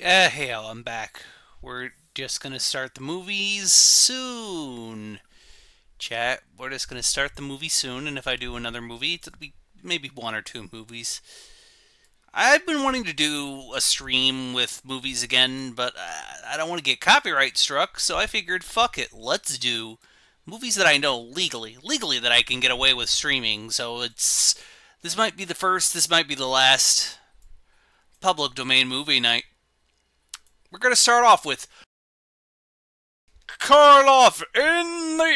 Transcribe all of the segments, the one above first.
Hey, I'm back. We're just gonna start the movies soon. Chat, we're just gonna start the movie soon, and if I do another movie, it'll be maybe one or two movies. I've been wanting to do a stream with movies again, but I don't want to get copyright struck, so I figured, fuck it, let's do movies that I know legally that I can get away with streaming. So this might be the first, this might be the last public domain movie night. We're gonna start off with Karloff in the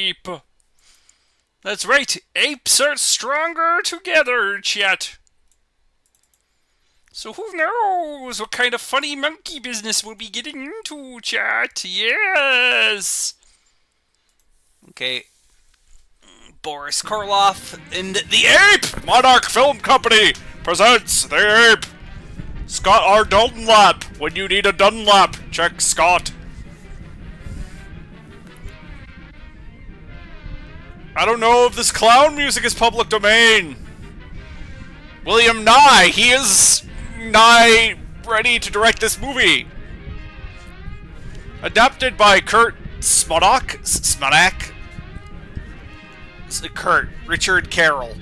Ape! That's right, apes are stronger together, chat. So who knows what kind of funny monkey business we'll be getting into, chat? Yes! Okay, Boris Karloff and the Ape! Monarch Film Company presents the Ape! Scott R. Dunlap. When you need a Dunlap, check Scott. I don't know if this clown music is public domain. William Nye, he is nigh ready to direct this movie. Adapted by Kurt Smonak? Kurt, Richard Carroll,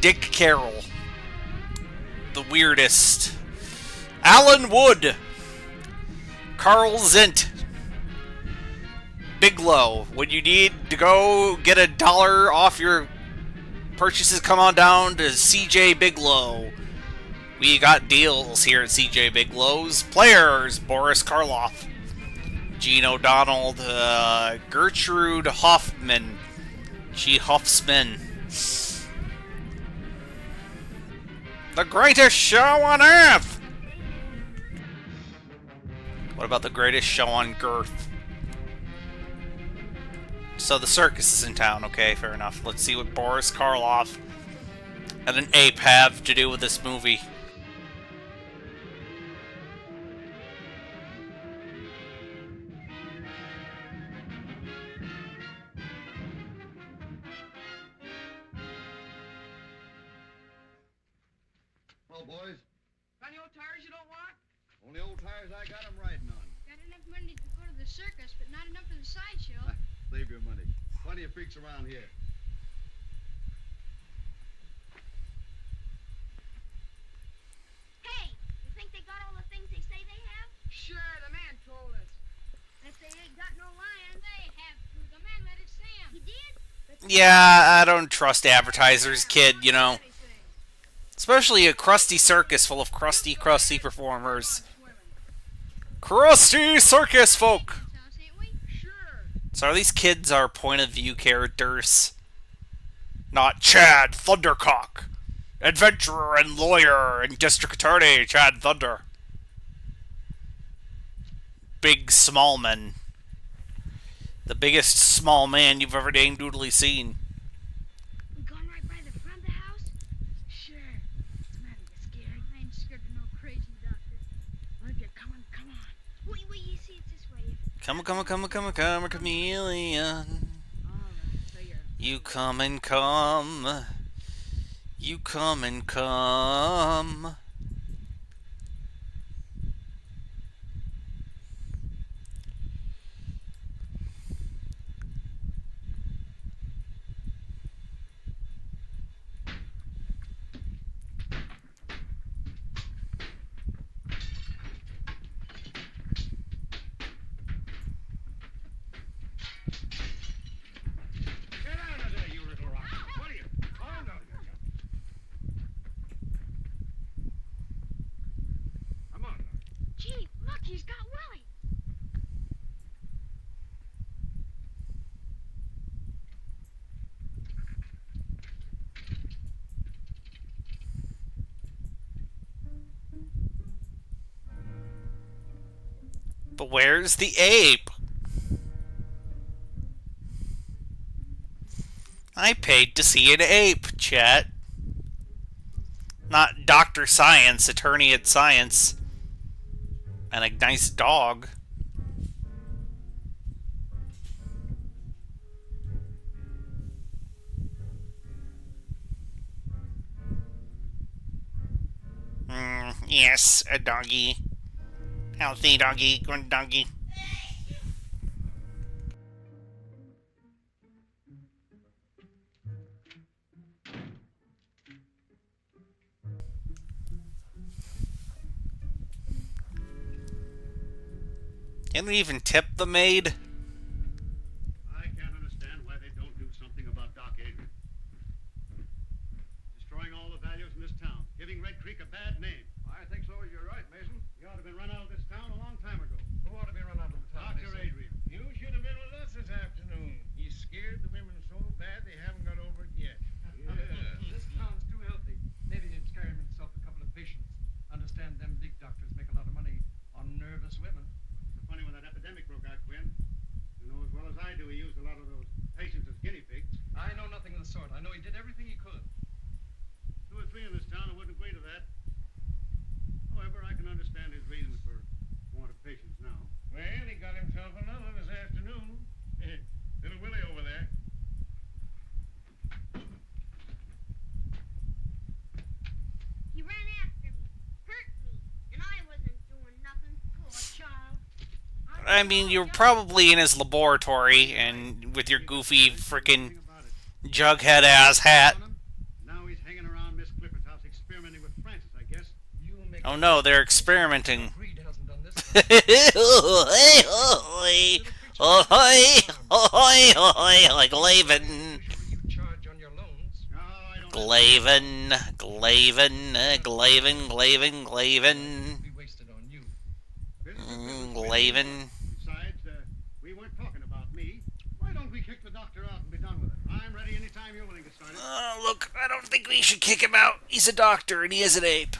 Dick Carroll, the weirdest, Alan Wood, Carl Zint, Bigelow. When you need to go get $1 off your purchases, come on down to CJ Bigelow. We got deals here at CJ Bigelow's. Players: Boris Karloff, Gene O'Donnell, Gertrude Hoffman. She Hoffsman. The greatest show on earth! What about the greatest show on girth? So the circus is in town, okay, fair enough. Let's see what Boris Karloff and an ape have to do with this movie. Well, boys, Got any old tires you don't want? only old tires I got 'em riding on. Got enough money to go to the circus, but not enough for the sideshow. Save your money. Plenty of freaks around here. Hey, you think they got all the things they say they have? Sure, the man told us. If they ain't got no lion, they have to. The man let it say 'em. He did? Yeah, I don't trust advertisers, kid, you know. Especially a crusty circus full of crusty performers. Crusty circus folk! House, ain't we? Sure. So are these kids our point of view characters? Not Chad Thundercock, adventurer and lawyer and district attorney Chad Thunder. Big small man. The biggest small man you've ever dang doodly seen. We gone right by the front of the house? Sure. What's the matter? You scared? I ain't scared of no crazy doctor. Look, you're coming. Come on. Wait, you see it's this way. Come, chameleon. All right. So you're... You come and come. You come and come. Get out of there, you little rock. What are you? Oh, no. Come on. Gee, look, he's got Willie. But where's the ape? I paid to see an ape, chat. Not Dr. Science, attorney at science. And a nice dog. Yes, a doggy. Healthy doggy, good doggy. Can we even tip the maid? I can't understand why they don't do something about Doc Adrian. Destroying all the values in this town, giving Red Creek a bad name. I think so. You're right, Mason. He ought to have been run out of this town a long time ago. Who ought to be run out of the town? Dr. Adrian. You should have been with us this afternoon. He scared the women so bad they haven't got over it yet. This town's too healthy. Maybe he'd scare himself a couple of patients. Understand them big doctors make a lot of money on nervous women. It's funny when that epidemic broke out, Quinn. You know as well as I do he used a lot of those patients as guinea pigs. I know nothing of the sort. I know he did everything he could. 2 or 3 in this town who wouldn't agree to that. However, I can understand his reasons for want of patients now. Well, he got himself another this afternoon. Little Willie over there. He ran after me, hurt me, and I wasn't doing nothing. Poor child. I mean, you're probably in his laboratory and with your goofy frickin' jughead ass hat. Now he's hanging around Miss Clifford's house experimenting with Francis, I guess. You make Oh no, they're experimenting. Greed hasn't done this. Like Glaven. Usually you charge on your loans. No, I don't. Glaven, Glaven. Be wasted on you. Glaven. Besides, we weren't talking about me. Why don't we kick the doctor out and be done with it? I'm ready anytime you're willing to start it. Look, I don't think we should kick him out. He's a doctor and he is an ape.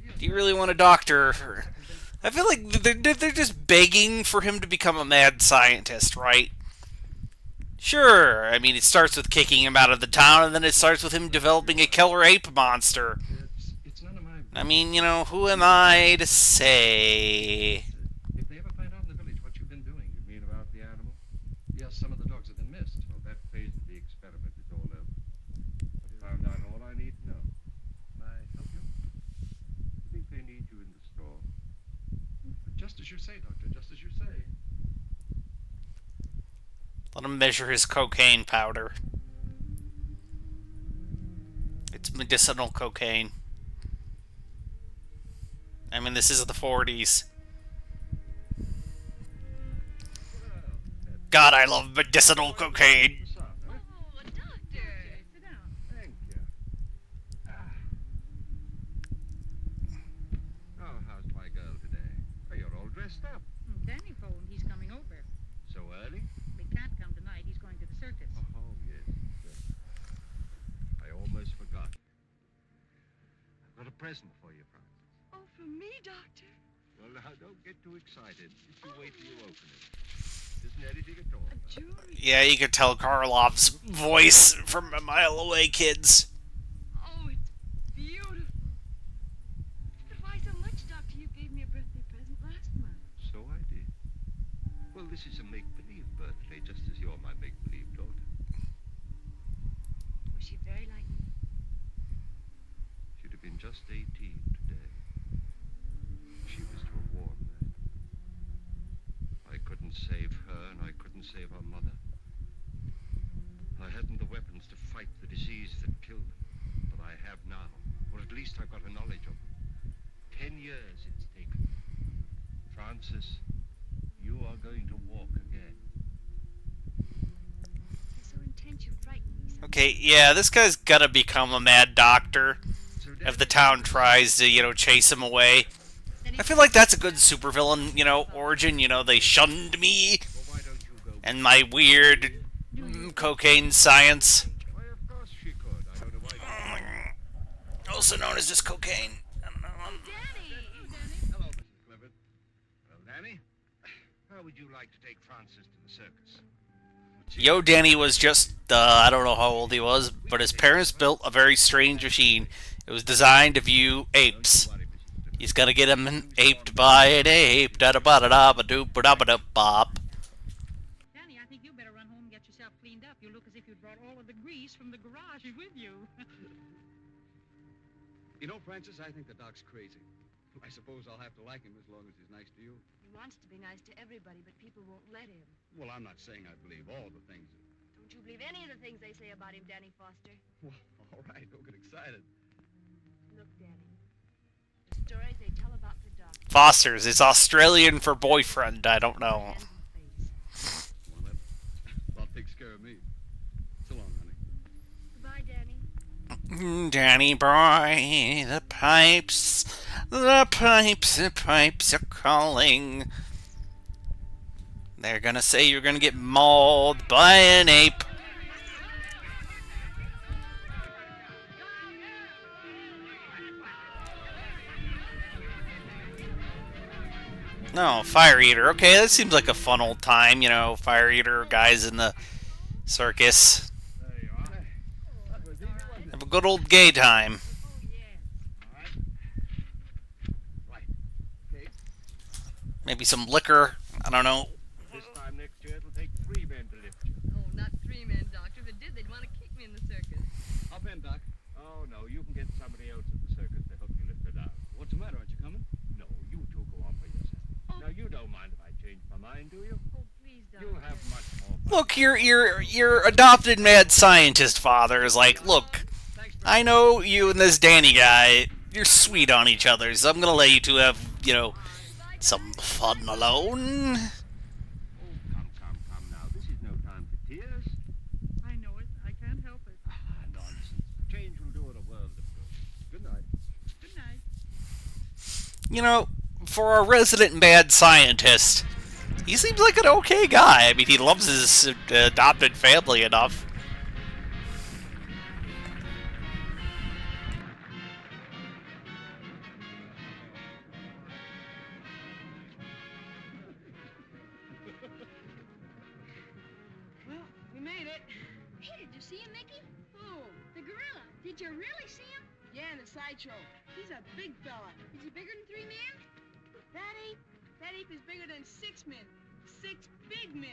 Yes. Do you really want a doctor? I feel like they're just begging for him to become a mad scientist, right? Sure, I mean, it starts with kicking him out of the town, and then it starts with him developing a killer ape monster. It's none of my. I mean, you know, who am I to say? If they ever find out in the village what you've been doing. You mean about the animal? Yes, some of the dogs have been missed. Well, that phase of the experiment is all over. I found out all I need to know. Can I help you? I think they need you in the store. Just as you say, Doctor, just as you say. Let him measure his cocaine powder. It's medicinal cocaine. I mean, this is the 40s. God, I love medicinal cocaine. Oh, Doctor, sit down. Thank you. Oh, how's my girl today? Oh, you're all dressed up. Danny phoned. He's coming over. So early? We can't come tonight. He's going to the circus. Oh, yes. I almost forgot. I've got a present for you, Francis. Oh, for me, Doctor? Well, now, don't get too excited. Just you wait till you open it. Isn't anything at all. Jewelry. Yeah, you could tell Karloff's voice from a mile away, kids. Oh, it's beautiful. But why so much, Doctor? You gave me a birthday present last month. So I did. Well, this is a make-believe birthday, just as you're my make-believe daughter. Was she very like me? She'd have been just 18 today. She was to a war man. I couldn't save her, and I couldn't save her mother. I hadn't the weapons to fight the disease that killed them, but I have now, or at least I've got a knowledge of them. 10 years it's taken. Francis, you are going to walk again. You're so intense, you frighten me. Okay, yeah, this guy's gonna become a mad doctor if the town tries to, you know, chase him away. I feel like that's a good supervillain, you know, origin. You know, they shunned me Well, why don't you go? and my weird cocaine science, Why, of course she could. I don't know why. also known as just cocaine. I don't know. Hello, Mrs. Clifford. Well, Danny, how would you like to take Francis to the circus? Yo, Danny was just, I don't know how old he was, but his parents built a very strange machine. It was designed to view apes. Don't you worry, Mrs. Clifford. He's gonna get him aped by an ape. Da da ba da da ba doop ba da ba da bop. Danny, I think you better run home and get yourself cleaned up. You look as if you'd brought all of the grease from the garage with you. You know, Francis, I think the doc's crazy. I suppose I'll have to like him as long as he's nice to you. He wants to be nice to everybody, but people won't let him. Well, I'm not saying I believe all the things. Don't you believe any of the things they say about him, Danny Foster? Well, all right, don't get excited. Look, Danny. The stories they tell about the doctor. Foster's is Australian for boyfriend. I don't know. Hands and face. Well, that about takes care of me. So long, honey. Goodbye, Danny. Danny boy, the pipes are calling. They're gonna say you're gonna get mauled by an ape. No, Fire Eater. Okay, that seems like a fun old time, you know, Fire Eater guys in the circus. There you are. That was easy, wasn't it? Have a good old gay time. Oh, yes. All right. Right. Okay. Maybe some liquor. I don't know. This time next year, it'll take 3 men to lift you. Oh, not 3 men, Doctor. If it did, they'd want to keep me in the circus. Hop in, Doc. Oh, no, you can get somebody else at the circus to help you lift it out. What's the matter? Aren't you coming? No, you two go on by yourself. Now, you don't mind if I change my mind, do you? Oh, please, Doctor. You'll have much more fun. Look, your adopted mad scientist father is like, look, Thanks, I know you and this Danny guy, you're sweet on each other, so I'm gonna let you two have, you know, some fun alone. Oh, come now. This is no time for tears. I know it. I can't help it. Ah, nonsense. Change will do it a world of good. Good night. Good night. You know, for a resident mad scientist, he seems like an okay guy. I mean, he loves his adopted family enough. Well, we made it. Hey, did you see him, Mickey? Oh, The gorilla. Did you really see him? yeah, in the sideshow. He's a big fella. Is he bigger than 3 men? That ape is bigger than 6 men. 6 big men.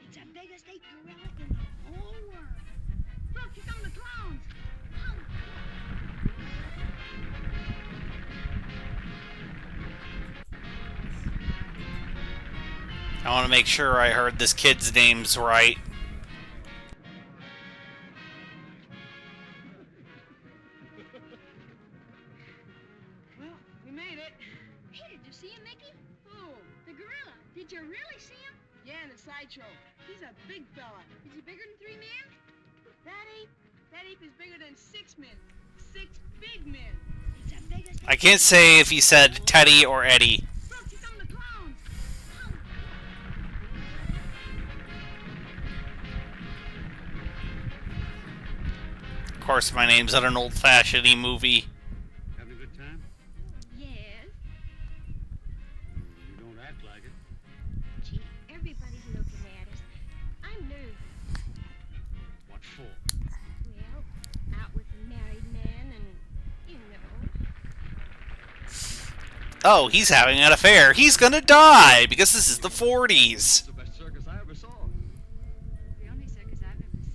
It's the biggest ape gorilla in the whole world. Look, here come the clowns. I want to make sure I heard this kid's names right. Well, we made it. Hey, did you see him, Mickey? Oh, The gorilla. Did you really see him? yeah, in the sideshow. He's a big fella. Is he bigger than 3 men? That ape is bigger than 6 men. 6 big men. It's the biggest ape. I can't say if he said Teddy or Eddie. Look, here come the clowns. Of course, my name's on an old-fashioned movie. Having a good time? Yes. You don't act like it. Gee, everybody's looking at us. I'm nervous. What for? Well, out with a married man and, you know. Oh, he's having an affair. He's gonna die because this is the 40s. It's the best circus I ever saw. The only circus I've ever seen.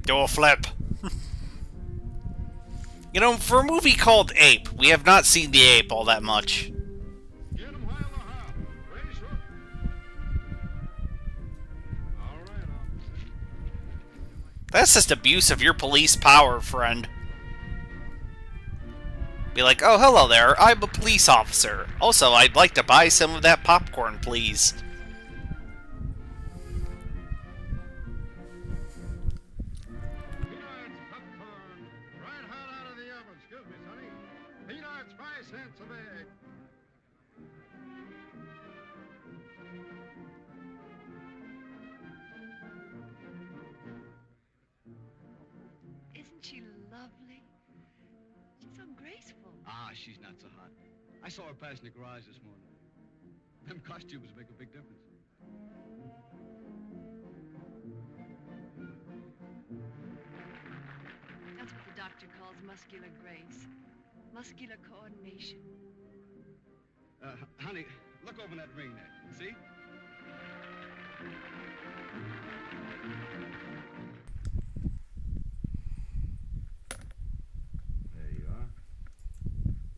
Do a flip. You know, for a movie called Ape, we have not seen the ape all that much. Get him while the hop. Raise hook. All right, officer. That's just abuse of your police power, friend. Be like, oh, hello there, I'm a police officer. Also, I'd like to buy some of that popcorn, please. Peanuts, popcorn, right hot out of the oven. Excuse me, sonny. Peanuts, 5 cents a bag. Isn't she lovely? She's so graceful. Ah, she's not so hot. I saw her pass in the garage this morning. Them costumes make a big difference. That's what the doctor calls muscular grace. Muscular coordination. Honey, look over that ring there. See? There you are.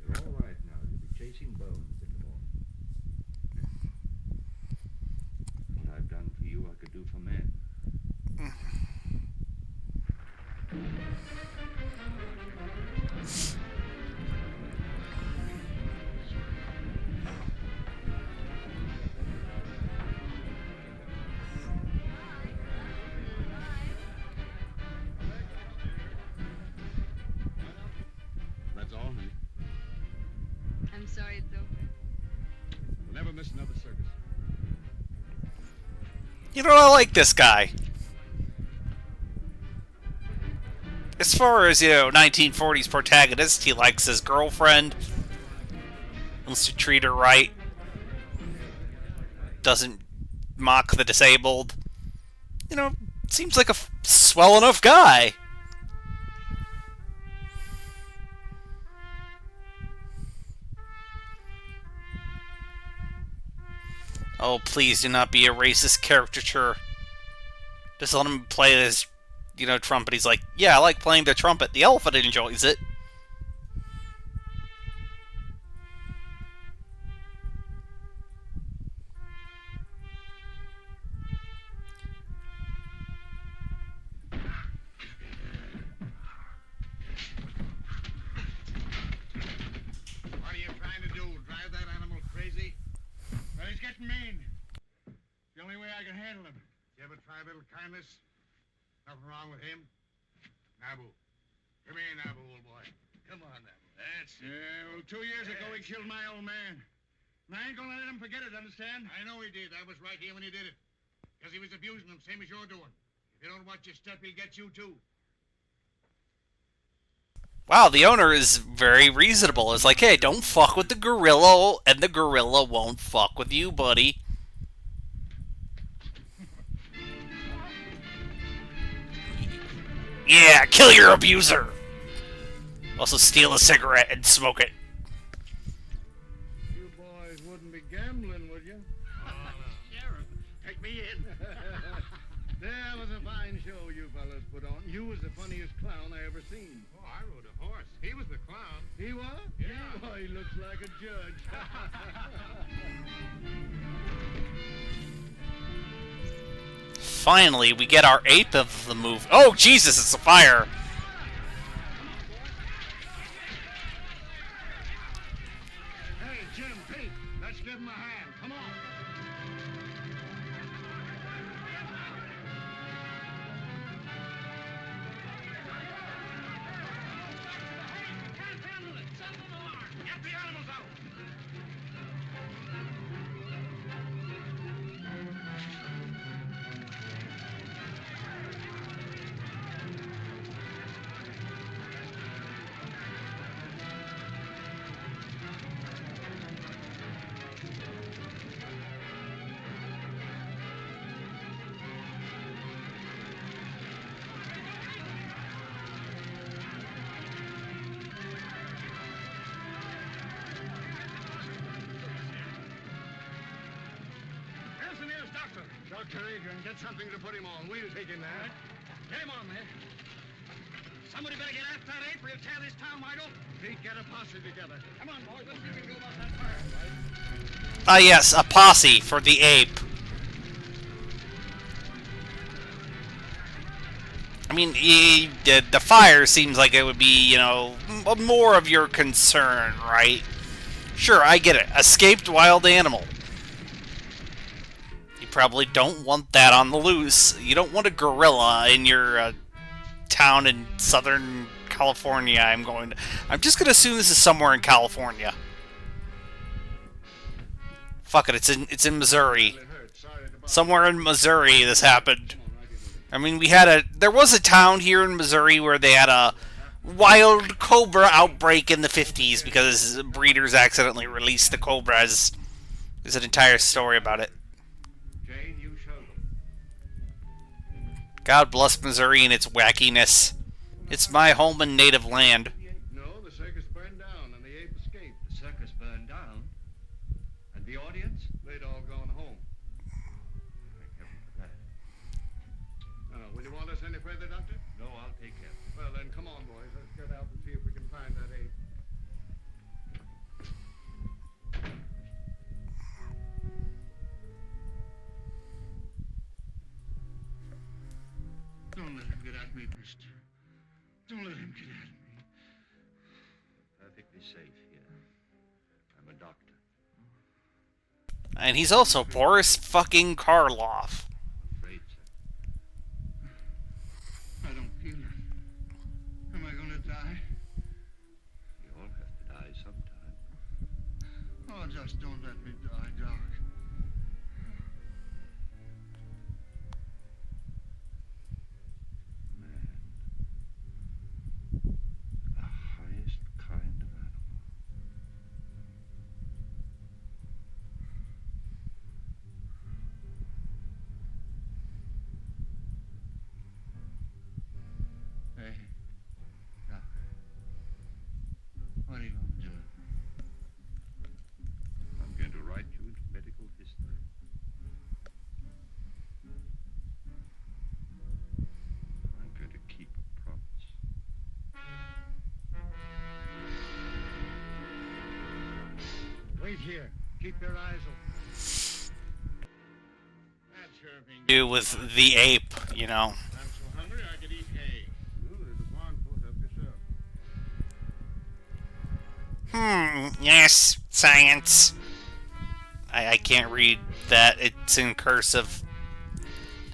You're all right now. You'll be chasing bones in the morning. What I've done for you, I could do for men. That's all, honey. I'm sorry it's over. We'll never miss another circus. You know, I like this guy. As far as, 1940s protagonist, he likes his girlfriend. Wants to treat her right. Doesn't mock the disabled. Seems like a swell enough guy. Oh, please do not be a racist caricature. Just let him play his, trumpet. He's like, yeah, I like playing the trumpet. The elephant enjoys it. What are you trying to do? Drive that animal crazy? Well, he's getting mean. It's the only way I can handle him. You ever try a little kindness? Nothing wrong with him. Nabu. Come here, Nabu, old boy. Come on, Nabu. That's it. Yeah, well, 2 years ago he killed my old man. And I ain't gonna let him forget it, understand? I know he did. I was right here when he did it. Because he was abusing him, same as you're doing. If you don't watch your step, he'll get you, too. Wow, the owner is very reasonable. It's like, hey, don't fuck with the gorilla, and the gorilla won't fuck with you, buddy. Yeah, kill your abuser! Also steal a cigarette and smoke it. You boys wouldn't be gambling, would you? Sheriff, take me in. That was a fine show you fellas put on. You was the funniest clown I ever seen. Oh, I rode a horse. He was the clown. He was? Yeah. Oh, he looks like a judge. Finally, we get our ape of the move. Oh, Jesus, it's a fire! Hey, Jim, Pete, let's give him a hand. Come on. Can't handle it. Send an alarm. Get the animals out. Here's Doctor. Dr. Adrian, get something to put him on. We'll take him there. Get him on there. Somebody better get after that ape or he'll tear this town wide open. Pete, get a posse together. Come on, boys. Let's see what we can do about that fire. Ah, yes, a posse for the ape. I mean, the fire seems like it would be, more of your concern, right? Sure, I get it. Escaped wild animal. You probably don't want that on the loose. You don't want a gorilla in your town in Southern California. I'm just gonna assume this is somewhere in California. Fuck it, it's in Missouri. Somewhere in Missouri this happened. I mean, there was a town here in Missouri where they had a wild cobra outbreak in the 50s because breeders accidentally released the cobras. There's an entire story about it. Jane, you show them. God bless Missouri and its wackiness. It's my home and native land. No, the circus burned down and the ape escaped. The circus burned down. And the audience? They'd all gone home. Thank heaven let him get at me, mister. Don't let him get at me. Perfectly safe here. I'm a doctor. And he's also Boris fucking Karloff. I'm afraid, sir. I don't feel it. Am I gonna die? We all have to die sometime. Oh, just don't let me die, Doc. Man. The highest kind of animal. Hey, Doc. What are you gonna do? I'm going to write you into medical history. I'm going to keep a promise. Wait here. Keep your eyes open. That sure thing. Do with the ape, you know. I'm so hungry I could eat hay. Ooh, there's a barn full. Help yourself. Yes, science. I can't read that. It's in cursive.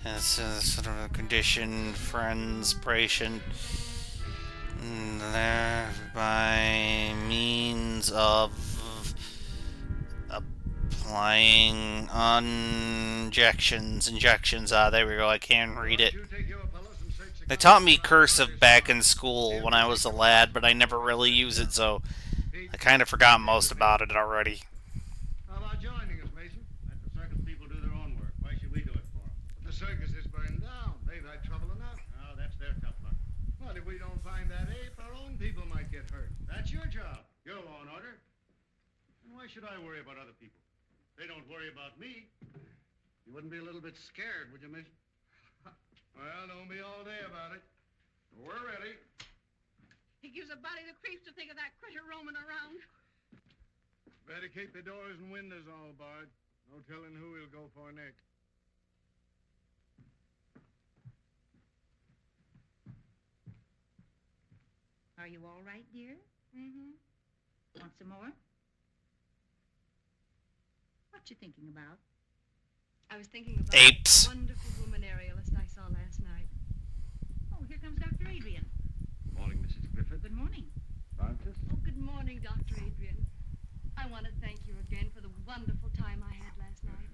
It's a sort of a condition, friends, patient. By means of applying injections. There we go. I can read it. They taught me cursive back in school when I was a lad, but I never really used it, so I kind of forgot most about it already. How about joining us, Mason? Let the circus people do their own work. Why should we do it for them? The circus is burned down. They've had trouble enough. Oh, that's their tough luck. Well, if we don't find that ape, our own people might get hurt. That's your job. Your law and order. And why should I worry about other people? They don't worry about me. You wouldn't be a little bit scared, would you, Mason? Well, don't be all day about it. We're ready. It gives a body the creeps to think of that critter roaming around. Better keep the doors and windows all barred. No telling who he'll go for next. Are you all right, dear? Mm-hmm. Want some more? What you thinking about? I was thinking about Apes. that wonderful woman aerialist I saw last night. Oh, here comes Dr. Adrian. Morning, Mrs. Griffith. Good morning. Francis? Oh, good morning, Dr. Adrian. I want to thank you again for the wonderful time I had last night.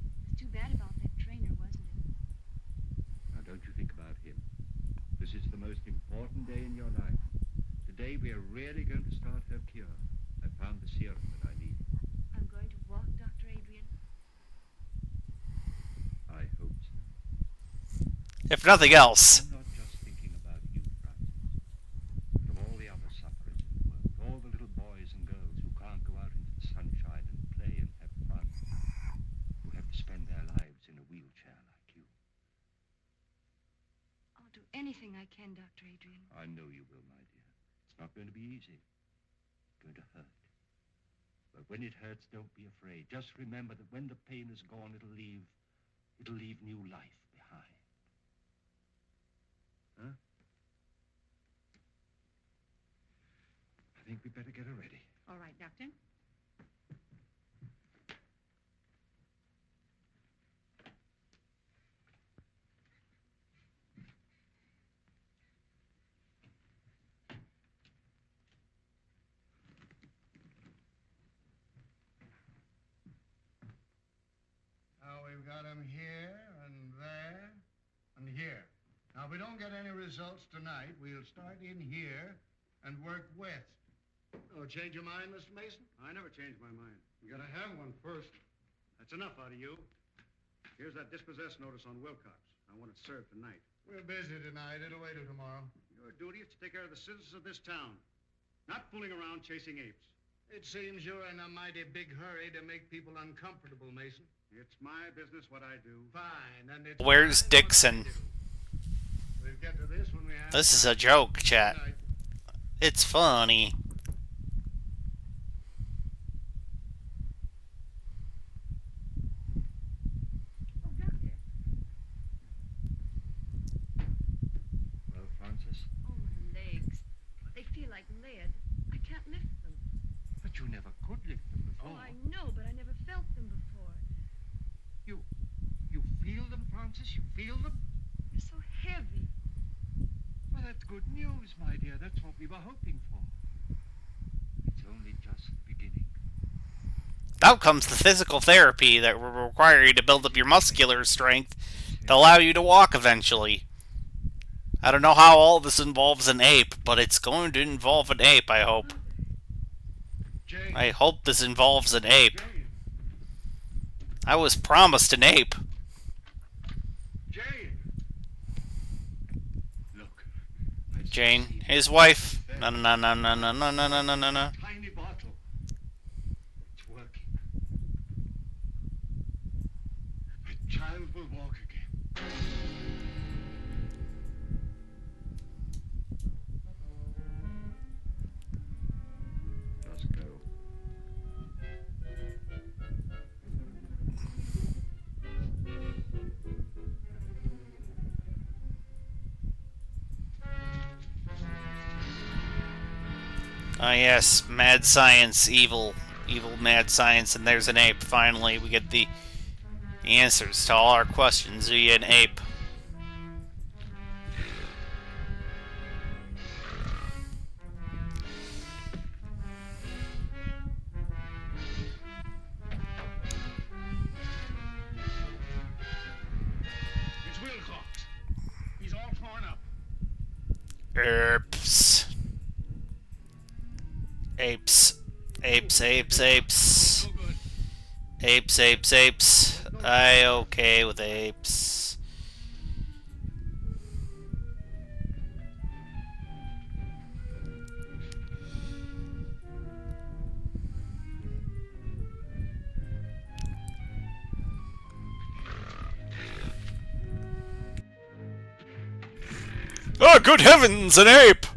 It was too bad about that trainer, wasn't it? Now, don't you think about him. This is the most important day in your life. Today, we are really going to start her cure. I found the serum that I need. I'm going to walk, Dr. Adrian. I hope so. If nothing else. I'm not just thinking about you, Francis, but of all the other sufferers in the world, all the little boys and girls who can't go out into the sunshine and play and have fun, who have to spend their lives in a wheelchair like you. I'll do anything I can, Dr. Adrian. I know you will, my dear. It's not going to be easy. It's going to hurt. But when it hurts, don't be afraid. Just remember that when the pain is gone, it'll leave new life behind. Huh? I think we better get her ready. All right, Doctor. Now we've got him here and there and here. Now, if we don't get any results tonight, we'll start in here and work west. Oh, change your mind, Mr. Mason? I never change my mind. You gotta have one first. That's enough out of you. Here's that dispossessed notice on Wilcox. I want it served tonight. We're busy tonight. It'll wait till tomorrow. Your duty is to take care of the citizens of this town, not fooling around chasing apes. It seems you're in a mighty big hurry to make people uncomfortable, Mason. It's my business what I do. Fine, and it's Where's mine what I Dixon? do. We'll get to this when we have This is a joke, chat. Good night. It's funny. Oh, Doctor. like lead. I can't lift them. But you never could lift them before. Oh, I know, but I never felt them before. You feel them, Francis? You feel them? They're so heavy. Well, that's good news, my dear. That's what we were hoping for. It's only just beginning. Now comes the physical therapy that will require you to build up your muscular strength to allow you to walk eventually. I don't know how all this involves an ape, but it's going to involve an ape, I hope. Jane. I hope this involves an ape. Jane. I was promised an ape. Jane. Look. Jane, his wife. No, no, no, no, no, no, no, no, no, no, no. Tiny bottle. It's working. The child will walk again. Just go. Ah, yes, mad science, evil mad science, and there's an ape. Finally, we get the answers to all our questions via an ape. It's Wilcox. He's all torn up. Apes. Apes. Apes, apes, apes. No good. Apes, apes, apes. I okay with apes. Oh, good heavens, an ape!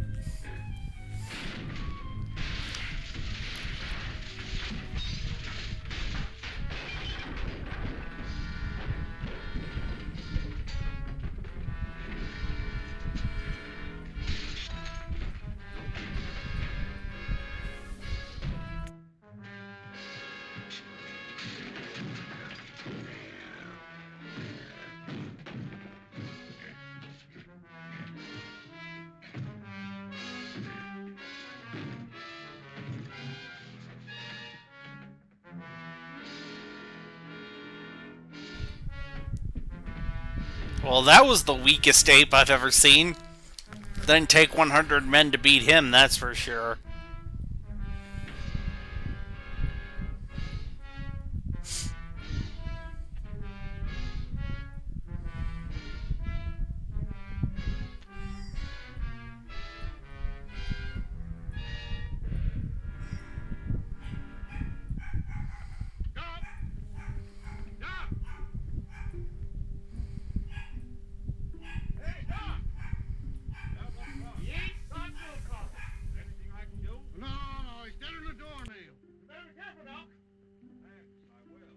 Well, that was the weakest ape I've ever seen. Didn't take 100 men to beat him, that's for sure. Stop! Stop! Hey, stop! He ain't got Wilcox. Anything I can do? No, he's dead on the doornail. You better be careful, Doc. Thanks, I will.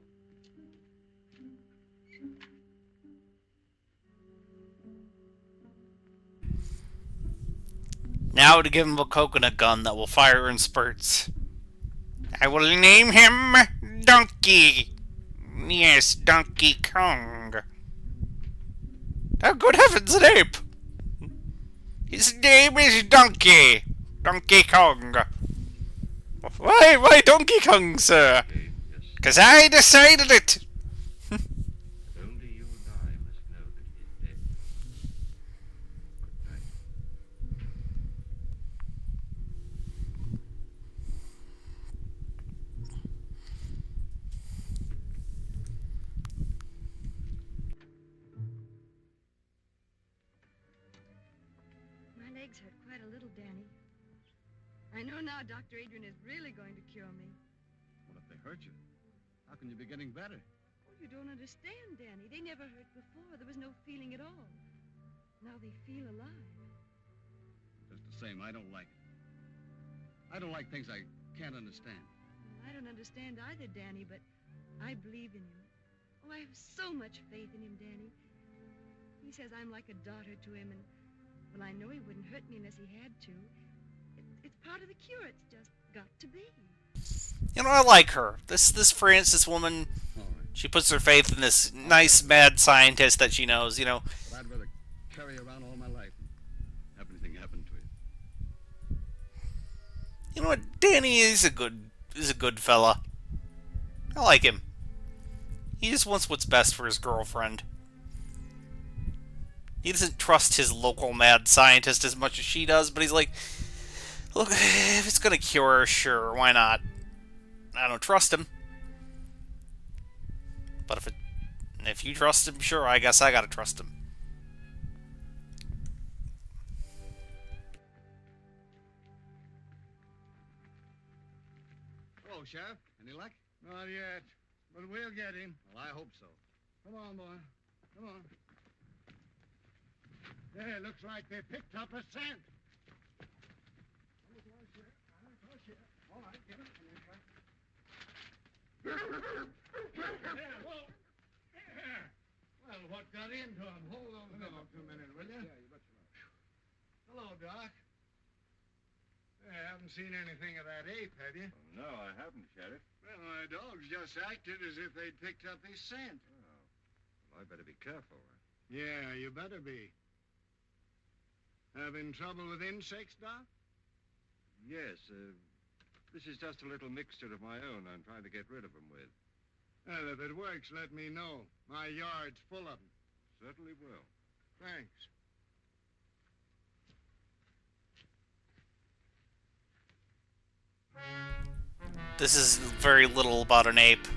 Now to give him a coconut gun that will fire in spurts. I will name him Donkey. Yes, Donkey Kong. Oh, good heavens, an ape! His name is Donkey. Donkey Kong. Why Donkey Kong, sir? Jane, yes. 'Cause I decided it. But only you and I must know that he is dead. Good night. My legs hurt quite a little, Danny. I know now Dr. Adrian is really going to cure me. What if they hurt you? How can you be getting better? Oh, you don't understand, Danny. They never hurt before. There was no feeling at all. Now they feel alive. Just the same, I don't like it. I don't like things I can't understand. Well, I don't understand either, Danny, but I believe in him. Oh, I have so much faith in him, Danny. He says I'm like a daughter to him, and, well, I know he wouldn't hurt me unless he had to. It's part of the cure. It's just got to be. You know, I like her. This Francis woman, All right. she puts her faith in this nice mad scientist that she knows, you know. But I'd rather carry you around all my life than have anything happen to you. You know what? Danny is a good fella. I like him. He just wants what's best for his girlfriend. He doesn't trust his local mad scientist as much as she does, but he's like, look, if it's gonna cure her, sure, why not? I don't trust him. But if you trust him, sure, I guess I gotta trust him. Hello, Sheriff. Any luck? Not yet, but we'll get him. Well, I hope so. Come on, boy. Come on. There, looks like they picked up a scent. All right, get him. There, whoa. There. Well, what got into him? Hold on a minute, will you? Yeah, you betcha. Hello, Doc. I haven't seen anything of that ape, have you? No, I haven't, Sheriff. Well, my dogs just acted as if they'd picked up his scent. Oh. Well, I better be careful. Yeah, you better be. Having trouble with insects, Doc? Yes, this is just a little mixture of my own I'm trying to get rid of them with. Well, if it works, let me know. My yard's full of them. Certainly will. Thanks. This is very little about an ape.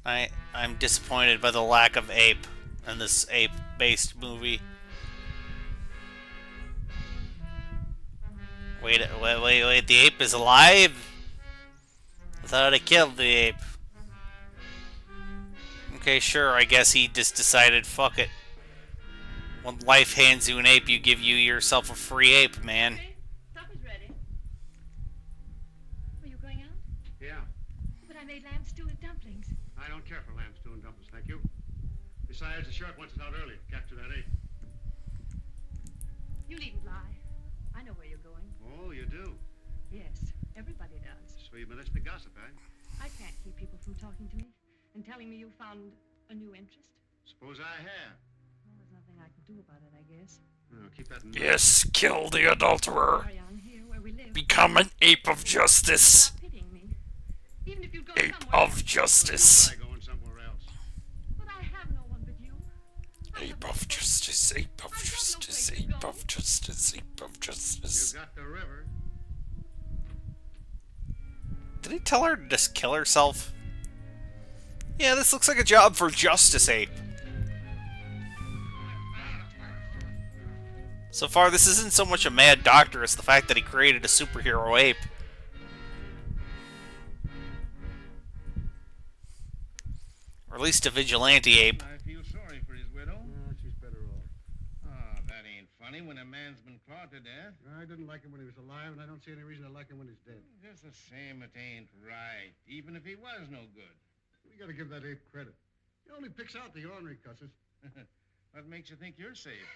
I'm disappointed by the lack of ape in this ape-based movie. Wait, the ape is alive? I thought I killed the ape. Okay, sure, I guess he just decided, fuck it. When life hands you an ape, you give yourself a free ape, man. Okay, supper's ready. Are you going out? Yeah, But I made lamb stew with dumplings. I don't care for lamb stew and dumplings, thank you. Besides, the sheriff wants us out early to capture that ape. You needn't lie. I know where you're going. Oh, you do? Yes, everybody does. So you must be gossip, eh? I can't keep people from talking to me and telling me you found a new interest. Suppose I have. Well, there's nothing I can do about it, I guess. Oh, keep that in mind. Yes, kill the adulterer. Carry on here where we live. Become an ape of justice. Stop pitying me. Even if you go Ape somewhere of else. justice. Try going somewhere else. But I have no one but you. Ape of justice, ape of justice, ape of justice, ape of You justice. got the river. Did he tell her to just kill herself? Yeah, this looks like a job for Justice Ape. So far, this isn't so much a mad doctor as the fact that he created a superhero ape. Or at least a vigilante ape. I feel sorry for his widow. No, she's better off. Oh, that ain't funny when a man's been clawed to death. I didn't like him when he was alive, and I don't see any reason to like him when he's dead. Just the same, it ain't right. Even if he was no good. We gotta give that ape credit. He only picks out the ornery cusses. What makes you think you're safe?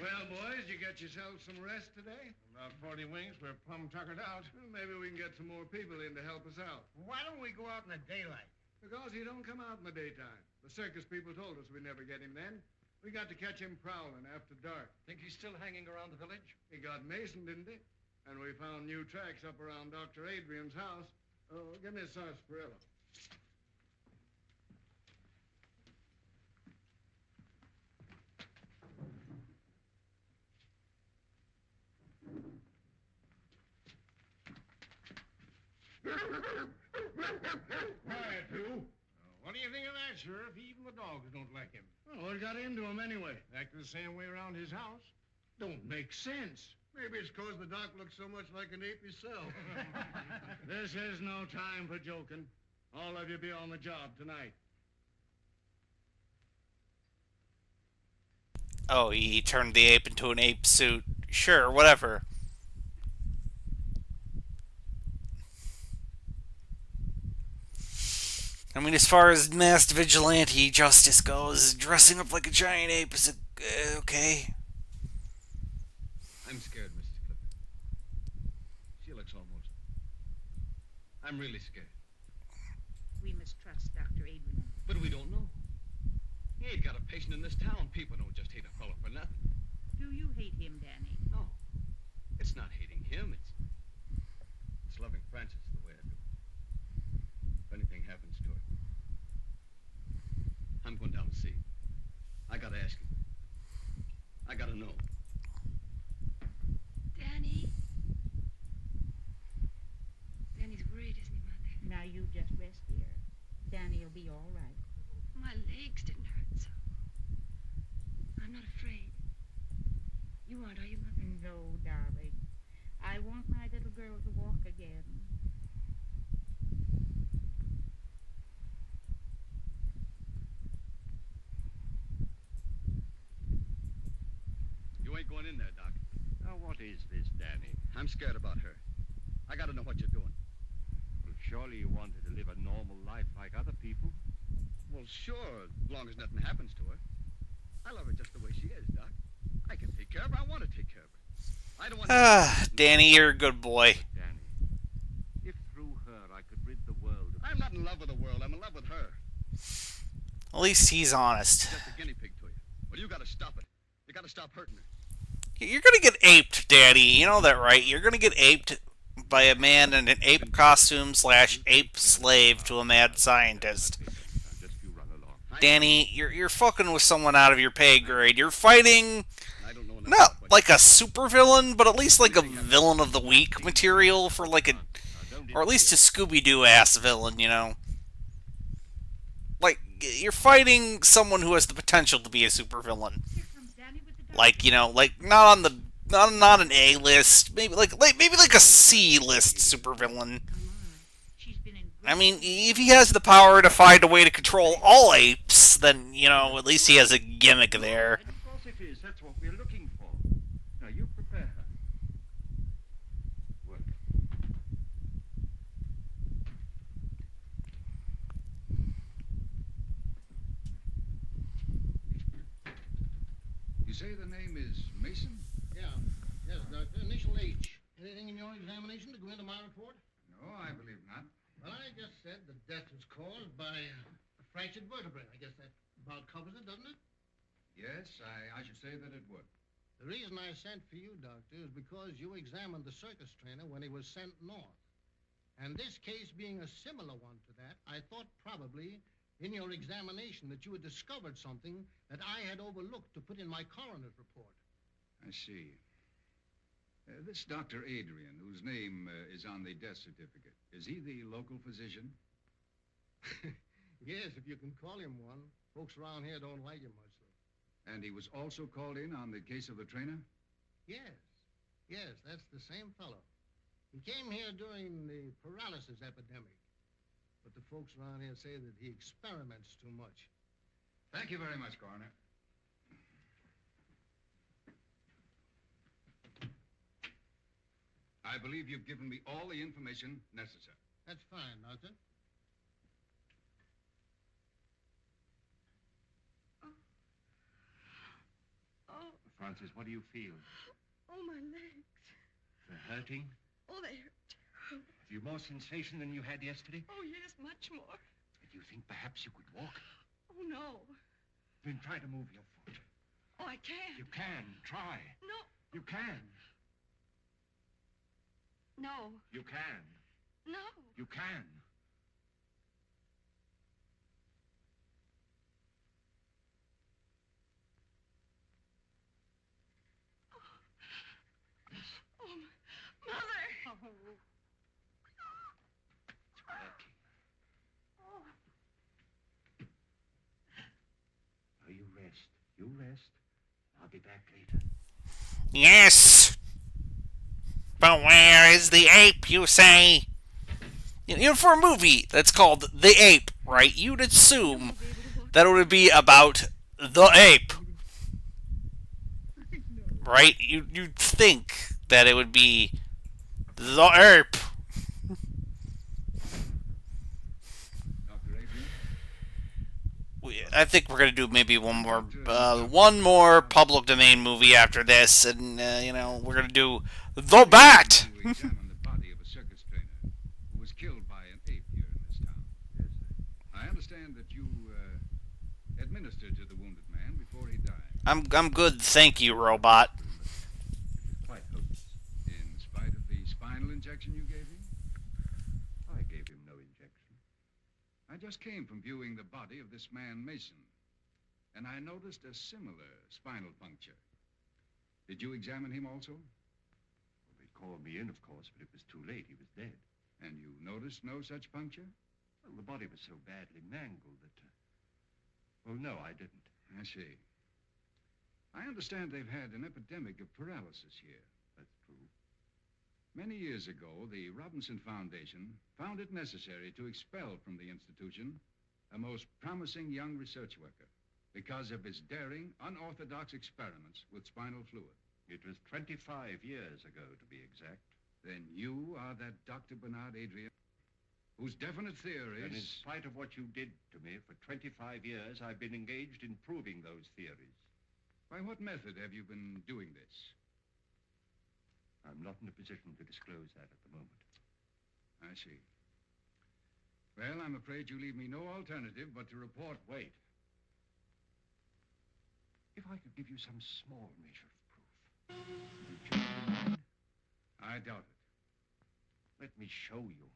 Well, boys, you get yourselves some rest today? About 40 wings, we're plumb tuckered out. Well, maybe we can get some more people in to help us out. Why don't we go out in the daylight? Because he don't come out in the daytime. The circus people told us we'd never get him then. We got to catch him prowling after dark. Think he's still hanging around the village? He got Mason, didn't he? And we found new tracks up around Dr. Adrian's house. Oh, give me a sarsaparilla. Quiet, you. What do you think of that, Sheriff? Even the dogs don't like him. Oh, what got into him anyway? Acting the same way around his house. Don't make sense. Maybe it's 'cause the doc looks so much like an ape himself. This is no time for joking. All of you be on the job tonight. Oh, he turned the ape into an ape suit. Sure, whatever. I mean, as far as masked vigilante justice goes, dressing up like a giant ape is okay. I'm scared, Mrs. Clifford. She looks almost. I'm really scared. We must trust Dr. Adrian. But we don't know. He ain't got a patient in this town. People don't just hate a fellow for nothing. Do you hate him, Danny? No. It's not hating him. It's loving Frances the way I do. If anything happens to her, I'm going down to see. I gotta ask him. I gotta know. Danny? Danny's worried, isn't he, Mother? Now you just rest here. Danny'll be all right. My legs didn't hurt so. I'm not afraid. You aren't, are you, Mother? No, darling. I want my little girl to walk again. You ain't going in there, Doc. Now, what is this, Danny? I'm scared about her. I gotta know what you're doing. Well, surely you want her to live a normal life like other people. Well, sure, as long as nothing happens to her. I love her just the way she is, Doc. I can take care of her. I want to take care of her. I don't want Ah, Danny, you're a good boy. Danny, if through her I could rid the world of... I'm not in love with the world. I'm in love with her. At least he's honest. Just a guinea pig to you. Well, you gotta stop it. You gotta stop hurting her. You're gonna get aped, Daddy. You know that, right? You're gonna get aped by a man in an ape costume / ape slave to a mad scientist. Now, just you run along. Danny, you're fucking with someone out of your pay grade. You're fighting I don't know enough not about like a supervillain, but at least like a villain of the week material for like a, Now, don't or at least a Scooby-Doo ass villain, you know? Like, you're fighting someone who has the potential to be a supervillain. Here comes Danny with the doctor. Like, you know, like not on the not an A list, maybe like a C list supervillain. Come on. She's been in I mean, if he has the power to find a way to control all apes, then, you know, at least he has a gimmick there. Of course it is. That's what we're looking for. Now, you prepare her. Work. You say the name is Mason? Yeah. Yes, Doctor. Initial H. Anything in your examination to go into my report? No, I believe not. Well, I just said the death was caused by a fractured vertebrae. I guess that about covers it, doesn't it? Yes, I should say that it would. The reason I sent for you, Doctor, is because you examined the circus trainer when he was sent north. And this case being a similar one to that, I thought probably in your examination that you had discovered something that I had overlooked to put in my coroner's report. I see. This Dr. Adrian, whose name is on the death certificate, is he the local physician? Yes, if you can call him one. Folks around here don't like him much, though. And he was also called in on the case of the trainer? Yes. Yes, that's the same fellow. He came here during the paralysis epidemic. But the folks around here say that he experiments too much. Thank you very much, Coroner. I believe you've given me all the information necessary. That's fine, Doctor. Oh, Francis, what do you feel? oh, my legs. They're hurting? Oh, they hurt. Have you more sensation than you had yesterday? Oh, yes, much more. Do you think perhaps you could walk? Oh, no. Then try to move your foot. Oh, I can't. You can. Try. No, You can. no, You can. no. You can. Oh, Mother. It's working. Oh. Now you rest. You rest. I'll be back later. Yes! But where is the ape, you say? You know, for a movie that's called The Ape, right, you'd assume that it would be about the ape. Right? You'd think that it would be the ape. Dr. Adrian? I think we're gonna do maybe one more public domain movie after this, and we're gonna do the Bat. To examine the body of a circus trainer who was killed by an ape here in this town. Yes, sir. I understand that you administered to the wounded man before he died. I'm good, thank you, robot. It was quite hopeless. In spite of the spinal injection you gave him? I gave him no injection. I just came from viewing the body of this man Mason, and I noticed a similar spinal puncture. Did you examine him also? Well, they called me in, of course, but it was too late. He was dead. And you noticed no such puncture? Well, the body was so badly mangled that... Well, no, I didn't. I see. I understand they've had an epidemic of paralysis here. That's true. Many years ago, the Robinson Foundation found it necessary to expel from the institution a most promising young research worker because of his daring, unorthodox experiments with spinal fluid. It was 25 years ago, to be exact. Then you are that Dr. Bernard Adrian, whose definite theories... And in spite of what you did to me, for 25 years, I've been engaged in proving those theories. By what method have you been doing this? I'm not in a position to disclose that at the moment. I see. Well, I'm afraid you leave me no alternative but to report... Wait. If I could give you some small measure of proof, would you change your mind? I doubt it. Let me show you.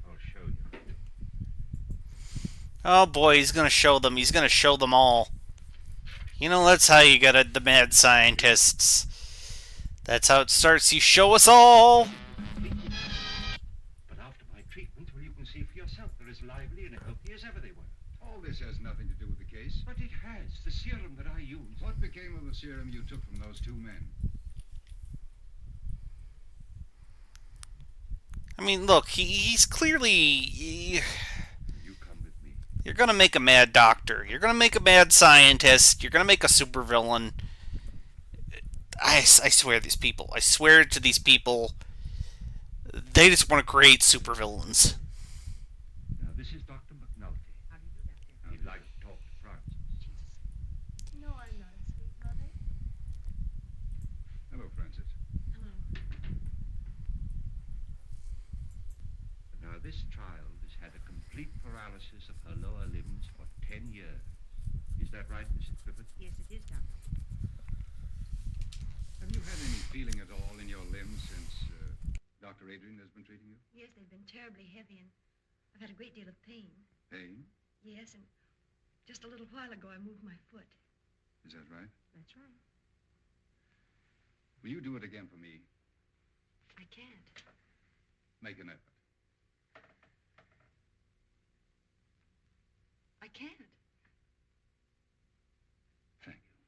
I'll show you. Oh boy, he's gonna show them. He's gonna show them all. That's how you get the mad scientists. That's how it starts. You show us all. But after my treatment, well, you can see for yourself, they're as lively and healthy as ever they were. All this has nothing to do with the case. But it has. The serum that I used. What became of the serum you took from those two men? I mean, look, he's clearly... You come with me. You're gonna make a mad doctor. You're gonna make a mad scientist. You're gonna make a supervillain. I swear these people. I swear to these people. They just want to create supervillains. Now, this is Dr. McNulty. How do you do that, dear? He'd like to talk to Francis. No, I'm not asleep, Mother. Hello, Francis. Hello. Now, this child has had a complete paralysis of her lower limbs for 10 years. Is that right, Mrs. Griffith? Yes, it is, Doctor. Have you had any feeling at all in your limbs since Dr. Adrian has been treating you? Yes, they've been terribly heavy, and I've had a great deal of pain. Pain? Yes, and just a little while ago I moved my foot. Is that right? That's right. Will you do it again for me? I can't. Make an effort. I can't. Thank you.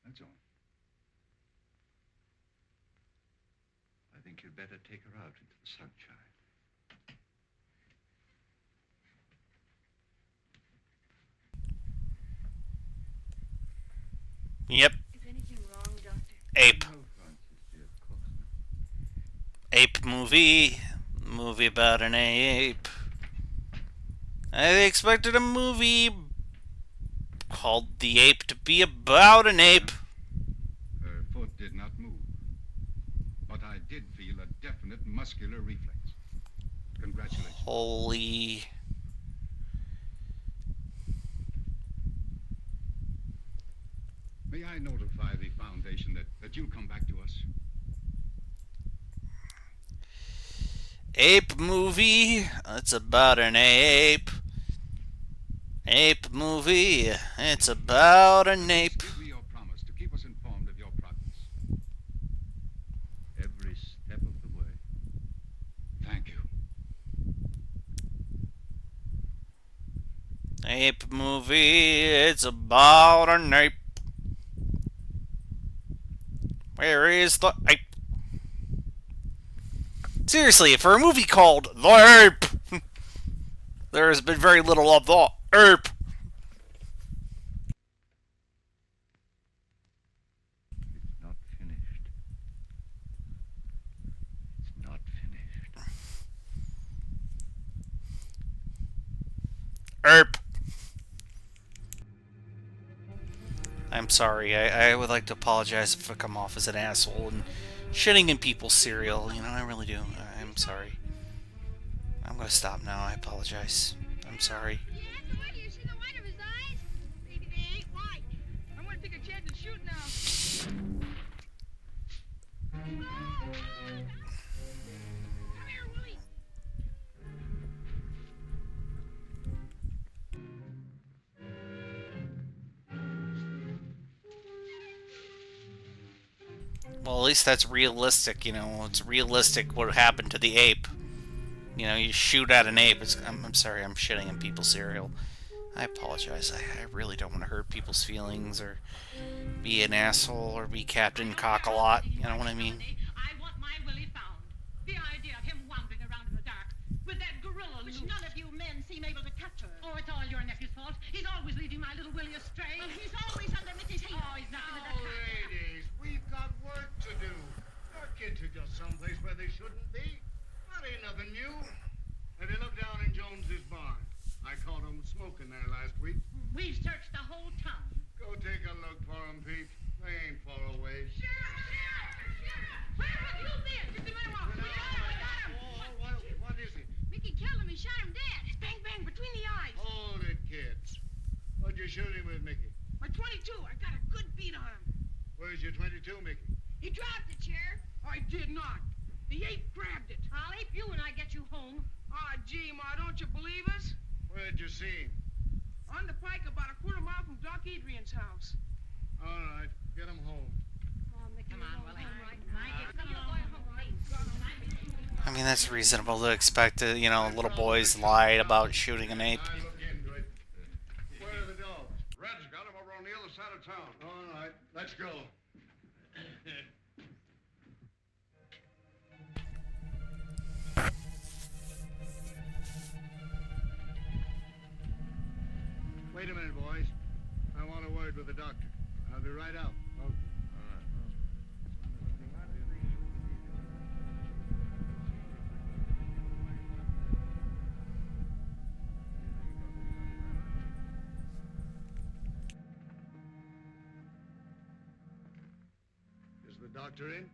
That's all. I think you'd better take her out into the sunshine. Yep. Is anything wrong, Doctor? Ape. No, Francis, dear, of course not. Ape movie. Movie about an ape. I expected a movie called The Ape to be about an ape. Her foot did not move. But I did feel a definite muscular reflex. Congratulations. Holy. May I notify the Foundation that you'll come back to us? Ape movie. It's about an ape. Ape movie. It's about an ape. Give me your promise to keep us informed of your progress. Every step of the way. Thank you. Ape movie. It's about an ape. Where is the ape? Seriously, for a movie called The Ape, there has been very little of the ape. It's not finished. Erp. I'm sorry. I would like to apologize if I come off as an asshole and shitting in people's cereal. You know, I really do. I'm sorry. I'm gonna stop now. I apologize. I'm sorry. Yeah, so what? Do you see the white of his eyes? Maybe they ain't white. I want to take a chance and shoot now. Come here, Willie. Well, at least that's realistic. You know, it's realistic what happened to the ape. You know, you shoot at an ape. I'm sorry. I'm shitting in people's cereal. I apologize. I really don't want to hurt people's feelings or be an asshole or be Captain Cock-a-lot. You know what I mean? I want my Willie found. The idea of him wandering around in the dark with that gorilla Which loose. none of you men seem able to capture. Oh, it's all your nephew's fault. He's always leading my little Willie astray. Well, he's always under Mickey's heel. Oh, he's nothing to Now, that. ladies, we've got work to do. Our kids are just someplace where they shouldn't be. That ain't nothing new. Have you looked down in Jones's barn? I caught 'em smoking there last week. We've searched the whole town. Go take a look for 'em, Pete. They ain't far away. Where have you been? Just a minute, Walker. We got him. What is it? Mickey killed him and shot him dead. Bang, bang, between the eyes. Hold it, kids. What'd you shoot him with, Mickey? My 22. I got a good beat on him. Where's your 22, Mickey? He dropped the chair. I did not. The ape grabbed it. I'll ape you when I get you home. Ah, gee, Ma, don't you believe us? Where'd you see him? On the pike about a quarter mile from Doc Adrian's house. All right, get him home. Oh, Mickey, come on, Willie. I mean, that's reasonable to expect. You know, little boys lied about shooting an ape. I look into it. Where are the dogs? Red's got him over on the other side of town. All right, let's go. Wait a minute, boys. I want a word with the doctor. I'll be right out. Okay. Is the doctor in?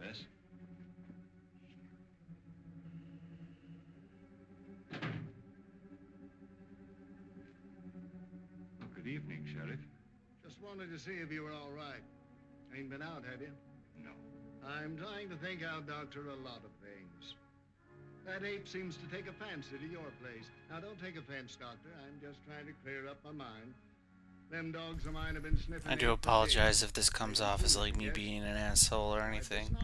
Yes? Oh, good evening, Sheriff. Just wanted to see if you were all right. Ain't been out, have you? No. I'm trying to think out, Doctor, a lot of things. That ape seems to take a fancy to your place. Now, don't take offense, Doctor. I'm just trying to clear up my mind. Them dogs of mine have been sniffing. I do apologize if this comes off as like me being an asshole or anything.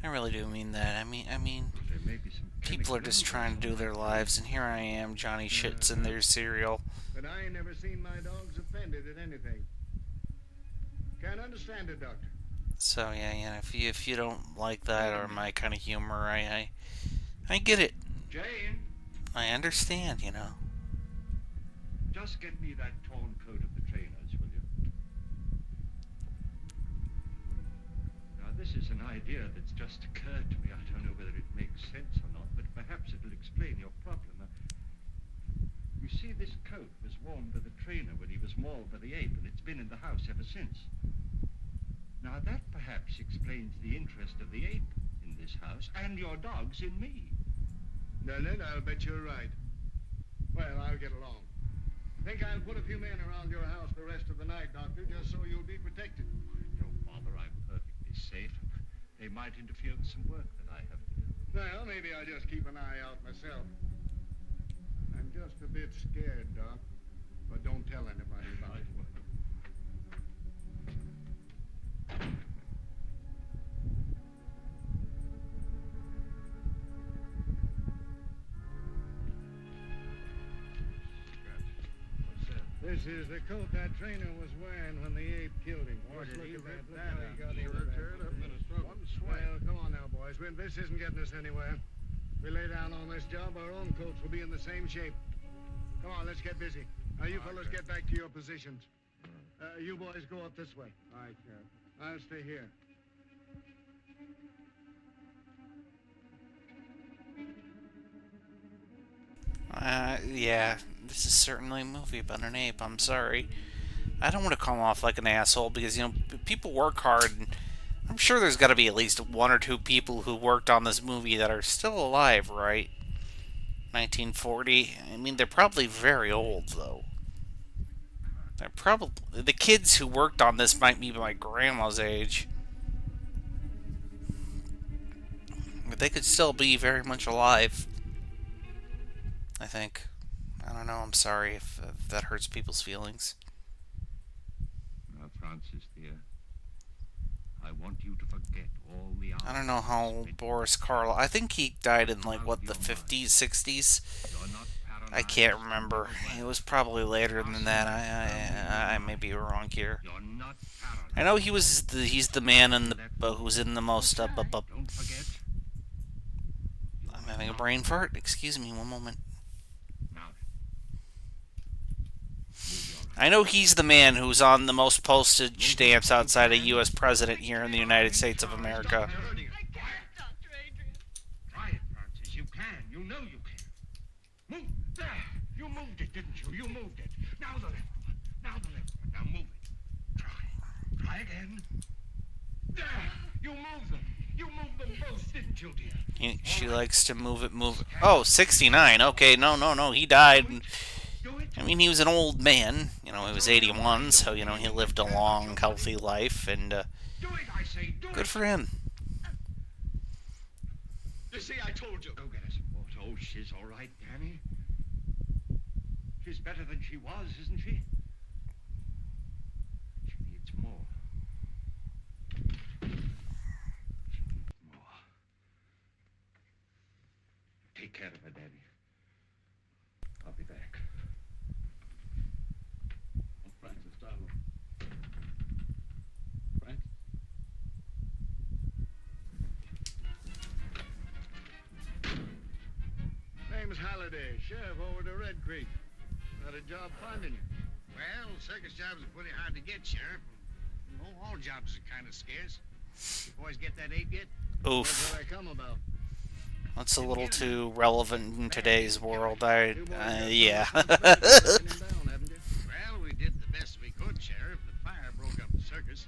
I really do mean that. I mean, There may be some people are just trying to do their lives, and here I am, Johnny shits in their cereal. But I ain't never seen my dogs offended at anything. Can't understand it, Doctor. So yeah, if you don't like that or my kind of humor, I get it. Jane, I understand, you know. just get me that torn coat of the trainer's, will you? Now, this is an idea that's just occurred to me. I don't know whether it makes sense or not, but perhaps it'll explain your problem. You see, this coat was worn by the trainer when he was mauled by the ape, and it's been in the house ever since. Now, that perhaps explains the interest of the ape in this house, and your dogs in me. Leonard, I'll bet you're right. Well, I'll get along. Think I'll put a few men around your house the rest of the night, Doctor, just so you'll be protected. Don't bother, I'm perfectly safe. They might interfere with some work that I have to do. Well, maybe I'll just keep an eye out myself. I'm just a bit scared, Doc. But don't tell anybody about it. This is the coat that trainer was wearing when the ape killed him. Boy, Just did look he at rip that. that Look out. how he got over that. One sweat. Well, come on now, boys. This isn't getting us anywhere. If we lay down on this job, our own coats will be in the same shape. Come on, let's get busy. Now, you fellows get back to your positions. You boys go up this way. All right, Sheriff. I'll stay here. Yeah, this is certainly a movie about an ape. I'm sorry. I don't want to come off like an asshole because, people work hard, and I'm sure there's got to be at least one or two people who worked on this movie that are still alive, right? 1940. I mean, they're probably very old, though. They're probably the kids who worked on this might be my grandma's age, but they could still be very much alive. I think. I don't know. I'm sorry if that hurts people's feelings. Now, Francis, dear, I want you to forget all the I don't know how old Boris Karloff. I think he died in like what the 50s, 60s. I can't remember. It was probably later than that. I may be wrong here. I know he's the man in the who's in the most. I'm having a brain fart. Excuse me, one moment. I know he's the man who's on the most postage stamps outside a U.S. president here in the United States of America. Try it, Francis. You can. You know you can. Move. There. You moved it, didn't you? You moved it. Now the left one. Now the left one. Now move it. Try. Try again. There. You moved them. You moved them both, didn't you, dear? She likes to move it, move it. Oh, 69. Okay, no. He died. I mean, he was an old man. He was 81, so, he lived a long, healthy life, and good for him. You see, I told you. Go get us some water. Oh, she's all right, Danny. She's better than she was, isn't she? She needs more. She needs more. Take care of her, Danny. I'll be back. Oh, Francis, darling. Francis. Name's Halliday, sheriff over to Red Creek. Had a job finding you. Well, circus jobs are pretty hard to get, Sheriff. All jobs are kind of scarce. You boys get that ape yet? Oof. What I come about? That's a little too relevant in today's world. Yeah. Well, we did the best we could, Sheriff. The fire broke up the circus.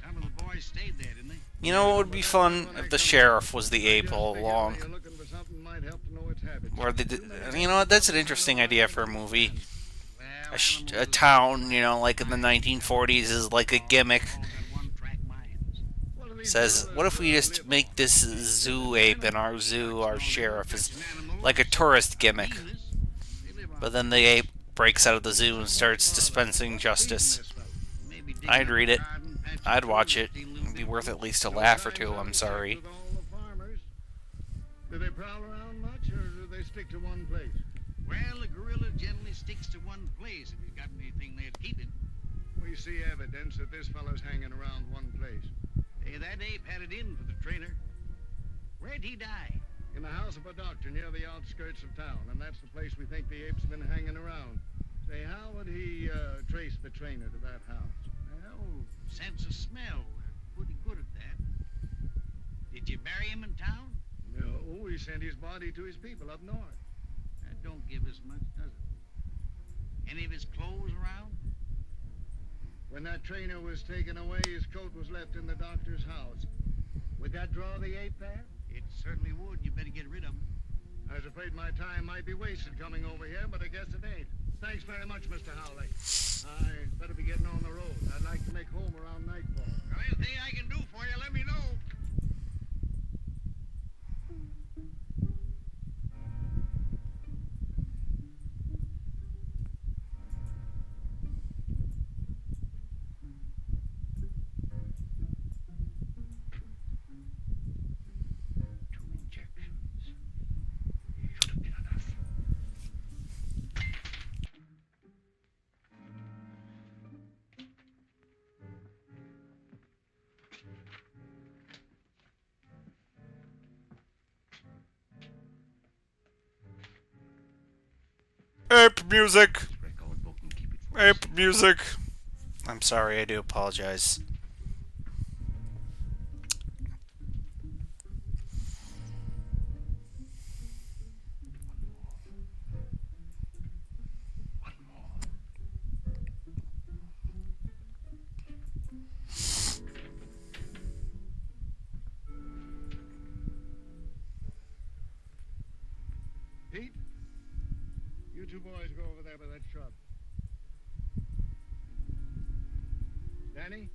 Some of the boys stayed there, didn't they? You know what would be fun if the sheriff was the ape all along? Or that's an interesting idea for a movie. A town, like in the 1940s, is like a gimmick. Says, what if we just make this zoo ape in our zoo, our sheriff, is like a tourist gimmick? But then the ape breaks out of the zoo and starts dispensing justice. I'd read it. I'd watch it. It'd be worth at least a laugh or two, I'm sorry. Do they prowl around much, or do they stick to one place? Well, the gorilla generally sticks to one place if he's got anything there to keep him. We see evidence that this fellow's hanging around one place. Hey, that ape had it in for the trainer. Where'd he die? In the house of a doctor near the outskirts of town, and that's the place we think the ape's been hanging around. Say, how would he trace the trainer to that house? Well, sense of smell. We're pretty good at that. Did you bury him in town? No, we sent his body to his people up north. That don't give us much, does it? Any of his clothes around? When that trainer was taken away, his coat was left in the doctor's house. Would that draw the ape there? It certainly would. You better get rid of him. I was afraid my time might be wasted coming over here, but I guess it ain't. Thanks very much, Mr. Howley. I better be getting on the road. I'd like to make home around nightfall. Well, anything I can do for you, let me know. Ape music. This record book and keep it for Ape us. music. I'm sorry, I do apologize. One more. Pete, you two boys go over there by that shrub. Danny,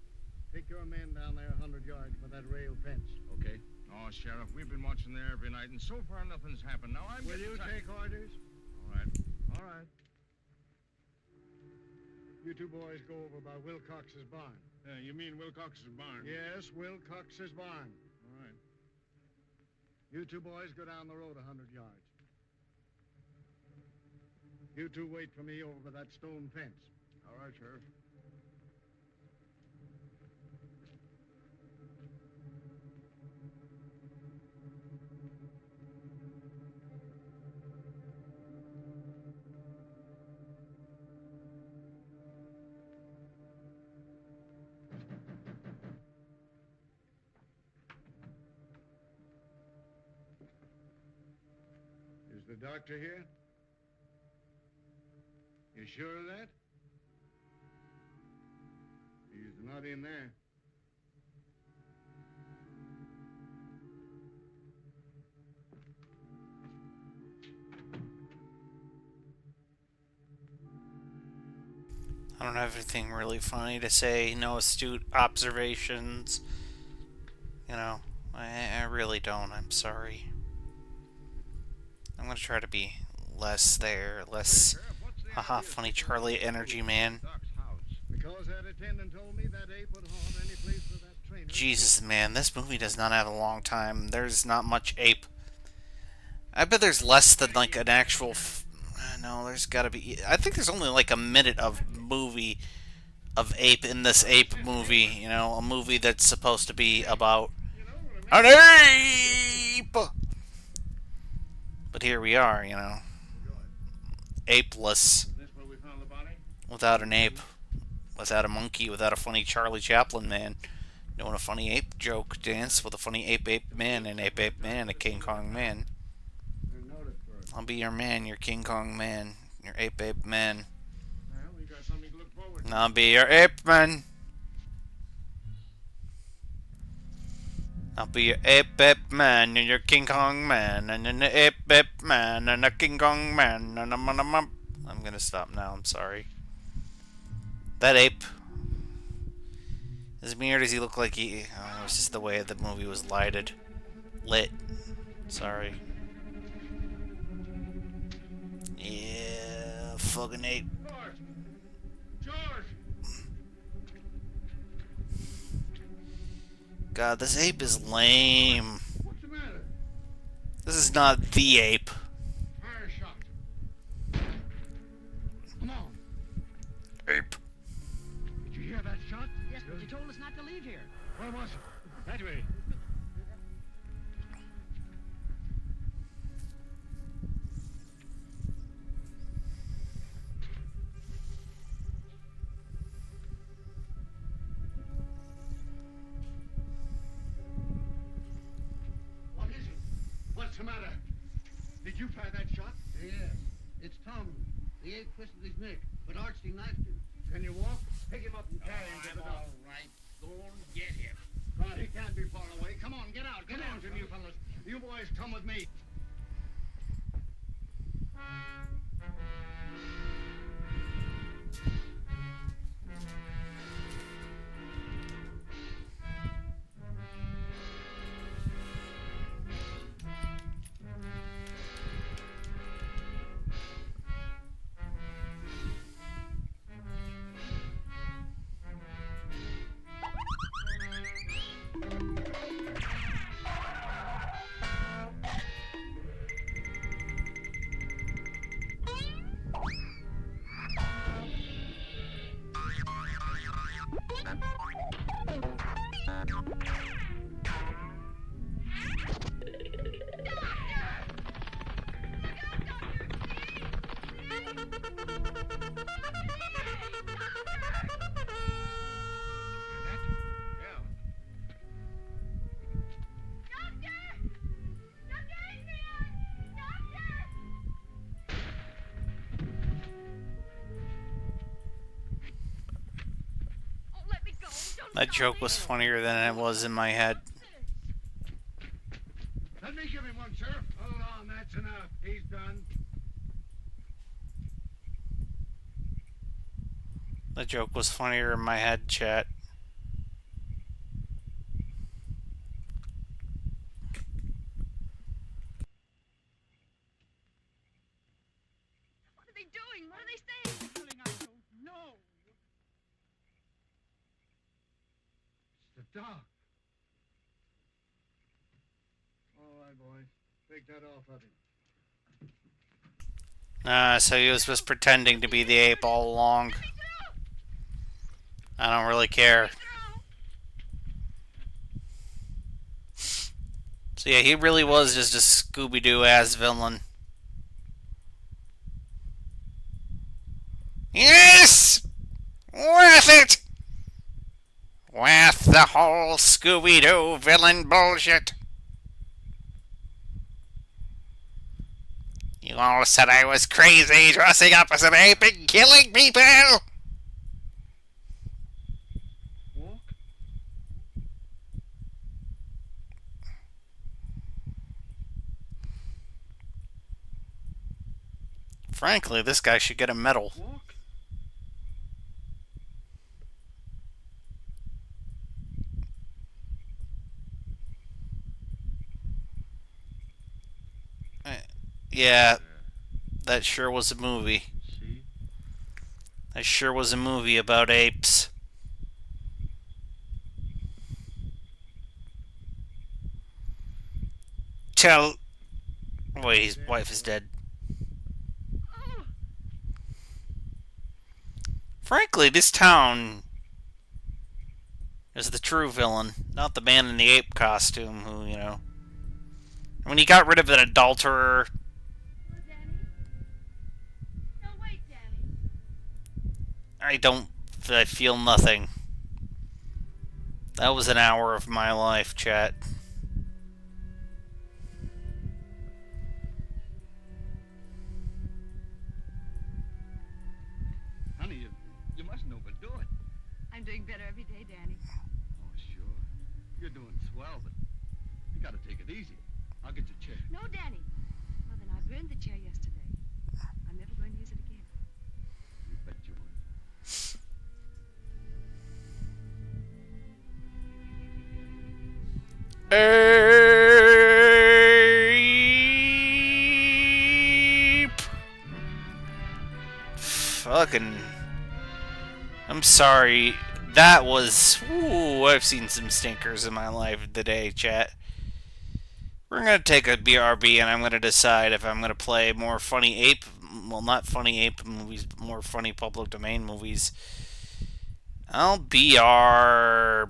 take your men down there 100 yards by that rail fence. Okay. Oh, Sheriff, we've been watching there every night, and so far nothing's happened. Now I'm Will you take orders? All right. All right. You two boys go over by Wilcox's barn. You mean Wilcox's barn? Yes, Wilcox's barn. All right. You two boys go down the road 100 yards. You two wait for me over by that stone fence. All right, Sheriff. Is the doctor here? You sure of that? He's not in there. I don't have anything really funny to say. No astute observations. You know, I really don't. I'm sorry. I'm gonna try to be less there, less haha funny Charlie energy, man. Because that attendant told me that ape would haunt any place for that trainer. Jesus, man, this movie does not have a long time. There's not much ape. I bet there's less than like an actual. No, there's gotta be. I think there's only like a minute of movie of ape in this ape movie. You know, a movie that's supposed to be about an ape. But here we are, you know, apeless, Is this where we found the body? without an ape, without a monkey, without a funny Charlie Chaplin man doing a funny ape joke dance with a funny ape man, an ape man, a King Kong man. I'll be your man, your King Kong man, your ape man. Well, we got something to look forward to. I'll be your ape man. I'll be your ape man, and your King Kong man, and an ape man, and a King Kong man, and I'm gonna stop now. I'm sorry. That ape. As weird as he looked like he. Oh, it's just the way the movie was lighted. Lit. Sorry. Yeah, fucking ape. George! God, this ape is lame. What's the matter? This is not the ape. Fire shot. Come on. Ape. Did you hear that shot? Yes, but you told us not to leave here. Where was it? That way. What is it? What's the matter? Did you fire that shot? Yes, it's Tom. The ape twisted his neck, but Archie knifed him. Can you walk? Pick him up and carry him to the doctor. All right, go and get him. God, he can't be far away. Come on, get out. Get out, you fellas. You boys come with me. That joke was funnier than it was in my head. Let me give him one, Sheriff. Hold on, that's enough. He's done. That joke was funnier in my head, chat. What are they doing? What are they saying? I don't know. It's the dog. All right, boys. Take that off of him. So he was just pretending to be the ape all along. I don't really care. So yeah, he really was just a Scooby-Doo ass villain. Yes! Worth it! Worth the whole Scooby-Doo villain bullshit. You all said I was crazy dressing up as an ape and killing people! Walk? Frankly, this guy should get a medal. Walk? Yeah, that sure was a movie. See? That sure was a movie about apes. Tell... Wait, his wife is dead. Frankly, this town is the true villain, not the man in the ape costume who, you know... When he got rid of that adulterer... Oh, Danny? No, wait, Danny. I feel nothing. That was an hour of my life, chat. Honey, you mustn't overdo it. I'm doing better every day, Danny. Oh, sure. You're doing swell, but you gotta take it easy. I'll get you a chair. No, Danny. Well, then I burned the chair yesterday. I'm never going to use it again. You bet you won't. Ape! Fucking... I'm sorry. That was... Ooh, I've seen some stinkers in my life today, chat. We're going to take a BRB and I'm going to decide if I'm going to play more funny ape... Well, not funny ape movies, but more funny public domain movies. I'll BRB...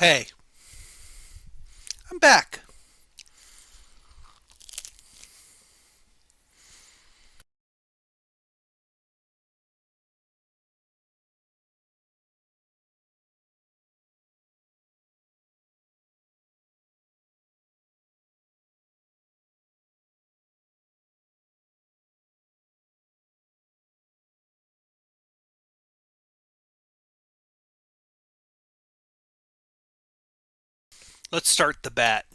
Hey, I'm back. Let's start the bat.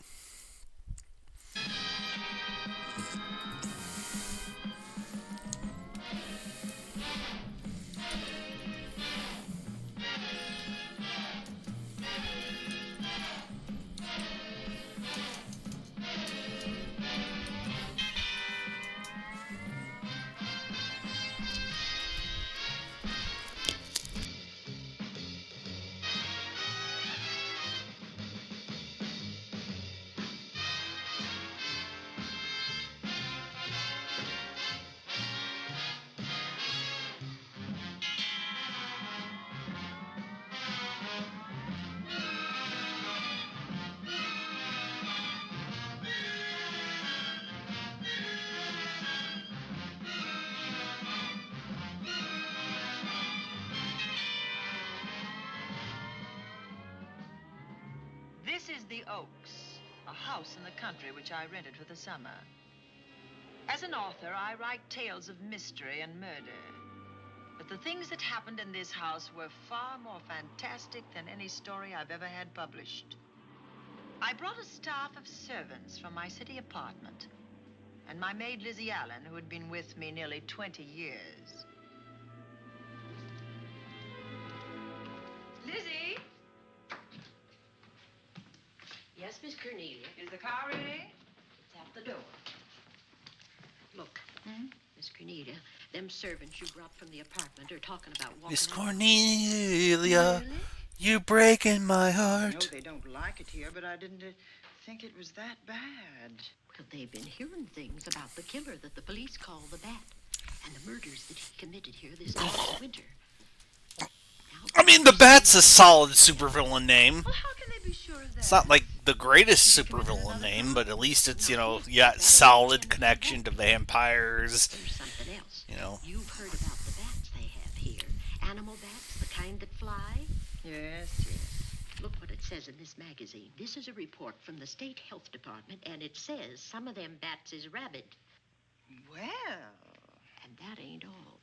This is the Oaks, a house in the country which I rented for the summer. As an author, I write tales of mystery and murder. But the things that happened in this house were far more fantastic than any story I've ever had published. I brought a staff of servants from my city apartment, and my maid Lizzie Allen, who had been with me nearly 20 years. Lizzie? Yes, Miss Cornelia. Is the car ready? It's at the door. Look, Miss Cornelia, them servants you brought from the apartment are talking about walking Miss out. Cornelia, Really? you're breaking my I know heart. they don't like it here, but I didn't think it was that bad. Well, they've been hearing things about the killer that the police call the Bat and the murders that he committed here this past winter. I mean, the Bat's a solid supervillain name. Well, how can they be sure of that? It's not like the greatest supervillain name, but at least it's, solid connection to vampires. There's something else. You know. You've heard about the bats they have here. Animal bats, the kind that fly. Yes, yes. Look what it says in this magazine. This is a report from the state health department, and it says some of them bats is rabid. Well. And that ain't all.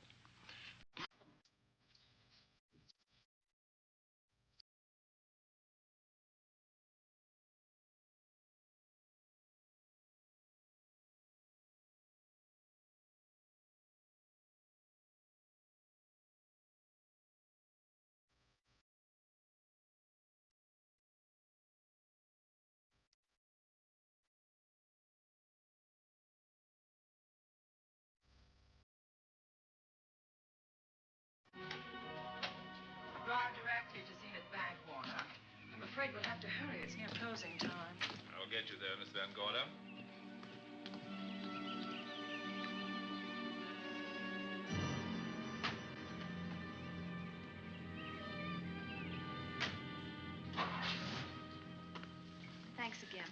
Drive directly to Zenith Bank, Warner. I'm afraid we'll have to hurry. It's near closing time. I'll get you there, Miss Van Gorder. Thanks again.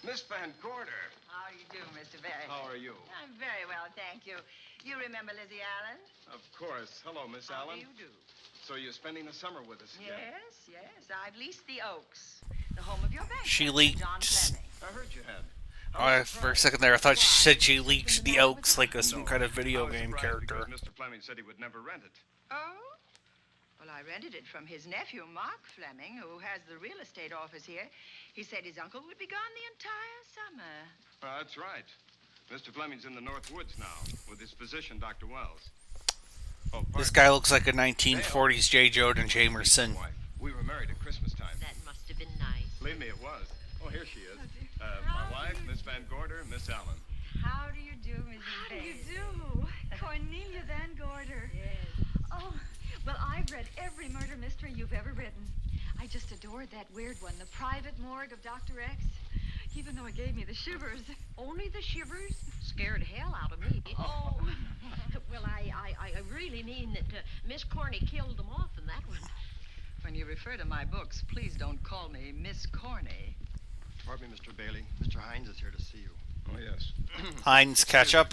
Miss Van Gorder. How do you do, Mr. Barry? How are you? I'm very well, thank you. You remember Lizzie Allen? Of course. Hello, Miss How Allen. do you do? So you're spending the summer with us again? Yes, yes. I've leased the Oaks, the home of your bank. She president, leaked. John Fleming. I heard you had. For a second there, I thought she said she leaked the Oaks like some kind of video I was game surprised character. because Mr. Fleming said he would never rent it. Oh? Well, I rented it from his nephew, Mark Fleming, who has the real estate office here. He said his uncle would be gone the entire summer. That's right. Mr. Fleming's in the North Woods now with his physician, Dr. Wells. Oh, This guy looks like a 1940s J. Jordan Jamerson. We were married at Christmas time. That must have been nice. Believe me, it was. Oh, here she is. My wife, Miss Van Gorder, Miss Allen. How do you do, Mrs. How do you Bates? do? Cornelia Van Gorder. Yes. Oh, well, I've read every murder mystery you've ever written. I just adored that weird one, The Private Morgue of Dr. X, even though it gave me the shivers. Only the shivers scared hell out of me. Oh. Well, I really mean that Miss Corney killed them off in that one. When you refer to my books, please don't call me Miss Corny. Pardon me, Mr. Bailey. Mr. Hines is here to see you. Oh, yes. Hines, catch up.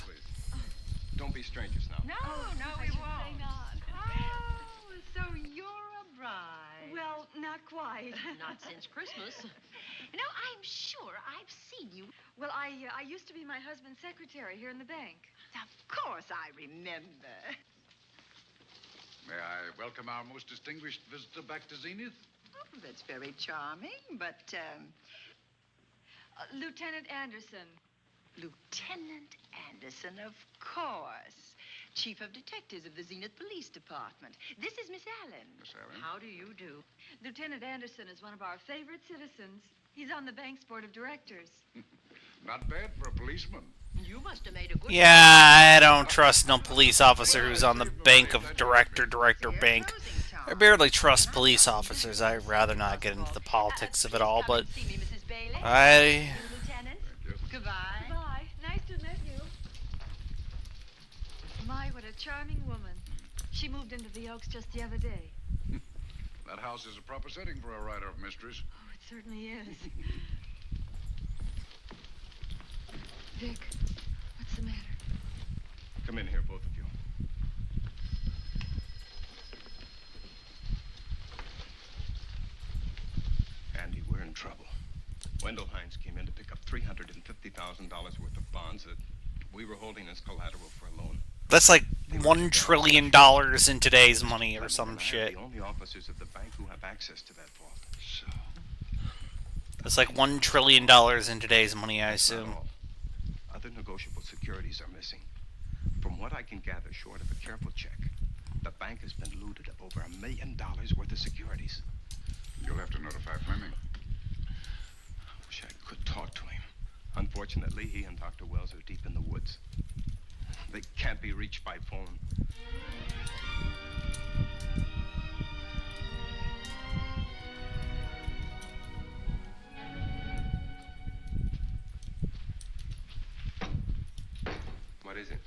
Don't be strangers now. No, no, I we should won't. say not. Oh, so you're a bride. Well, not quite. Not since Christmas. No, I'm sure I've seen you. Well, I used to be my husband's secretary here in the bank. Of course I remember. May I welcome our most distinguished visitor back to Zenith? Oh, that's very charming, but, Lieutenant Anderson. Lieutenant Anderson, of course. Chief of Detectives of the Zenith Police Department. This is Miss Allen. Miss Allen. How do you do? Lieutenant Anderson is one of our favorite citizens. He's on the bank's board of directors. Not bad for a policeman. You must have made a good... Yeah, I don't trust no police officer who's on the bank of director bank. I barely trust police officers. I'd rather not get into the politics of it all, but I... Lieutenant. Goodbye. Goodbye. Nice to meet you. My, what a charming woman. She moved into the Oaks just the other day. That house is a proper setting for a writer of mysteries. Oh, it certainly is. Vic, what's the matter? Come in here, both of you. Andy, we're in trouble. Wendell Hines came in to pick up $350,000 worth of bonds that we were holding as collateral for a loan. That's like $1 trillion in today's money or some shit. The only officers of the bank who have access to that vault. So, That's like $1 trillion in today's money, I assume. other negotiable securities are missing. From what I can gather, short of a careful check, the bank has been looted of over $1 million worth of securities. You'll have to notify Fleming. I wish I could talk to him. Unfortunately, he and Dr. Wells are deep in the woods. They can't be reached by phone. What is it?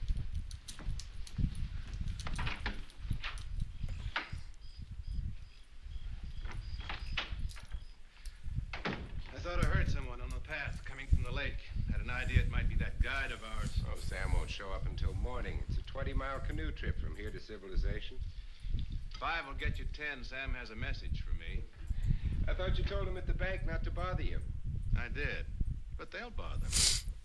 I thought I heard someone on the path coming from the lake. Had an idea it might be that guide of ours. Oh, Sam won't show up until morning. It's a 20-mile canoe trip from here to civilization. 5 will get you 10. Sam has a message for me. I thought you told him at the bank not to bother you. I did, but they'll bother me.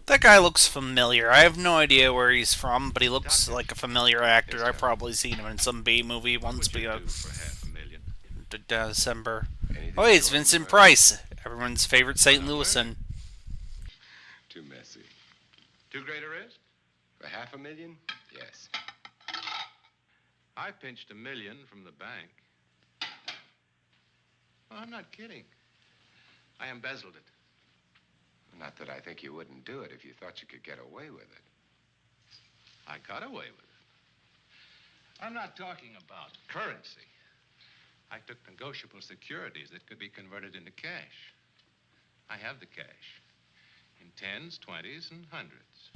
That guy looks familiar. I have no idea where he's from, but he looks like a familiar actor. I've probably seen him in some B movie once. What would you do for $500,000? December. Anything Oh, hey, it's short of Vincent money. Price, everyone's favorite St. Louisan. Too messy. Too great a risk? For $500,000? Yes. I pinched $1 million from the bank. Oh, I'm not kidding. I embezzled it. Not that I think you wouldn't do it if you thought you could get away with it. I got away with it. I'm not talking about currency. I took negotiable securities that could be converted into cash. I have the cash in 10s, 20s, and 100s.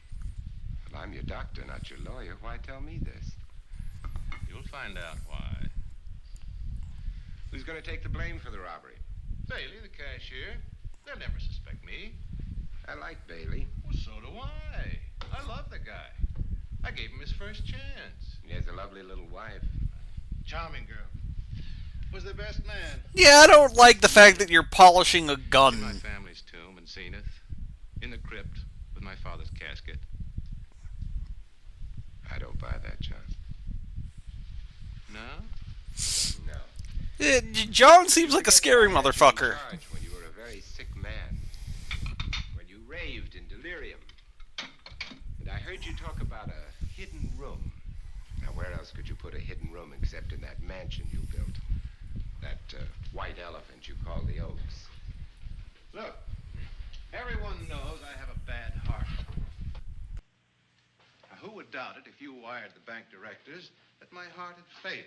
Well, I'm your doctor, not your lawyer. Why tell me this? You'll find out why. Who's going to take the blame for the robbery? Bailey, the cashier. They'll never suspect me. I like Bailey. Well, so do I. I love the guy. I gave him his first chance. He has a lovely little wife. Charming girl. Was the best man. Yeah, I don't like the fact that you're polishing a In my gun. family's tomb in Zenith, in the crypt with my father's casket. I don't buy that, John. No? No. John seems like a scary motherfucker. When you were a very sick man. When you raved in delirium. And I heard you talk about a hidden room. Now, where else could you put a hidden room except in that mansion you built? That white elephant you call the Oaks. Look, everyone knows I have a bad heart. Now, who would doubt it if you wired the bank directors that my heart had failed?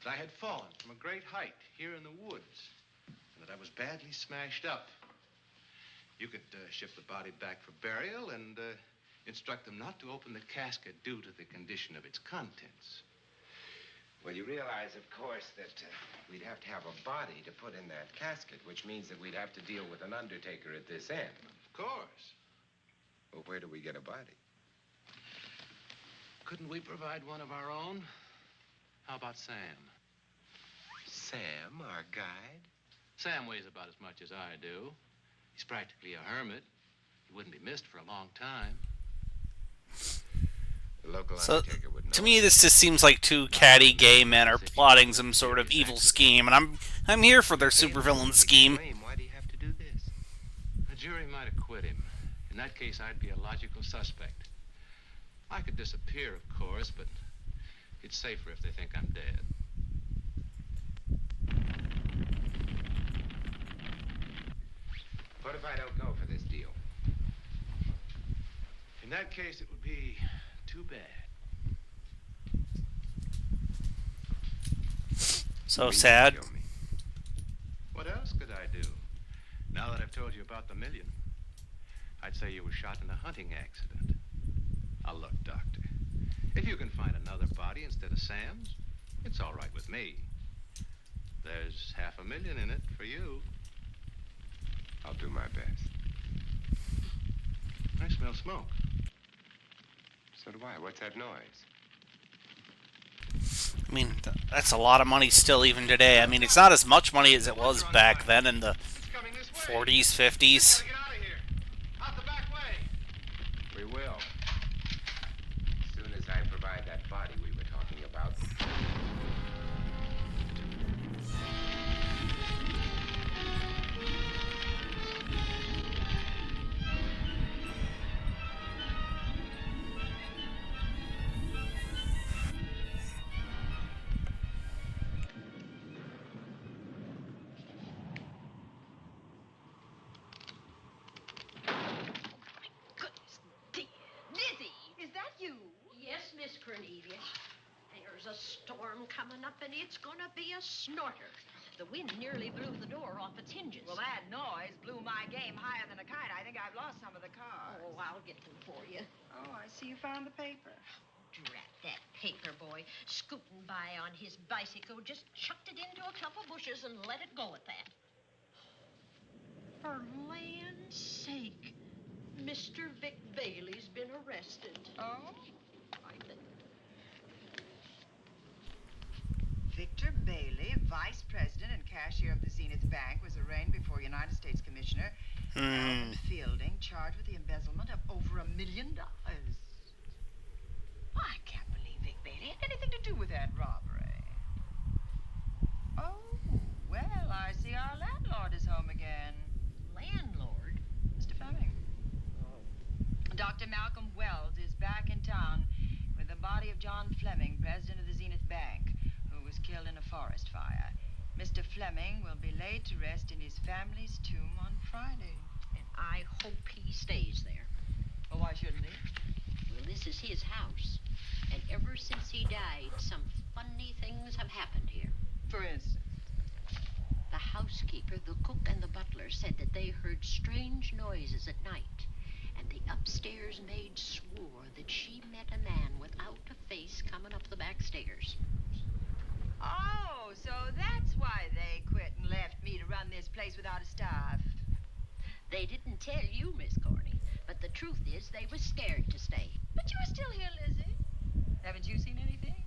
That I had fallen from a great height here in the woods, and that I was badly smashed up. You could ship the body back for burial and instruct them not to open the casket due to the condition of its contents. Well, you realize, of course, that we'd have to have a body to put in that casket, which means that we'd have to deal with an undertaker at this end. Of course. Well, where do we get a body? Couldn't we provide one of our own? How about Sam? Sam, our guide? Sam weighs about as much as I do. He's practically a hermit. He wouldn't be missed for a long time. The local So, undertaker would know. to me, this just seems like two catty gay men are plotting some sort of evil scheme, and I'm here for their supervillain scheme. Why do you have to do this? The jury might acquit him. In that case, I'd be a logical suspect. I could disappear, of course, but it's safer if they think I'm dead. What if I don't go for this deal? In that case, it would be too bad. So sad. What else could I do? Now that I've told you about the million, I'd say you were shot in a hunting accident. Now look, Doctor, if you can find another body instead of Sam's, it's all right with me. There's $500,000 in it for you. I'll do my best. I smell smoke. So do I. What's that noise? I mean, that's a lot of money still even today. I mean, it's not as much money as it was back then in the 40s, 50s. We will. As soon as I provide that body we were talking about. Yes, Miss Cornelia. There's a storm coming up, and it's gonna be a snorter. The wind nearly blew the door off its hinges. Well, that noise blew my game higher than a kite. I think I've lost some of the cars. Oh, I'll get them for you. Oh, I see you found the paper. Drat that paper boy, scooting by on his bicycle, just chucked it into a clump of bushes and let it go at that. For land's sake, Mr. Vic Bailey's been arrested. Oh? I think. Victor Bailey, vice president and cashier of the Zenith Bank, was arraigned before United States Commissioner Alvin Fielding, charged with the embezzlement of over $1 million. I can't believe Vic Bailey had anything to do with that robbery. Oh, well, I see our landlord is home again. Landlord? Mr. Fleming. Dr. Malcolm Wells is back in town with the body of John Fleming, president of the Zenith Bank, who was killed in a forest fire. Mr. Fleming will be laid to rest in his family's tomb on Friday. And I hope he stays there. Well, why shouldn't he? Well, this is his house. And ever since he died, some funny things have happened here. For instance? The housekeeper, the cook, and the butler said that they heard strange noises at night. And the upstairs maid swore that she met a man without a face coming up the back stairs. Oh, so that's why they quit and left me to run this place without a staff. They didn't tell you, Miss Corny, but the truth is they were scared to stay. But you're still here, Lizzie. Haven't you seen anything?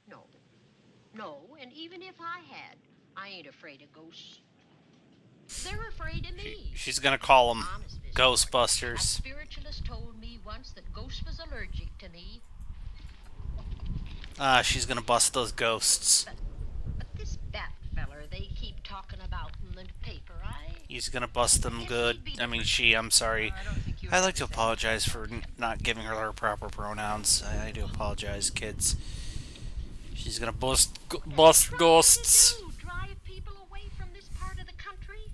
No. No, and even if I had, I ain't afraid of ghosts. They're afraid of me. She's gonna call them Honest, Miss Ghostbusters. A spiritualist told me once that ghosts was allergic to me. She's gonna bust those ghosts. But this Bat feller they keep talking about in the paper, He's gonna bust them good. I mean, I'm sorry. I'd like to apologize for not giving her her proper pronouns. I do apologize, kids. She's gonna bust ghosts. Drive people away from this part of the country?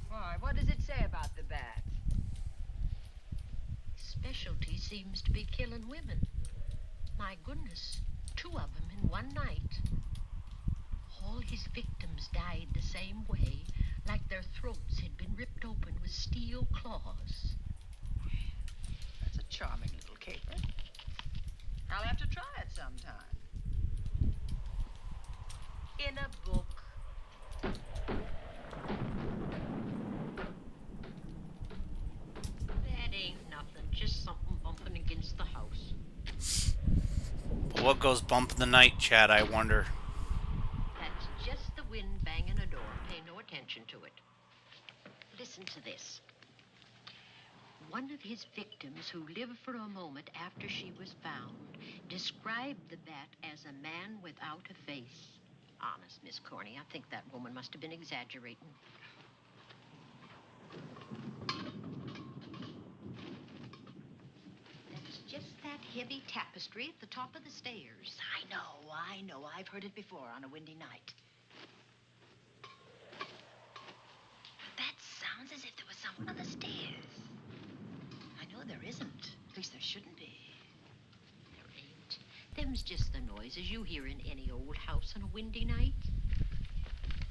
Why, what does it say about the bats? Specialty seems to be killing women. My goodness, 2 of them in one night. All his victims died the same way, like their throats had been ripped open with steel claws. That's a charming little caper. I'll have to try it sometime. In a book. That ain't nothing. Just something bumping against the house. What goes bump in the night, Chad, I wonder? That's just the wind banging a door. Pay no attention to it. Listen to this. One of his victims, who lived for a moment after she was found, described the bat as a man without a face. Honest, Miss Corney, I think that woman must have been exaggerating. That's just that heavy tapestry at the top of the stairs. I know. I've heard it before on a windy night. That sounds as if there was someone on the stairs. I know there isn't. At least there shouldn't be. There ain't. Them's just the noises you hear in any old house on a windy night.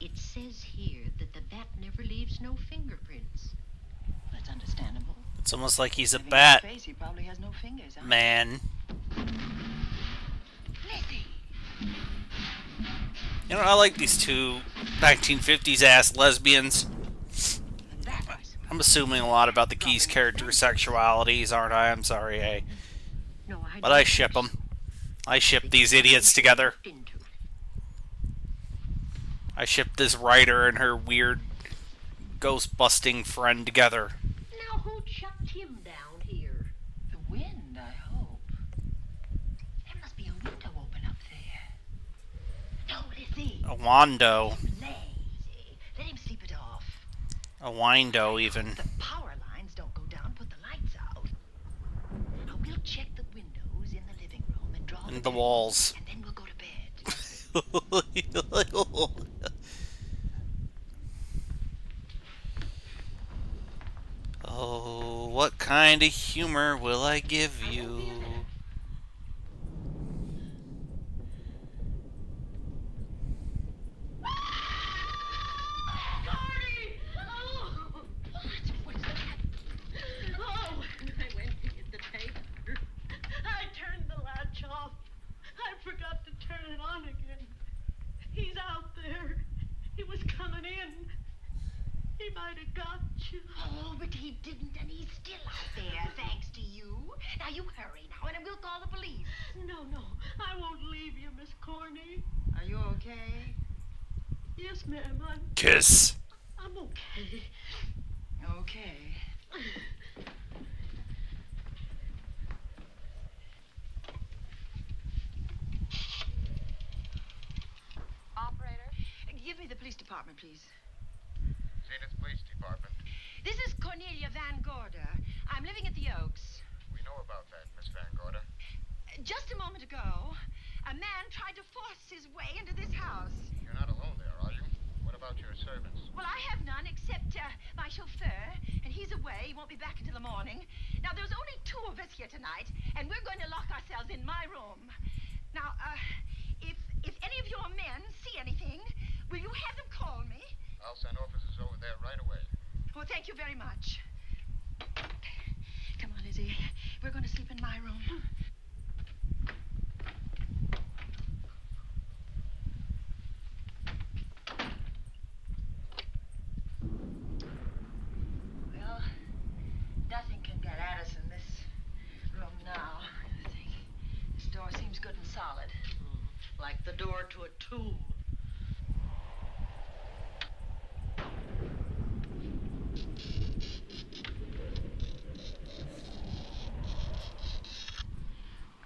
It says here that the bat never leaves no fingerprints. That's understandable. It's almost like he's a Having bat no face, he probably has no fingers, huh? man. Lizzie! You know, I like these two 1950s ass lesbians. I'm assuming a lot about the Key's character sexualities, aren't I? I'm sorry, hey. No, But I ship them. I ship these idiots together. I ship this writer and her weird ghost-busting friend together. Now, who chucked him down here? The wind, I hope. There must be a window open up there. No, Lizzie. A wando. Lazy. Let him sleep it off. A windo, even. The power lines don't go down, put the lights out. Now, we'll check the windows in the living room and draw And the walls. and then we'll go to bed. Oh, what kind of humor will I give you? I turned the latch off. I forgot to turn it on again. He's out there. He was coming in. He might have got you. Oh, but he didn't, and he's still out there, thanks to you. Now, you hurry now, and we'll call the police. No, I won't leave you, Miss Corney. Are you okay? Yes, ma'am, Kiss. I'm okay. Okay. Operator? Give me the police department, please. Zenith Police Department. This is Cornelia Van Gorder. I'm living at the Oaks. We know about that, Miss Van Gorder. Just a moment ago, a man tried to force his way into this house. You're not alone there, are you? What about your servants? Well, I have none except my chauffeur, and he's away. He won't be back until the morning. Now, there's only two of us here tonight, and we're going to lock ourselves in my room. Now, if any of your men see anything, will you have them call me? I'll send officers over there right away. Well, thank you very much. Come on, Lizzie. We're going to sleep in my room. Well, nothing can get at us in this room now. I think this door seems good and solid. Like the door to a tomb.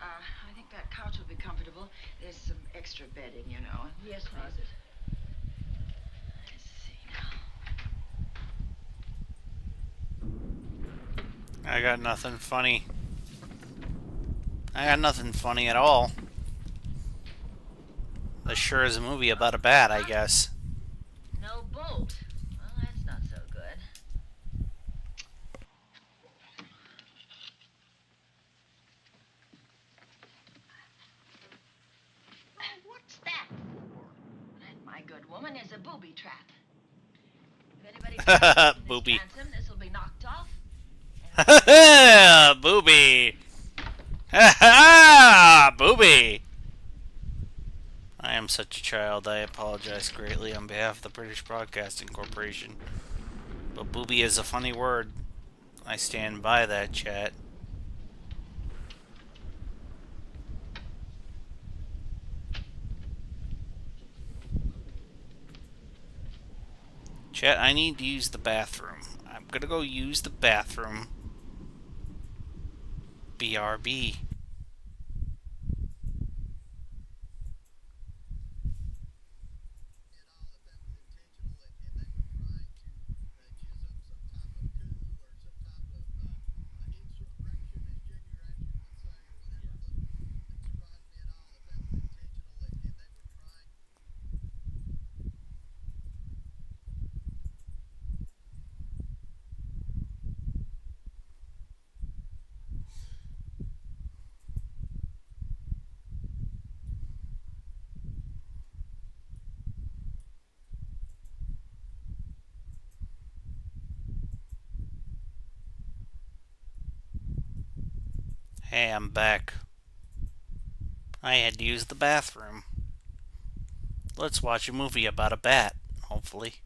I think that couch will be comfortable. There's some extra bedding, you know. Yes, Closet. Let's see now. I got nothing funny. I got nothing funny at all. This sure is a movie about a bat, I guess. No bolt. Well, that's not so good. Oh, what's that for? That, my good woman, is a booby trap. If anybody's Booby. this will be knocked off. Booby. Ha ha! Booby. I am such a child. I apologize greatly on behalf of the British Broadcasting Corporation. But booby is a funny word. I stand by that, chat. Chat, I need to use the bathroom. I'm gonna go use the bathroom. BRB. Hey, I'm back. I had to use the bathroom. Let's watch a movie about a bat, hopefully.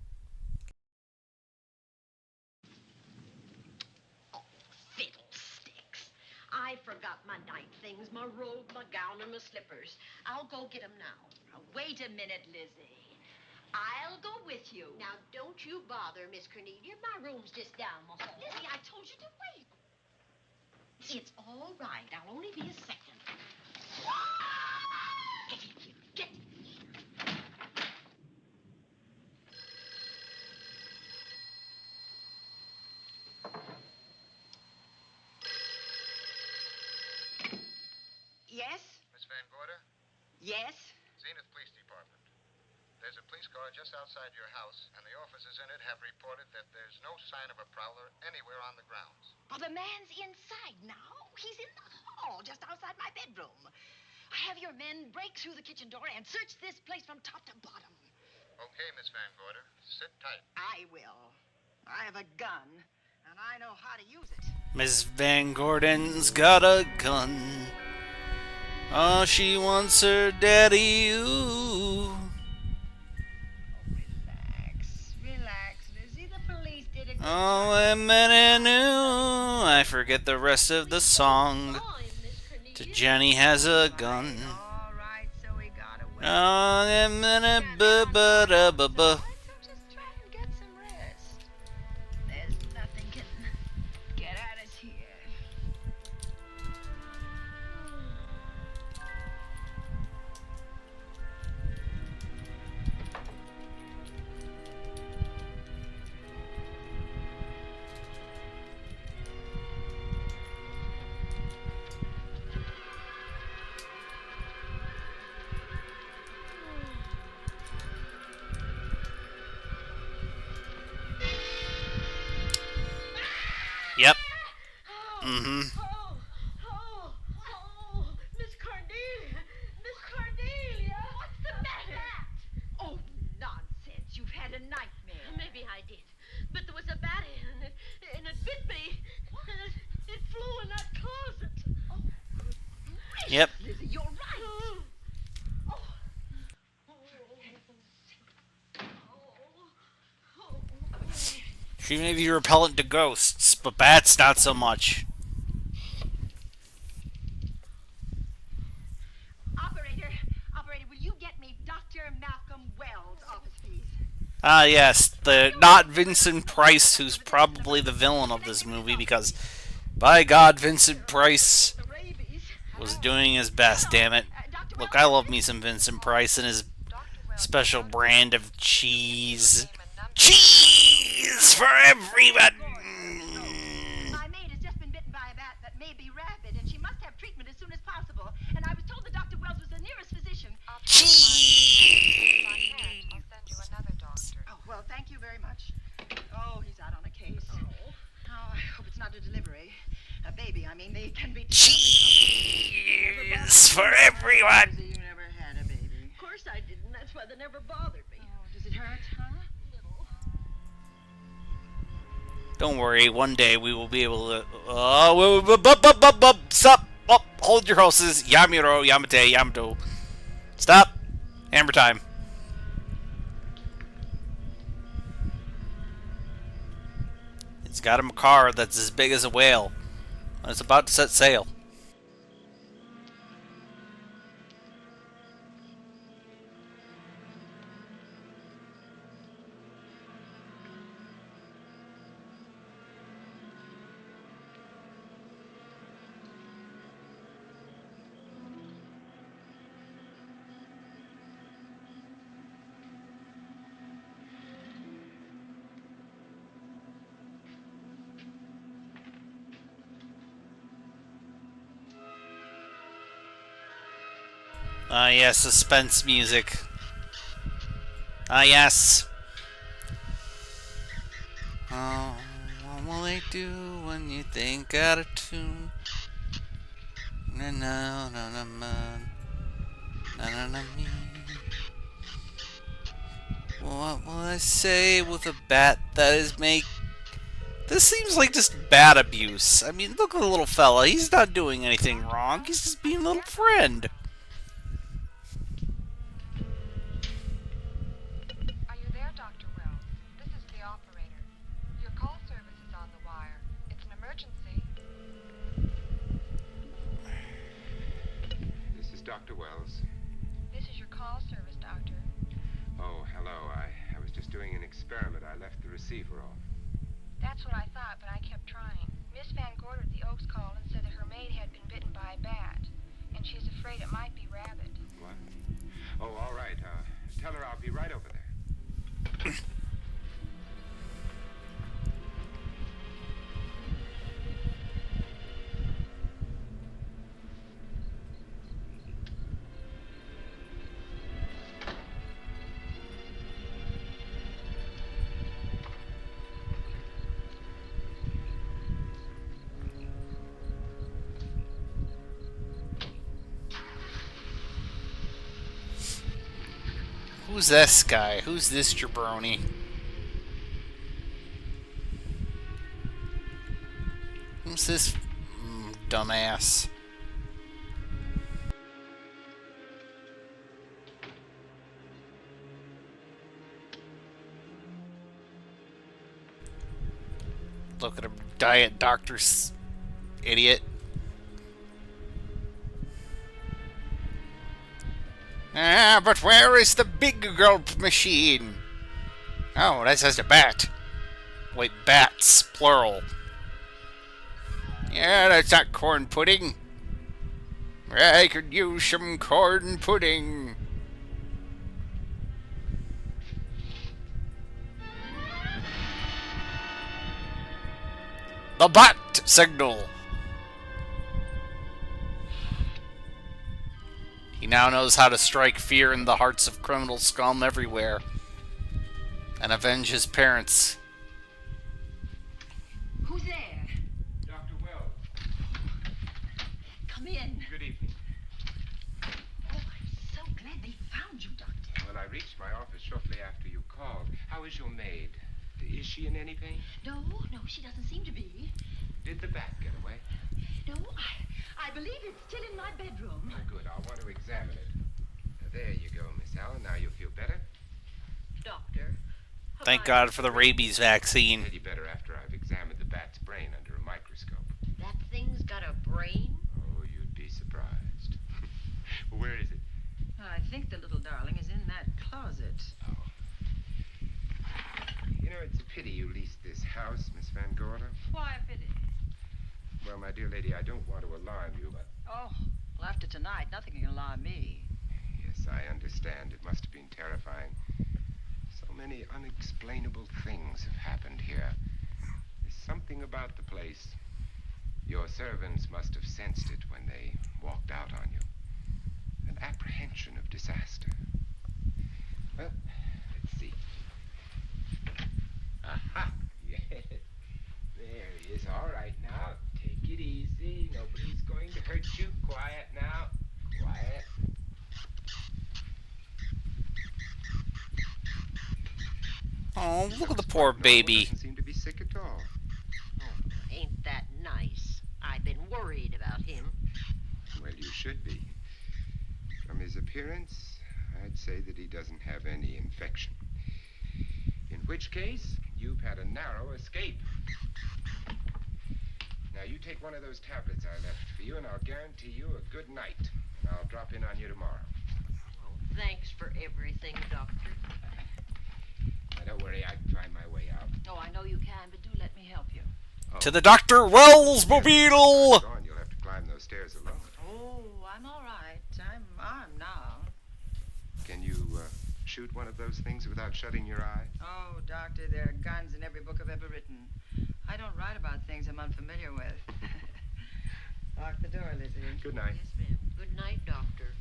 Fiddlesticks. I forgot my night things, my robe, my gown, and my slippers. I'll go get 'em now. Now, wait a minute, Lizzie. I'll go with you. Now, don't you bother, Miss Cornelia. My room's just down the hall. Lizzie, I told you to wait. It's all right. I'll only be a second. Get in here. Get in here. Yes? Miss Van Gorder? Yes? Zenith Police Department. There's a police car just outside your house, and the officers in it have reported that there's no sign of a prowler anywhere on the grounds. Well, the man's inside now. He's in the hall, just outside my bedroom. Have your men break through the kitchen door and search this place from top to bottom. Okay, Miss Van Gorder. Sit tight. I will. I have a gun, and I know how to use it. Miss Van Gordon's got a gun. Oh, she wants her daddy, ooh. Relax, Lizzie. The police did a good Oh, a minute new. I forget the rest of the song. To Jenny has a gun. All right, so he got away. Oh, a minute, ba ba da ba ba. Just try and get some rest. There's nothing can get at us here. Yep. Mm-hmm. Miss Cornelia! Miss Cornelia! What's the matter? Oh, nonsense. You've had a nightmare. Maybe I did. But there was a bat and it bit me. And it flew in that closet. Yep. Lizzie, you're right. She may be repellent to ghosts, but bats not so much. Operator, will you get me Dr. Malcolm Wells' office, please? Ah, yes, the not Vincent Price, who's probably the villain of this movie, because, by God, Vincent Price was doing his best, damn it. Look, I love me some Vincent Price and his special brand of cheese. Cheese for everyone! My maid has just been bitten by a bat that may be rabid, and she must have treatment as soon as possible. And I was told that Dr. Wells was the nearest physician. Cheese! I'll send you another doctor. Oh, well, thank you very much. Oh, he's out on a case. Oh, I hope it's not a delivery. A baby, I mean, they can be... Cheese for everyone! You never had a baby. Of course I didn't. That's why they never bothered me. Oh, does it hurt, huh? Don't worry, one day we will be able to... Stop! Oh, hold your horses. Yamiro, Yamate, Yamato. Stop! Hammer time. He's got him a car that's as big as a whale. And it's about to set sail. Ah, yes, suspense music. Ah, yes. Oh, what will they do when you think out of tune? Na na na na na na na na me. What will I say with a bat that is make? This seems like just bat abuse. I mean, look at the little fella. He's not doing anything wrong. He's just being a little friend. Are you there, Dr. Wells? This is the operator. Your call service is on the wire. It's an emergency. This is Dr. Wells. This is your call service, Doctor. Oh, hello. I was just doing an experiment. I left the receiver off. That's what I thought, but I kept trying. Miss Van Gorder at the Oaks called and said that her maid had been bitten by a bat, and she's afraid it might be rabbit. What? Oh, all right. Tell her I'll be right over there. Who's this guy? Who's this jabroni? Who's this dumbass? Look at him, diet doctor's idiot. Ah, but where is the big gulp machine? Oh, that says a bat. Wait, bats, plural. Yeah, that's not corn pudding. I could use some corn pudding. The bat signal. He now knows how to strike fear in the hearts of criminal scum everywhere and avenge his parents. Who's there? Dr. Wells. Come in. Good evening. Oh, I'm so glad they found you, Doctor. Well, I reached my office shortly after you called. How is your maid? Is she in any pain? No, she doesn't seem to be. Did the bat get away? No, I believe it's still in my bedroom. Oh, good. I'll want to examine it. There you go, Miss Allen. Now you feel better? Doctor. Thank God for the rabies vaccine. Maybe better after I've examined the bat's brain under a microscope. That thing's got a brain? Oh, you'd be surprised. Where is it? I think the little darling is in that closet. Oh. You know, it's a pity you leased this house, Miss Van Gorder. Why a pity? Well, my dear lady, I don't want to alarm you, but... Oh, well, after tonight, nothing can alarm me. Yes, I understand. It must have been terrifying. So many unexplainable things have happened here. There's something about the place. Your servants must have sensed it when they walked out on you. An apprehension of disaster. Well, let's see. Aha! Yes. There he is. All right, now. Take it easy. Nobody's going to hurt you. Quiet now. Quiet. Oh, look at the poor baby. Doesn't seem to be sick at all. Oh, ain't that nice? I've been worried about him. Well, you should be. From his appearance, I'd say that he doesn't have any infection. In which case, you've had a narrow escape. Now, you take one of those tablets I left for you, and I'll guarantee you a good night. And I'll drop in on you tomorrow. Oh, thanks for everything, Doctor. Now, don't worry, I can find my way out. Oh, I know you can, but do let me help you. To the Dr. Wells mobile! You'll have to climb those stairs alone. Oh, I'm all right. I'm armed now. Can you shoot one of those things without shutting your eye? Oh, Doctor, there are guns in every book I've ever written. I don't write about things I'm unfamiliar with. Lock the door, Lizzie. Good night. Yes, ma'am. Good night, Doctor.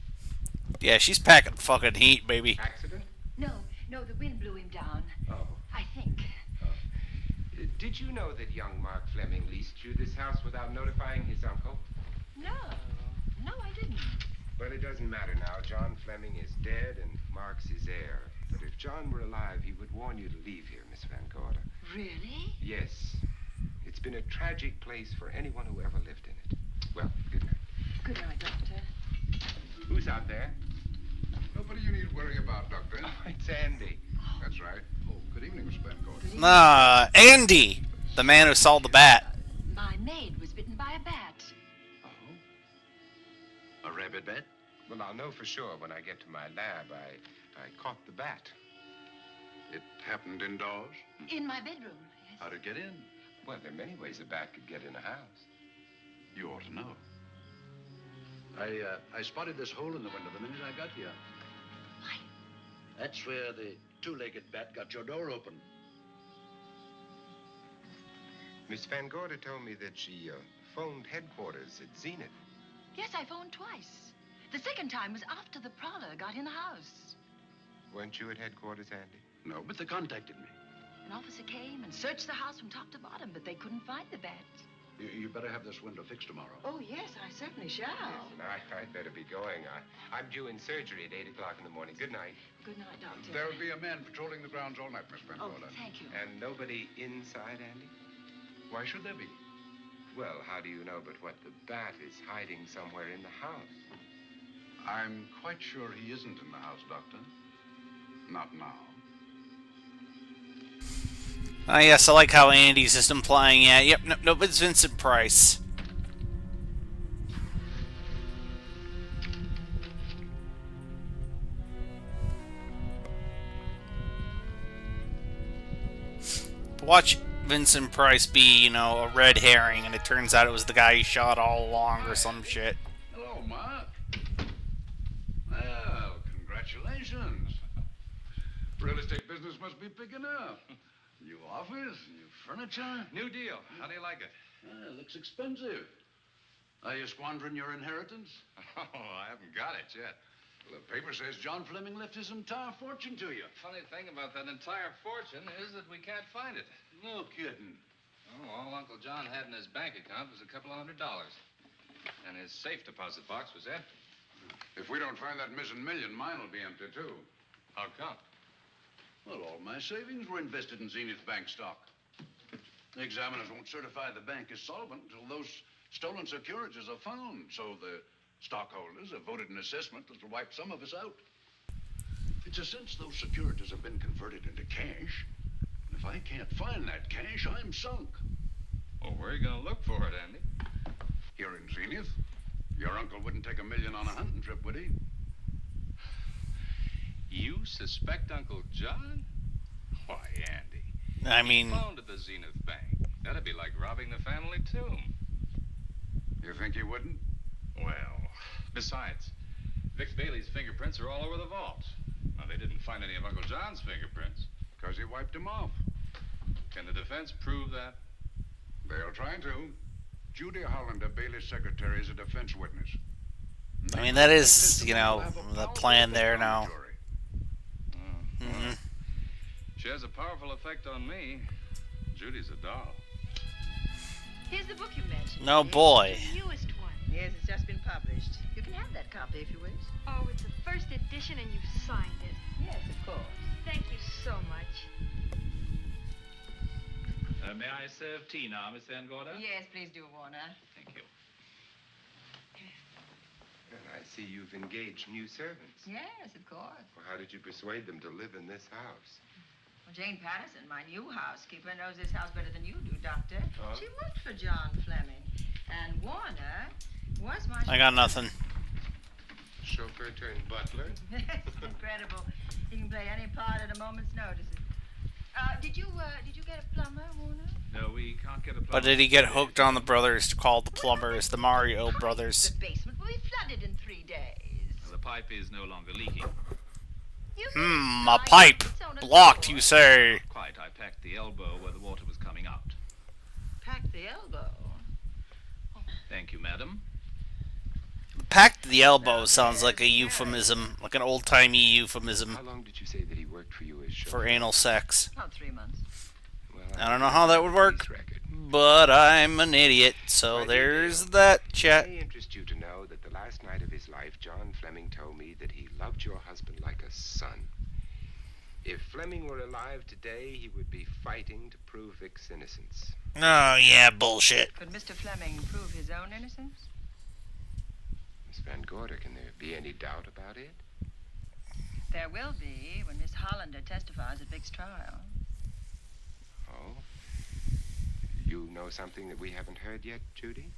Yeah, she's packing fucking heat, baby. Accident? No, the wind blew him down. Oh. I think. Did you know that young Mark Fleming leased you this house without notifying his uncle? No, I didn't. Well, it doesn't matter now. John Fleming is dead and Mark's his heir. But if John were alive, he would warn you to leave here, Miss Van Gorder. Really? Yes. It's been a tragic place for anyone who ever lived in it. Well, good night. Good night, Doctor. Who's out there? Nobody you need worry about, Doctor. Oh, it's Andy. That's right. Oh, good evening, Miss Van Gorder. Andy! The man who saw the bat. My maid was bitten by a bat. Oh? A rabbit bat? Well, I'll know for sure when I get to my lab. I caught the bat. It happened indoors? In my bedroom. Yes. How'd it get in? Well, there are many ways a bat could get in a house. You ought to know. I spotted this hole in the window the minute I got here. Why? That's where the two-legged bat got your door open. Miss Van Gorder told me that she phoned headquarters at Zenith. Yes, I phoned twice. The second time was after the prowler got in the house. Weren't you at headquarters, Andy? No, but they contacted me. An officer came and searched the house from top to bottom, but they couldn't find the bat. You better have this window fixed tomorrow. Oh, yes, I certainly shall. Yes, and I'd better be going. I'm due in surgery at 8 o'clock in the morning. Good night. Good night, Doctor. There'll be a man patrolling the grounds all night, Miss Van Oh, Gorder. thank you. And nobody inside, Andy? Why should there be? Well, how do you know but what the bat is hiding somewhere in the house? I'm quite sure he isn't in the house, Doctor. Not now. Ah, yes, I like how Andy's just implying, yeah, yep, nope, it's Vincent Price. Watch Vincent Price be, a red herring, and it turns out it was the guy he shot all along or some shit. Hello, Mark. Well, congratulations. Real estate business must be picking up. New office, new furniture. New deal. How do you like it? It looks expensive. Are you squandering your inheritance? Oh, I haven't got it yet. Well, the paper says John Fleming left his entire fortune to you. Funny thing about that entire fortune is that we can't find it. No kidding. Oh, all Uncle John had in his bank account was a couple of $100. And his safe deposit box was empty. If we don't find that missing million, mine will be empty, too. How come? Well, all my savings were invested in Zenith Bank stock. The examiners won't certify the bank is solvent until those stolen securities are found. So the stockholders have voted an assessment that will wipe some of us out. It's a sense those securities have been converted into cash. And if I can't find that cash, I'm sunk. Well, where are you going to look for it, Andy? Here in Zenith. Your uncle wouldn't take $1 million on a hunting trip, would he? You suspect Uncle John? Why, Andy. I mean... He phoned at the Zenith Bank. That'd be like robbing the family tomb. You think he wouldn't? Well, besides, Vic Bailey's fingerprints are all over the vault. Now, they didn't find any of Uncle John's fingerprints. Because he wiped them off. Can the defense prove that? They'll try to. Judy Hollander, Bailey's secretary, is a defense witness. I mean, that is, the plan there now. Well, she has a powerful effect on me. Judy's a doll. Here's the book you mentioned. No boy. The newest one. Yes, it's just been published. You can have that copy if you wish. Oh, it's the first edition and you've signed it. Yes, of course. Thank you so much. May I serve tea now, Miss Van Gorder? Yes, please do, Warner. Thank you. And I see you've engaged new servants. Yes, of course. Well, how did you persuade them to live in this house? Well, Jane Patterson, my new housekeeper, knows this house better than you do, Doctor. Huh? She worked for John Fleming. And Warner was my... I got nothing. Chauffeur turned butler? Incredible. He can play any part at a moment's notice. Did you get a plumber, Warner? No, we can't get a plumber. But did he get hooked on the brothers called the plumbers, the Mario brothers? The basement will be flooded in 3 days. The pipe is no longer leaking. A pipe. Blocked, you say. Quite. I packed the elbow where the water was coming out. Packed the elbow. Thank you, madam. Packed the elbow sounds like a euphemism, like an old-timey euphemism. How long did you say that he worked for you as chauffeur? For anal sex. About 3 months. Well, I don't know how that would work, but I'm an idiot, so there's that, chat. It may interest you to know that the last night of his life, John Fleming told me that he loved your husband like a son. If Fleming were alive today, he would be fighting to prove Vic's innocence. Oh, yeah, bullshit. Could Mr. Fleming prove his own innocence? Miss Van Gorder, can there be any doubt about it? There will be when Miss Hollander testifies at Vic's trial. Oh? You know something that we haven't heard yet, Judy?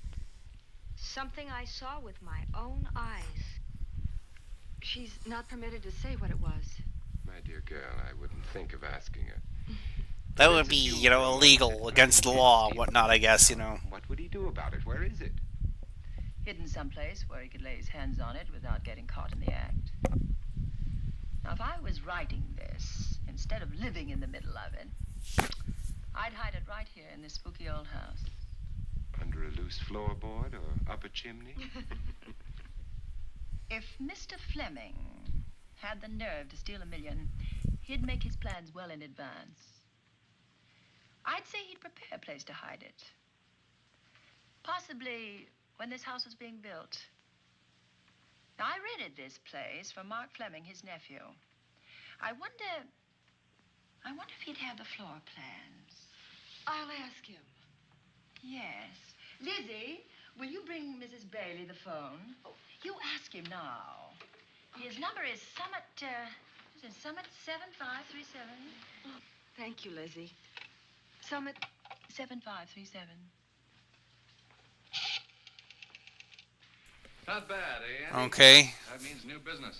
Something I saw with my own eyes. She's not permitted to say what it was. My dear girl, I wouldn't think of asking her. That would be, illegal, against the law, whatnot, I guess, What would he do about it? Where is it? Hidden someplace where he could lay his hands on it without getting caught in the act. Now, if I was writing this, instead of living in the middle of it, I'd hide it right here in this spooky old house. Under a loose floorboard or up a chimney? If Mr. Fleming had the nerve to steal $1 million, he'd make his plans well in advance. I'd say he'd prepare a place to hide it. Possibly when this house was being built. Now, I rented this place from Mark Fleming, his nephew. I wonder if he'd have the floor plans. I'll ask him. Yes. Lizzie, will you bring Mrs. Bailey the phone? Oh, you ask him now. His number is Summit 7537. Thank you, Lizzie. Summit 7537. Not bad, eh, Andy? Okay. That means new business.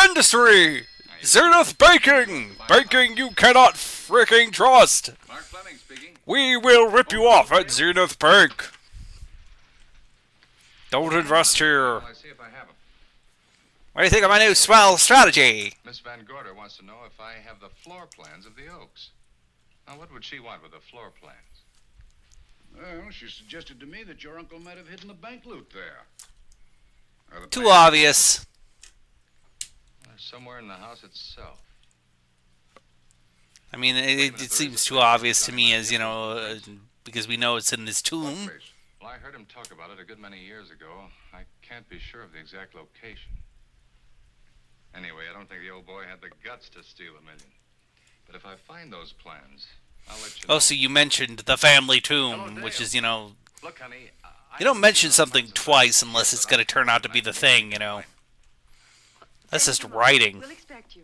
Industry! Zenith Baking! Baking you cannot freaking trust! Mark Fleming speaking. We will rip you off at Zenith Bake! Don't invest here. Well, I see if I have them. What do you think of my new swell strategy? Miss Van Gorder wants to know if I have the floor plans of the Oaks. Now, what would she want with the floor plans? Well, she suggested to me that your uncle might have hidden the bank loot there. Too obvious. Well, somewhere in the house itself. I mean, it seems too obvious to me as, because we know it's in his tomb. Well, I heard him talk about it a good many years ago. I can't be sure of the exact location. Anyway, I don't think the old boy had the guts to steal $1 million. But if I find those plans, I'll let you know. Oh, so you mentioned the family tomb, which is, Look, honey, you don't mention something twice unless it's going to turn out to be the thing, That's just writing. We'll expect you.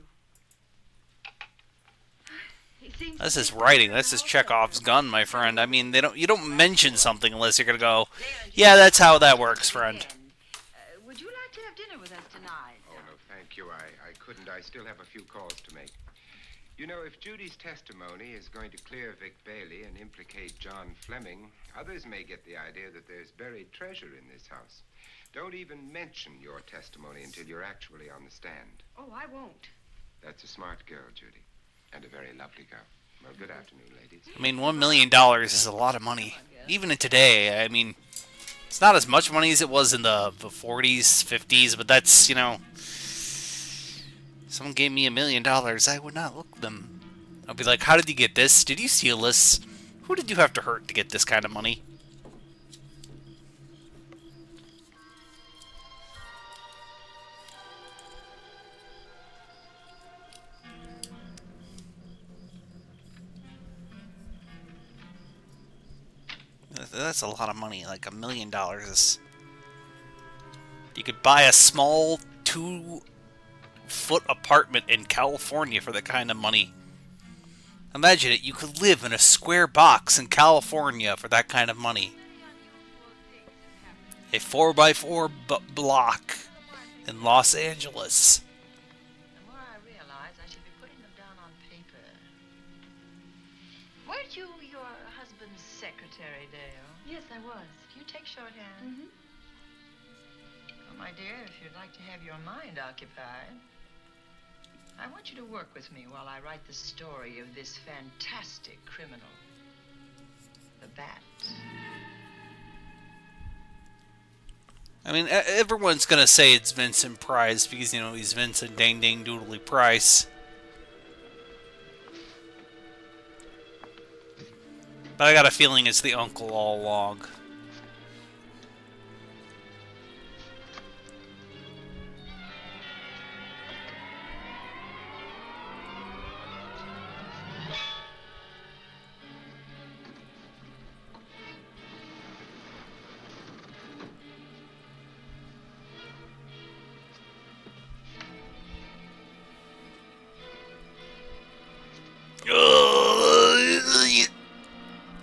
That's just writing. That's just Chekhov's gun, my friend. I mean, you don't mention something unless you're going to go, yeah, that's how that works, friend. Would you like to have dinner with us tonight? Oh, no, thank you. I couldn't. I still have a few calls to make. You know, if Judy's testimony is going to clear Vic Bailey and implicate John Fleming, others may get the idea that there's buried treasure in this house. Don't even mention your testimony until you're actually on the stand. Oh, I won't. That's a smart girl, Judy. And a very lovely girl. Well, good afternoon, ladies. I mean, $1 million is a lot of money. Even in today, I mean, it's not as much money as it was in the 40s, 50s, but that's, someone gave me $1 million, I would not look them. I'll be like, how did you get this? Did you steal this? Who did you have to hurt to get this kind of money? That's a lot of money, like $1 million. You could buy a small 2-foot apartment in California for that kind of money. Imagine it, you could live in a square box in California for that kind of money. A 4x4 block in Los Angeles. The more I realize, I should be putting them down on paper. Weren't you your husband's secretary, Dale? Yes, I was. Do you take shorthand? Mm-hmm. Well, my dear, if you'd like to have your mind occupied, I want you to work with me while I write the story of this fantastic criminal, the Bat. I mean, everyone's gonna say it's Vincent Price because, you know, he's Vincent Dang Dang Doodly Price. But I got a feeling it's the uncle all along.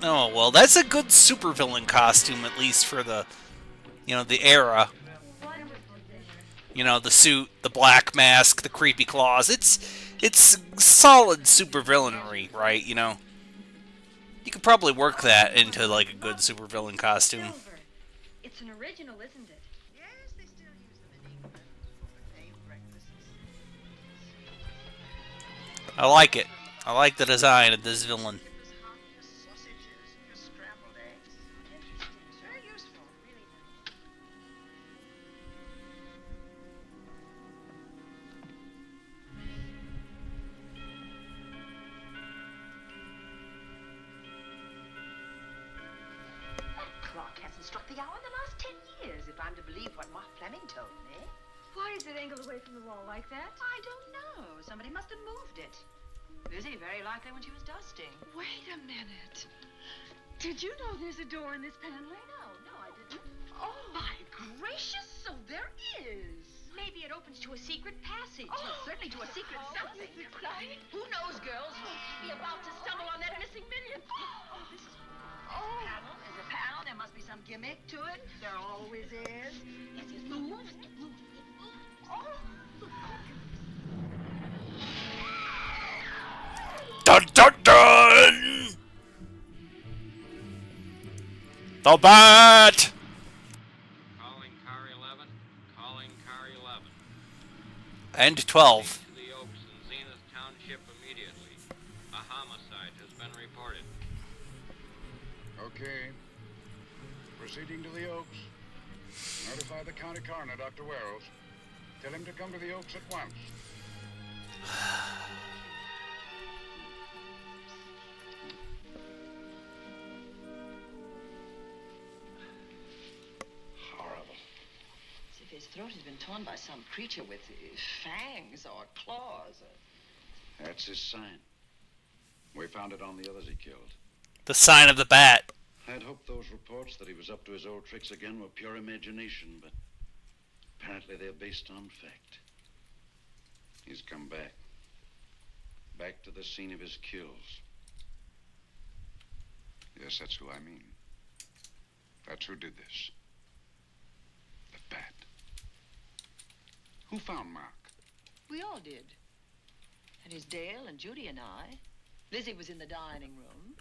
Oh, well, that's a good supervillain costume, at least for the, you know, the era. You know, the suit, the black mask, the creepy claws. It's solid supervillainry, right? You know, you could probably work that into like a good supervillain costume. It's an original, isn't it? Yes, they still use them in England for buffet breakfasts. I like it. I like the design of this villain. Sausages, your scrambled eggs. Interesting. Very useful. Really nice. Clock hasn't struck the hour in the last 10 years, if I'm to believe what Mark Fleming told me. Why is it angled away from the wall like that? I don't know. Somebody must have moved it. Lizzie, very likely when she was dusting. Wait a minute. Did you know there's a door in this paneling? No, I didn't. Oh, my gracious, so there is. Maybe it opens to a secret passage. Oh. Certainly to a secret something. This is exciting. Who knows, girls? We'll be about to stumble on that missing million. This is panel. There's a panel. There must be some gimmick to it. There always is. Yes, it moves. It moves. It moves. Oh. Dun dun dun! The Bat! Calling car 11. Calling car 11. And 12. To the Oaks in Zenith Township immediately. A homicide has been reported. Okay. Proceeding to the Oaks. Notify the county coroner, Dr. Wells. Tell him to come to the Oaks at once. Horrible. As if his throat has been torn by some creature with fangs or claws. That's his sign. We found it on the others he killed. The sign of the Bat. I'd hoped those reports that he was up to his old tricks again were pure imagination, but apparently they're based on fact. He's come back. Back to the scene of his kills. Yes, that's who I mean. That's who did this. The Bat. Who found Mark? We all did. That is Dale and Judy and I. Lizzie was in the dining room.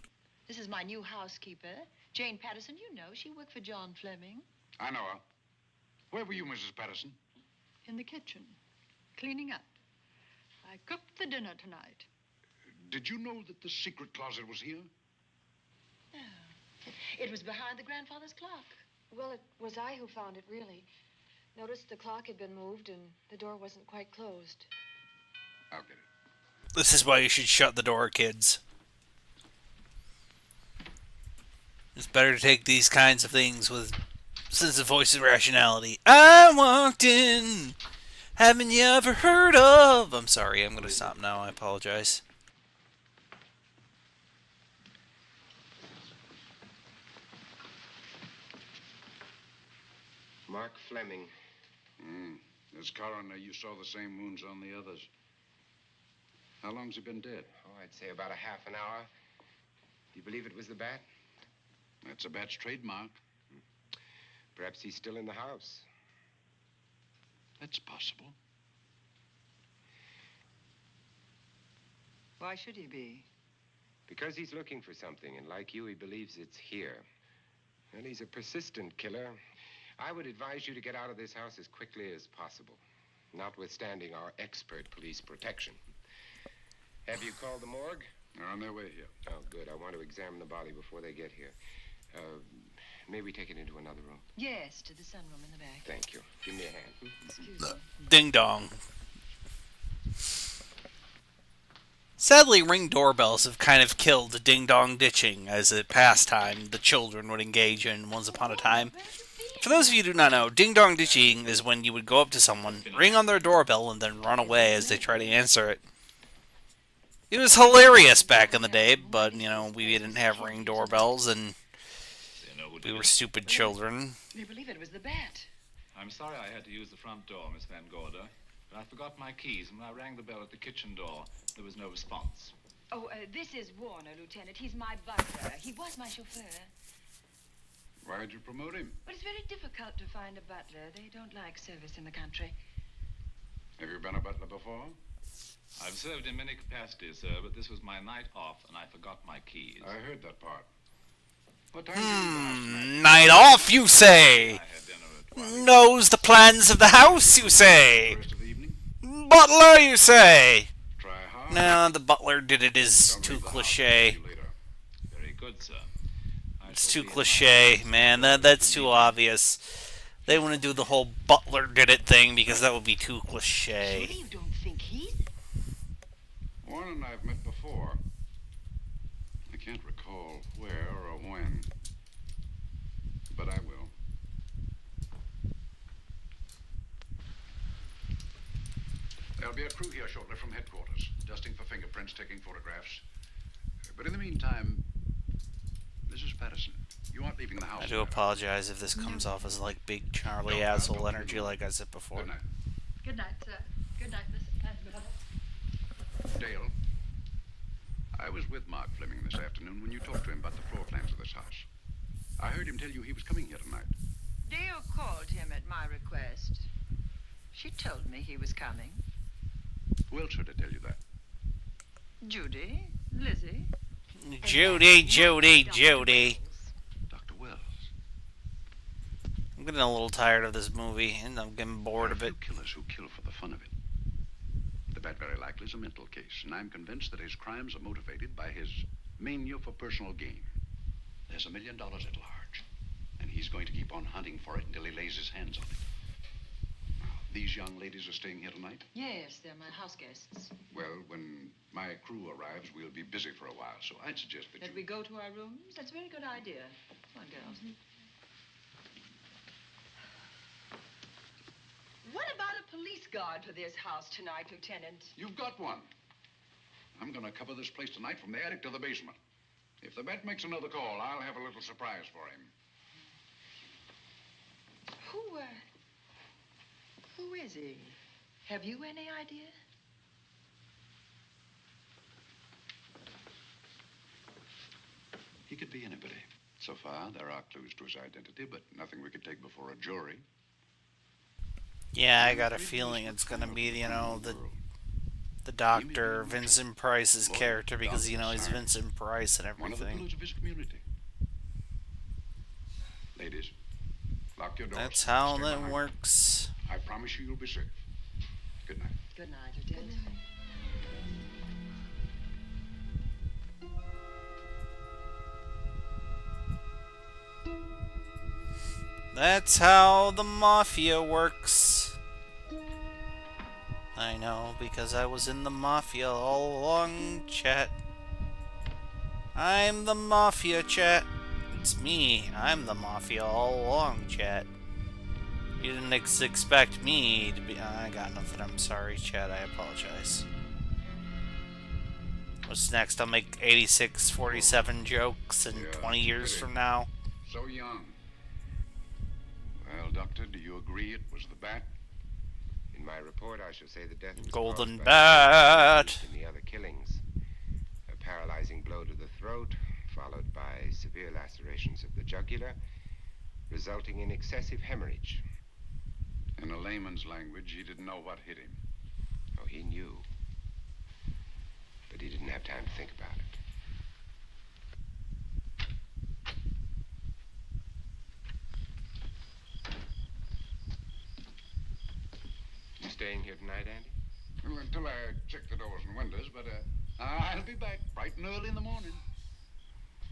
This is my new housekeeper, Jane Patterson. You know, she worked for John Fleming. I know her. Where were you, Mrs. Patterson? In the kitchen, cleaning up. I cooked the dinner tonight. Did you know that the secret closet was here? No. It was behind the grandfather's clock. Well, it was I who found it, really. Noticed the clock had been moved and the door wasn't quite closed. I'll get it. This is why you should shut the door, kids. It's better to take these kinds of things with sense of voice and rationality. I walked in. Haven't you ever heard of? I'm sorry, I'm going to stop now. I apologize. Mark Fleming, As coroner, you saw the same wounds on the others. How long's he been dead? Oh, I'd say about a half an hour. Do you believe it was the bat? That's the bat's trademark. Perhaps he's still in the house. That's possible. Why should he be? Because he's looking for something, and like you, he believes it's here. And he's a persistent killer. I would advise you to get out of this house as quickly as possible, notwithstanding our expert police protection. Have you called the morgue? They're on their way here. Oh, good. I want to examine the body before they get here. May we take it into another room? Yes, to the sunroom in the back. Thank you. Give me a hand. Excuse me. Ding dong. Sadly, ring doorbells have kind of killed ding dong ditching as a pastime the children would engage in once upon a time. For those of you who do not know, ding dong ditching is when you would go up to someone, ring on their doorbell, and then run away as they try to answer it. It was hilarious back in the day, but, you know, we didn't have ring doorbells, and we were stupid children. You believe it was the bat? I'm sorry I had to use the front door, Miss Van Gorder, but I forgot my keys, and when I rang the bell at the kitchen door, there was no response. Oh, this is Warner, Lieutenant. He's my butler. He was my chauffeur. Why'd you promote him? But it's very difficult to find a butler. They don't like service in the country. Have you been a butler before? I've served in many capacities, sir, but this was my night off, and I forgot my keys. I heard that part. What time did you leave Night off, you say? Knows the plans of the house, you say? Butler, you say? No, the butler did it is too cliche. Very good, sir. It's too cliche, man. That's too obvious. They want to do the whole butler did it thing because that would be too cliche. You don't think he's... Warren and I have met before. I can't recall where or when, but I will. There'll be a crew here shortly from headquarters, dusting for fingerprints, taking photographs. But in the meantime, Mrs. Patterson, you aren't leaving the house. I do apologize if this comes off as like big Charlie asshole energy like I said before. Good night. Good night, sir. Good night, Mrs. Padgett. Dale, I was with Mark Fleming this afternoon when you talked to him about the floor plans of this house. I heard him tell you he was coming here tonight. Dale called him at my request. She told me he was coming. Who else would I tell you that? Judy, Lizzie. Judy. Dr. Wells. I'm getting a little tired of this movie, and I'm getting bored of it. Killers who kill for the fun of it. The bat very likely is a mental case, and I'm convinced that his crimes are motivated by his mania for personal gain. There's $1 million at large, and he's going to keep on hunting for it until he lays his hands on it. Now, these young ladies are staying here tonight? Yes, they're my house guests. Well, when my crew arrives, we'll be busy for a while, so I'd suggest that That we go to our rooms? That's a very good idea. Come on, girls. What about a police guard for this house tonight, Lieutenant? You've got one. I'm going to cover this place tonight from the attic to the basement. If the bat makes another call, I'll have a little surprise for him. Who is he? Have you any idea? He could be anybody. So far, there are clues to his identity, but nothing we could take before a jury. Yeah, I got a feeling it's gonna be, you know, the doctor, Vincent Price's character, because, you know, he's Vincent Price and One of the everything. pillars of his community. Ladies, lock your doors. That's how Stay that behind. works. I promise you you'll be safe. Good night. Good night, Lieutenant. That's how the mafia works. I know, because I was in the mafia all along, chat. I'm the mafia, chat. It's me. I'm the mafia all along, chat. You didn't expect me to be... I got nothing. I'm sorry, chat. I apologize. What's next? I'll make 86, 47 jokes in 20 years from now. So young. Well, Doctor, do you agree it was the bat? In my report, I shall say the death was Golden caused by Bat. in the other killings. A paralyzing blow to the throat, followed by severe lacerations of the jugular, resulting in excessive hemorrhage. In a layman's language, he didn't know what hit him. Oh, he knew. But he didn't have time to think about it. You staying here tonight, Andy? Well, until I check the doors and windows, but I'll be back bright and early in the morning.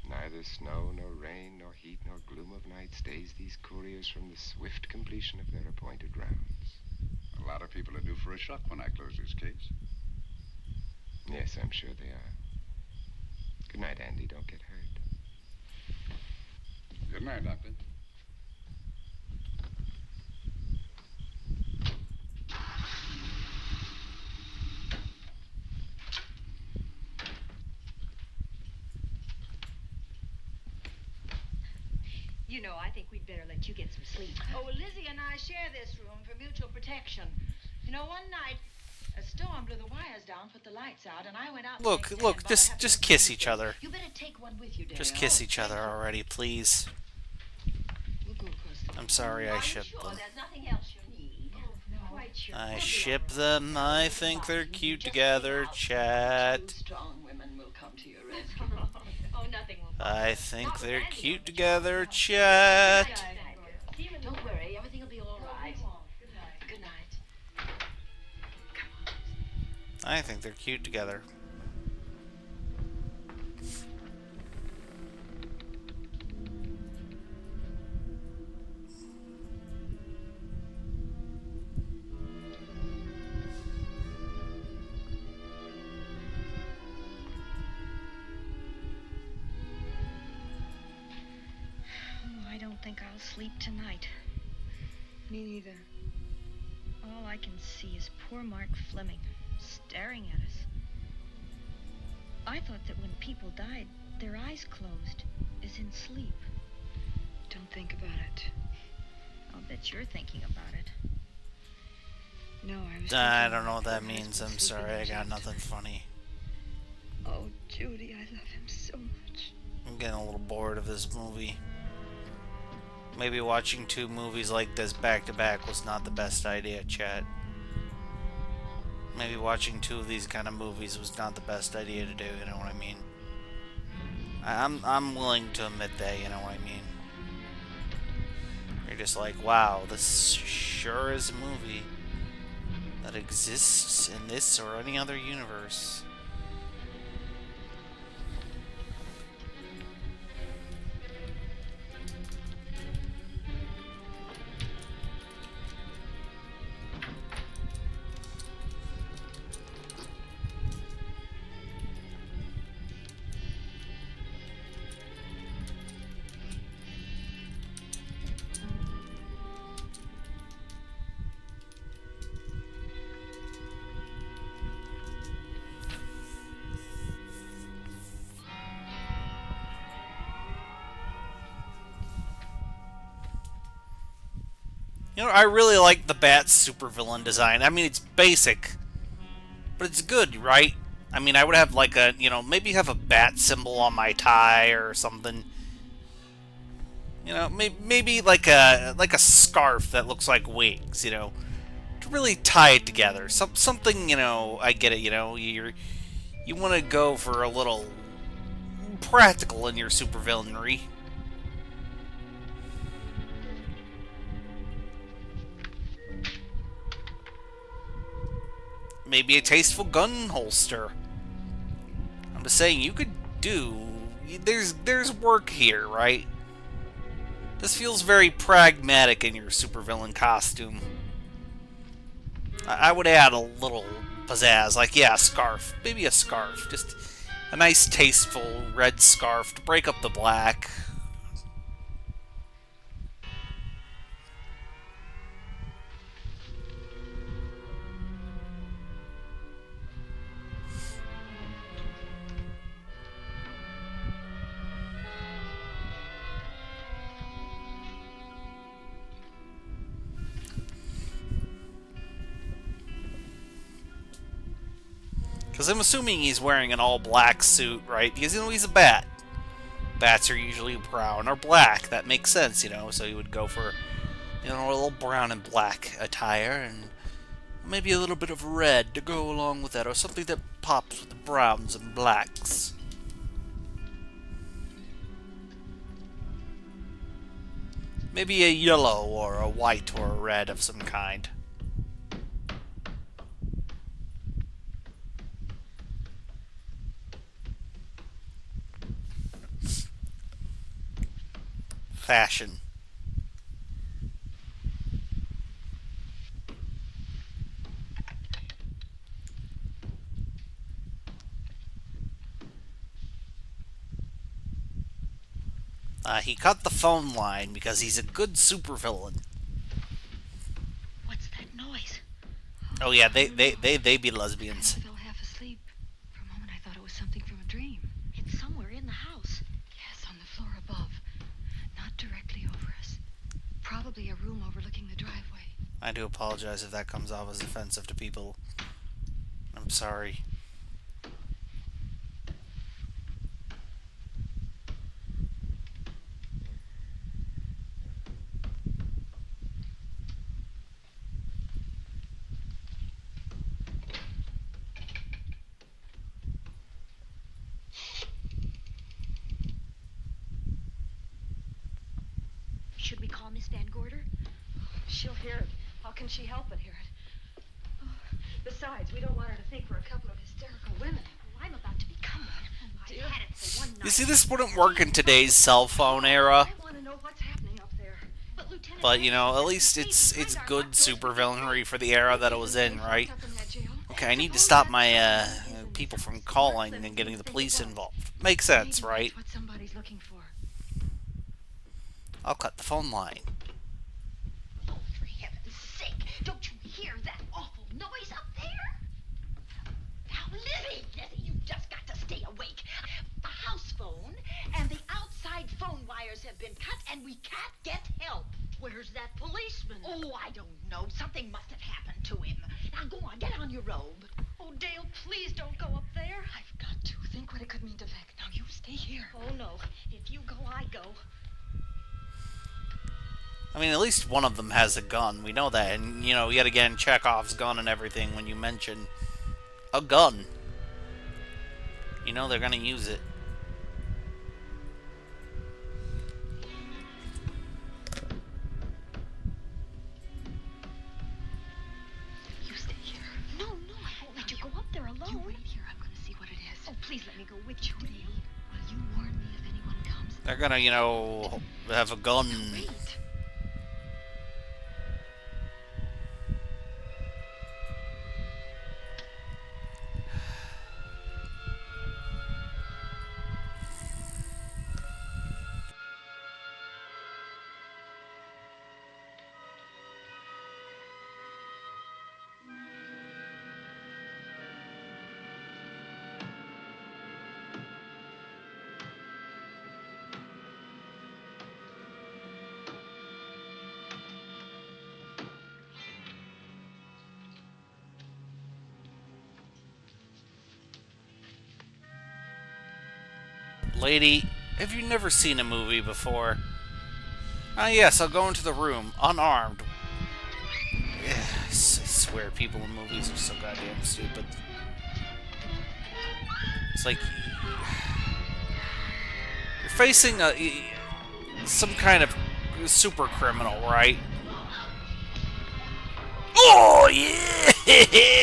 Neither snow, nor rain, nor heat, nor gloom of night stays these couriers from the swift completion of their appointed rounds. A lot of people are due for a shock when I close this case. Yes, I'm sure they are. Good night, Andy. Don't get hurt. Good night, Doctor. You know, I think we'd better let you get some sleep. Oh, well, Lizzie and I share this room for mutual protection. You know, one night, a storm blew the wires down, put the lights out, and I went out. Look, just kiss each other. You better take one with you, Dale. Just kiss each other already, please. We'll go across the I'm sorry I shipped sure them. there's nothing else you need? Oh, no. Quite sure. I ship them. I think they're cute together. Chat. Strong women will come to your rescue. Oh, nothing will. I think they're cute together. Chat. Don't worry, everything will be all right. Good night. I think they're cute together. I don't think I'll sleep tonight. Me neither. All I can see is poor Mark Fleming staring at us. I thought that when people died, their eyes closed, as in sleep. Don't think about it. I'll bet you're thinking about it. No, I was. I don't know what that means. I'm sorry. I got nothing funny. Oh, Judy, I love him so much. I'm getting a little bored of this movie. Maybe watching two movies like this back to back was not the best idea, chat. Maybe watching two of these kind of movies was not the best idea to do, you know what I mean? I'm willing to admit that, you know what I mean? You're just like, wow, this sure is a movie that exists in this or any other universe. You know, I really like the Bat's supervillain design. I mean, it's basic, but it's good, right? I mean, I would have like a, you know, maybe have a bat symbol on my tie or something. You know, maybe like a scarf that looks like wings. You know, to really tie it together. Something, you know, I get it. You know, you want to go for a little practical in your supervillainry. Maybe a tasteful gun holster. I'm just saying, you could do. There's work here, right? This feels very pragmatic in your supervillain costume. I would add a little pizzazz, like yeah, a scarf, maybe a scarf, just a nice tasteful red scarf to break up the black. Because I'm assuming he's wearing an all-black suit, right? Because, he's a bat. Bats are usually brown or black. That makes sense, so he would go for, a little brown and black attire, and maybe a little bit of red to go along with that, or something that pops with the browns and blacks. Maybe a yellow or a white or a red of some kind. Fashion. He cut the phone line because he's a good supervillain. What's that noise? Oh yeah, they be lesbians. I fell half asleep. For a moment I thought it was something from a dream. It's somewhere in the house. Yes, on the floor above. Not directly over us. Probably a room overlooking the driveway. I do apologize if that comes off as offensive to people. I'm sorry. Should we call Miss Van Gorder? She'll hear it. How can she help but hear it? Oh, besides, we don't want her to think we're a couple of hysterical women. Oh, I'm about to become one. I had it for one night. You see, this wouldn't work in today's cell phone era. I want to know what's happening up there. But Lieutenant, But, at least it's good supervillainy for the era that it was in, right? Okay, I need to stop my people from calling and getting the police involved. Makes sense, right? what somebody's looking for. I'll cut the phone line. Oh, for heaven's sake, don't you hear that awful noise up there? Now, Lizzie, you've just got to stay awake. The house phone and the outside phone wires have been cut, and we can't get help. Where's that policeman? Oh, I don't know. Something must have happened to him. Now, go on, get on your robe. Oh, Dale, please don't go up there. I've got to. Think what it could mean to Vic. Now, you stay here. Oh, no. If you go, I go. I mean, at least one of them has a gun. We know that. And, yet again, Chekhov's gun and everything when you mention a gun. They're gonna use it. You stay here. No, I won't let you go up there alone. You wait here. I'm gonna see what it is. Oh, please let me go with you, Dale. Will you warn me if anyone comes? They're gonna, have a gun. Now, wait. Lady, have you never seen a movie before? Ah, yes, I'll go into the room, unarmed. Yes, I swear people in movies are so goddamn stupid. It's like you're facing some kind of super criminal, right? Oh yeah!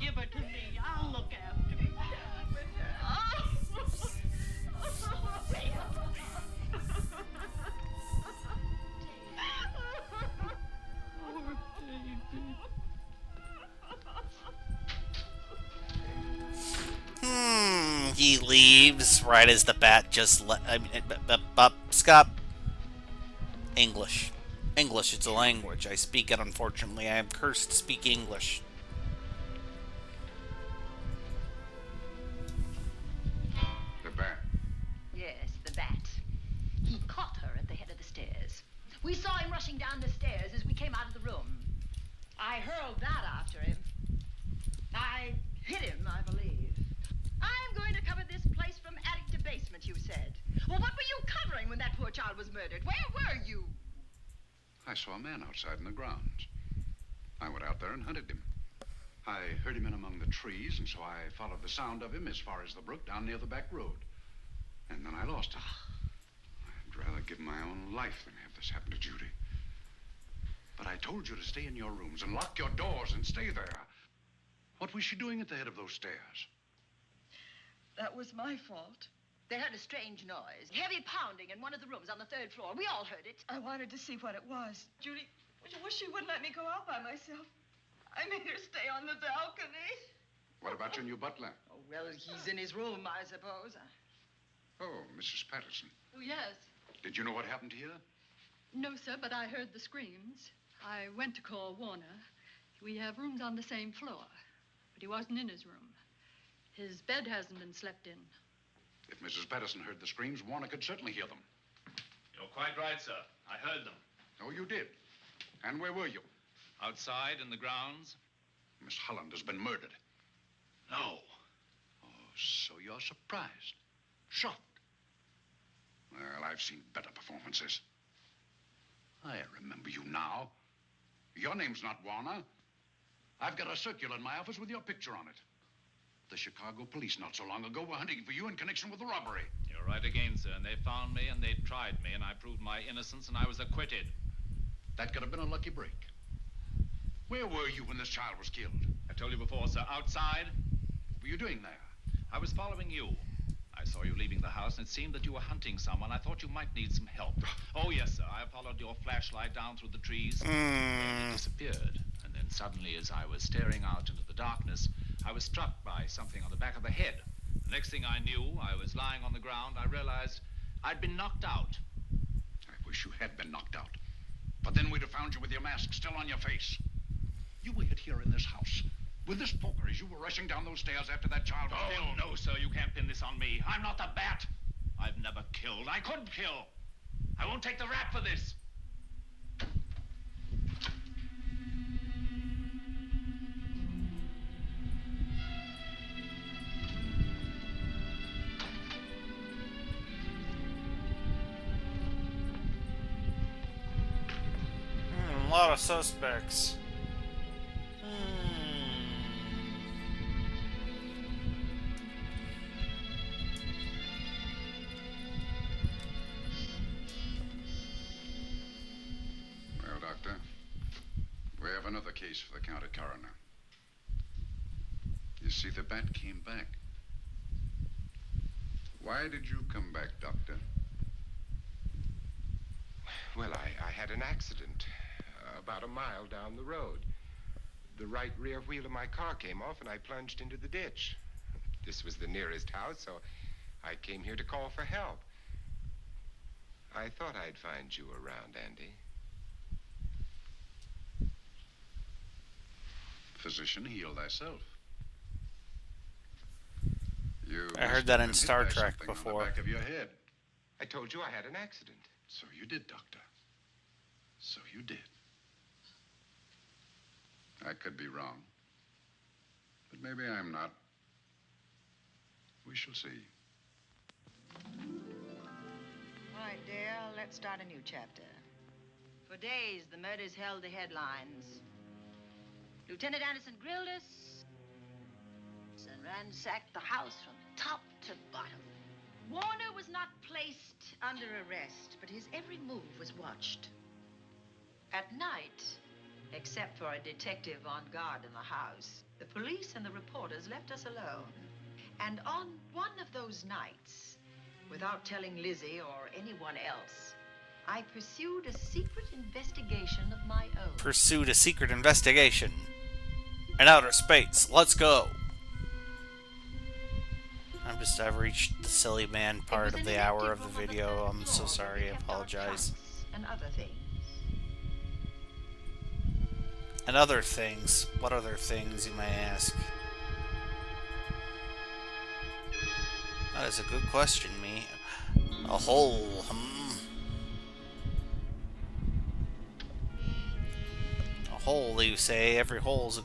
Give her to me. I'll look after her. He leaves right as the bat just Scott. English. English, it's a language. I speak it, unfortunately. I am cursed to speak English. yelled that after him. I hit him, I believe. I'm going to cover this place from attic to basement, you said. Well, what were you covering when that poor child was murdered? Where were you? I saw a man outside in the grounds. I went out there and hunted him. I heard him in among the trees, and so I followed the sound of him as far as the brook down near the back road. And then I lost him. I'd rather give my own life than have this happen to Judy. But I told you to stay in your rooms and lock your doors and stay there. What was she doing at the head of those stairs? That was my fault. They heard a strange noise. Heavy pounding in one of the rooms on the 3rd floor. We all heard it. I wanted to see what it was. Judy, I wish she wouldn't let me go out by myself. I made her stay on the balcony. What about your new butler? Oh, well, he's in his room, I suppose. Oh, Mrs. Patterson. Oh, yes. Did you know what happened here? No, sir, but I heard the screams. I went to call Warner. We have rooms on the same floor, but he wasn't in his room. His bed hasn't been slept in. If Mrs. Patterson heard the screams, Warner could certainly hear them. You're quite right, sir. I heard them. Oh, you did? And where were you? Outside in the grounds. Miss Holland has been murdered. No. Oh, so you're surprised. Shocked. Well, I've seen better performances. I remember you now. Your name's not Warner. I've got a circular in my office with your picture on it. The Chicago police not so long ago were hunting for you in connection with the robbery. You're right again, sir. And they found me and they tried me and I proved my innocence and I was acquitted. That could have been a lucky break. Where were you when this child was killed? I told you before, sir. Outside. What were you doing there? I was following you. I saw you leaving the house and it seemed that you were hunting someone. I thought you might need some help. Oh, yes, sir. I followed your flashlight down through the trees. And it disappeared. And then suddenly, as I was staring out into the darkness, I was struck by something on the back of the head. The next thing I knew, I was lying on the ground. I realized I'd been knocked out. I wish you had been knocked out. But then we'd have found you with your mask still on your face. You waited here in this house with this poker as you were rushing down those stairs after that child was killed. Oh, no, sir. You can't pin this on me. I'm not the bat. I've never killed. I couldn't kill. I won't take the rap for this. A lot of suspects. Well, Doctor, we have another case for the county coroner. You see, the bat came back. Why did you come back, Doctor? Well, I had an accident about a mile down the road. The right rear wheel of my car came off and I plunged into the ditch. This was the nearest house, so I came here to call for help. I thought I'd find you around, Andy. Physician, heal thyself. You I heard that in Star Trek before. On the back of your head. I told you I had an accident. So you did, Doctor. So you did. I could be wrong. But maybe I'm not. We shall see. All right, dear, let's start a new chapter. For days, the murders held the headlines. Lieutenant Anderson grilled us and ransacked the house from top to bottom. Warner was not placed under arrest, but his every move was watched. At night, except for a detective on guard in the house, the police and the reporters left us alone. And on one of those nights, without telling Lizzie or anyone else, I pursued a secret investigation of my own. Pursued a secret investigation. In outer space. Let's go. I've reached the silly man part of the hour of the video. I'm so sorry. I apologize. And other things. And other things. What other things, you may ask? That is a good question, me. A whole, A hole, you say. Every hole's a...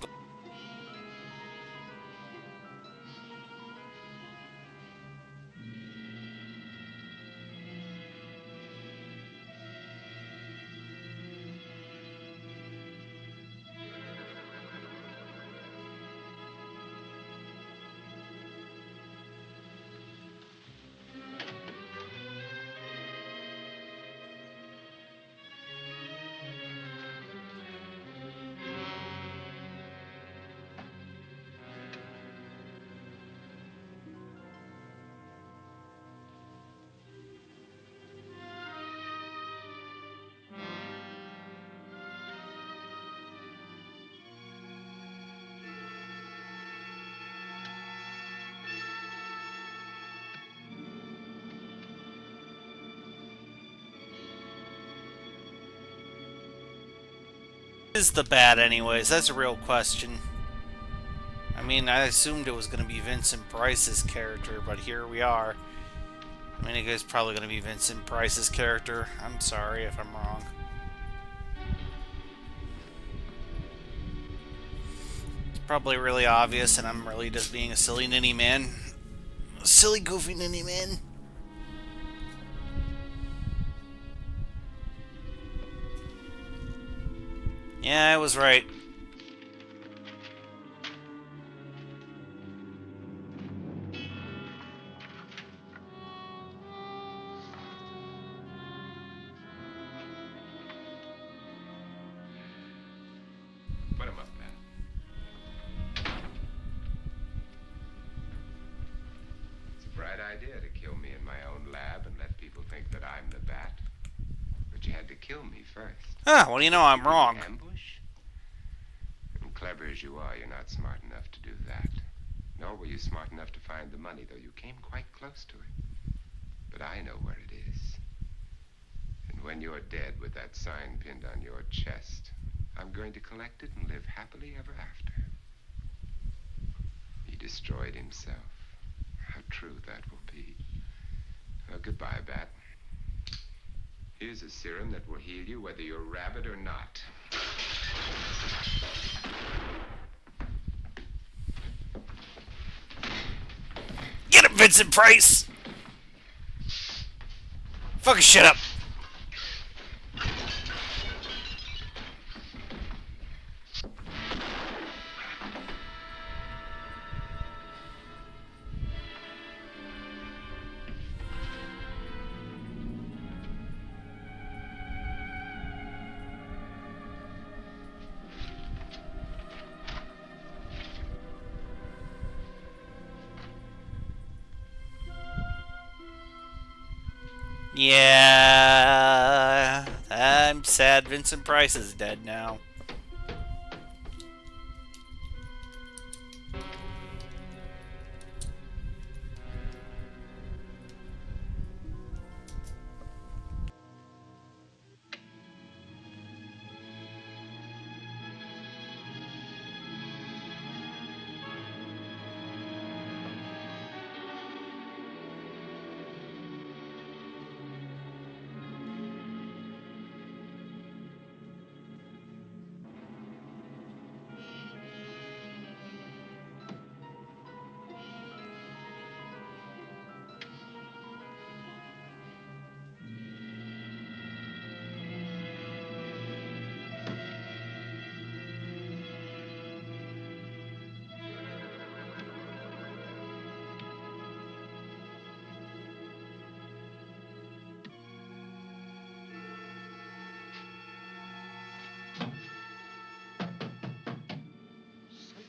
Is the bat anyways? That's a real question. I mean, I assumed it was going to be Vincent Price's character, but here we are. I mean, it is probably going to be Vincent Price's character. I'm sorry if I'm wrong. It's probably really obvious, and I'm really just being a silly ninny man. A silly, goofy ninny man. Yeah, I was right. Put him up, Pat. It's a bright idea to kill me in my own lab and let people think that I'm the bat. But you had to kill me first. Ah, well, you know I'm wrong. Ambush? And clever as you are, you're not smart enough to do that. Nor were you smart enough to find the money, though you came quite close to it. But I know where it is. And when you're dead with that sign pinned on your chest, I'm going to collect it and live happily ever after. He destroyed himself. How true that will be. Well, goodbye, Bat. Here's a serum that will heal you whether you're rabid or not. Get him, Vincent Price! Fucking shit up! Yeah, I'm sad Vincent Price is dead now.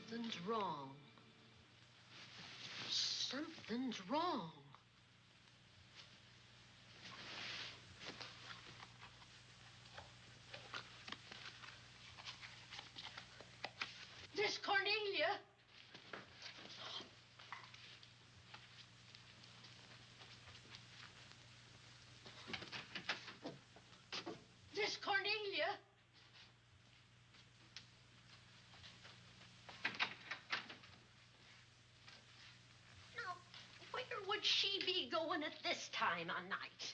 Something's wrong. Something's wrong. Miss Cornelia. Miss Cornelia. Now, where would she be going at this time of night?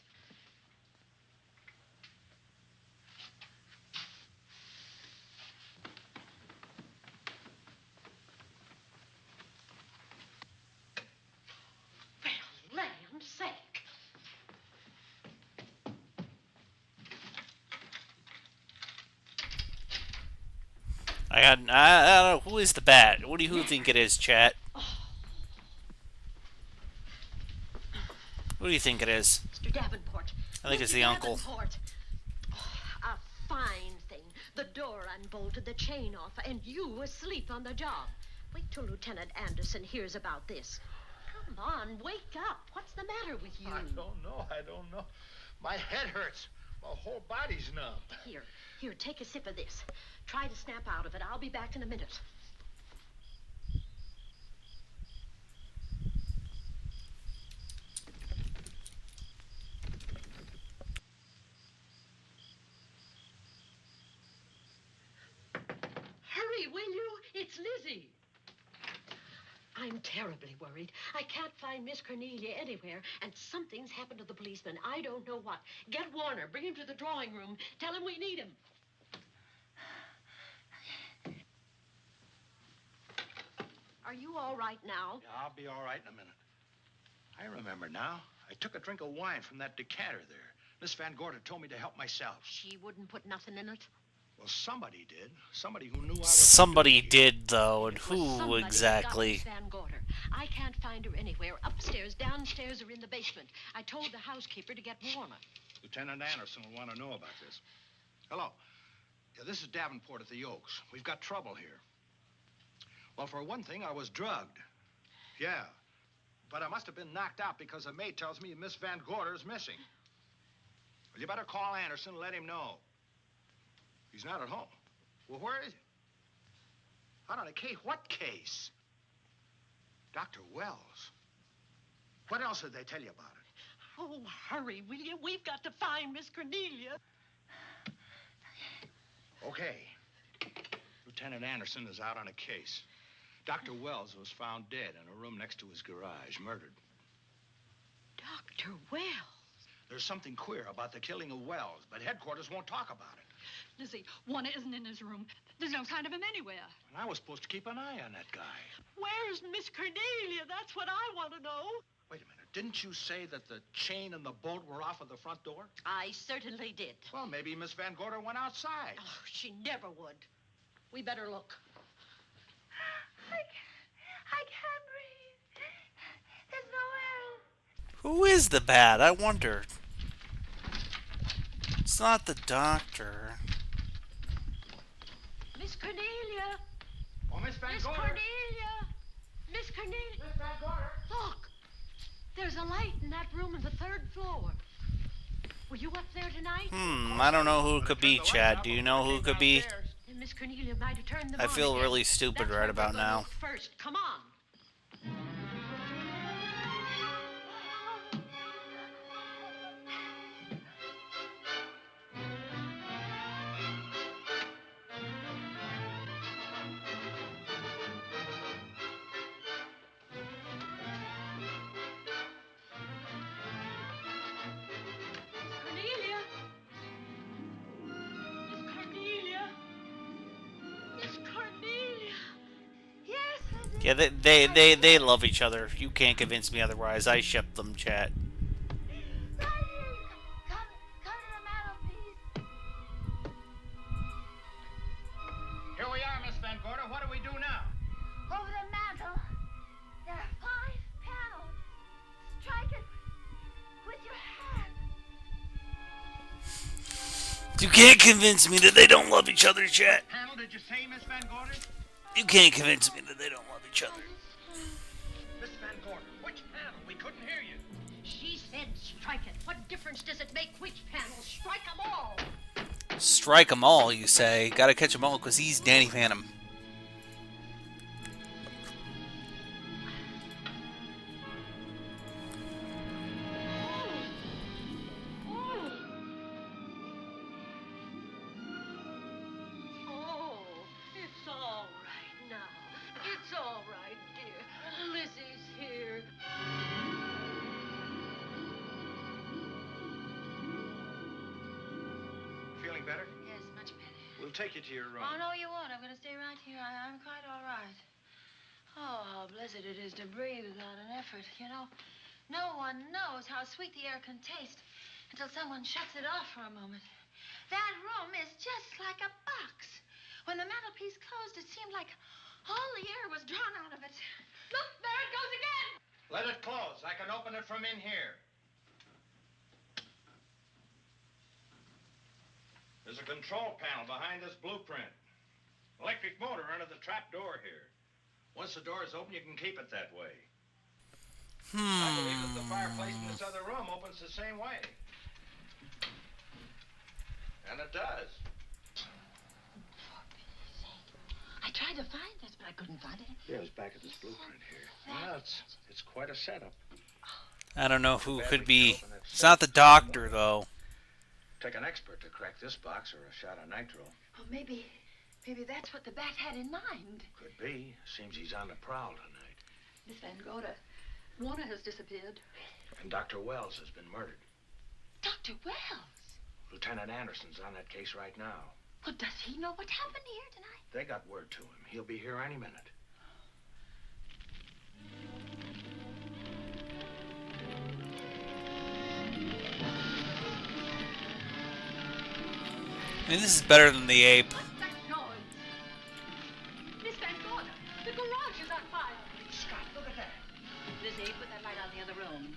I don't know. Who is the bat? What do you think it is, chat? Who do you think it is? Mr. Davenport. I think it's Mr. the uncle. Davenport. Oh, a fine thing. The door unbolted, the chain off, and you asleep on the job. Wait till Lieutenant Anderson hears about this. Come on, wake up. What's the matter with you? I don't know. My head hurts. My whole body's numb. Here, take a sip of this. Try to snap out of it. I'll be back in a minute. Hurry, will you? It's Lizzie. I'm terribly worried. I can't find Miss Cornelia anywhere, and something's happened to the policeman. I don't know what. Get Warner. Bring him to the drawing room. Tell him we need him. Are you all right now? Yeah, I'll be all right in a minute. I remember now. I took a drink of wine from that decanter there. Miss Van Gorder told me to help myself. She wouldn't put nothing in it. Well, somebody did. Somebody who knew I was... Somebody did, though, and who Somebody exactly? got Miss Van Gorder. I can't find her anywhere. Upstairs, downstairs, or in the basement. I told the housekeeper to get Warner. Lieutenant Anderson will want to know about this. Hello. Yeah, this is Davenport at the Oaks. We've got trouble here. Well, for one thing, I was drugged. Yeah. But I must have been knocked out because a maid tells me Miss Van Gorder is missing. Well, you better call Anderson and let him know. He's not at home. Well, where is he? Out on a case? What case? Dr. Wells. What else did they tell you about it? Oh, hurry, will you? We've got to find Miss Cornelia. Okay. Lieutenant Anderson is out on a case. Dr. Wells was found dead in a room next to his garage, murdered. Dr. Wells? There's something queer about the killing of Wells, but headquarters won't talk about it. Lizzie, Warner isn't in his room. There's no sign of him anywhere. And I was supposed to keep an eye on that guy. Where's Miss Cornelia? That's what I want to know. Wait a minute. Didn't you say that the chain and the bolt were off of the front door? I certainly did. Well, maybe Miss Van Gorder went outside. Oh, she never would. We better look. I can't breathe. There's no air. Who is the bat? I wonder. It's not the doctor. Miss Cornelia. Oh, Miss Van Miss Gorder. Cornelia. Miss Cornelia. Miss Van Gorder. Look. There's a light in that room on the 3rd floor. Were you up there tonight? I don't know who it could be, Chad. Do you know who it could be? Then Miss Cornelia might have turned them I on feel again. really stupid That's right where about we're gonna now. look first. Come on. Cornelia. Miss Cornelia. Miss Cornelia. Yes, Yeah, they love each other. You can't convince me otherwise. I ship them, chat. right here. Come to the mantel, please. Here we are, Miss Van Gorder. What do we do now? Over the mantel. There are 5 panels. Strike it with your hand. You can't convince me that they don't love each other, chat. Panel, did you say, Miss Van Gorder? You can't convince me that they don't love each other. Miss Van Gorder, which panel? We couldn't hear you. She said strike it. What difference does it make which panel? Strike them all. Strike 'em all, you say. Gotta catch 'em all, because he's Danny Phantom. Oh, it's all right now. It's all right, dear. Lizzie's here. Feeling better? Yes, much better. We'll take you to your room. Oh, no, you won't. I'm going to stay right here. I'm quite all right. Oh, how blessed it is to breathe without an effort. You know, no one knows how sweet the air can taste until someone shuts it off for a moment. That room is just like a box. When the mantelpiece closed, it seemed like all the air was drawn out of it. Look, there it goes again! Let it close. I can open it from in here. There's a control panel behind this blueprint. Electric motor under the trap door here. Once the door is open, you can keep it that way. I believe that the fireplace in this other room opens the same way. And it does. I tried to find this, but I couldn't find it. Yeah, it's back at this blueprint here. Well, it's quite a setup. I don't know who could be. It's not the doctor, though. Take an expert to crack this box or a shot of nitro. Well, maybe that's what the bat had in mind. Could be. Seems he's on the prowl tonight. Miss Van Gorder, Warner has disappeared. And Dr. Wells has been murdered. Dr. Wells? Lieutenant Anderson's on that case right now. Well, does he know what happened here tonight? They got word to him. He'll be here any minute. I mean, this is better than the ape. What's that noise? Miss Van Gorder, the garage is on fire. Scott, look at that. Miss Abe, put that light out in the other room.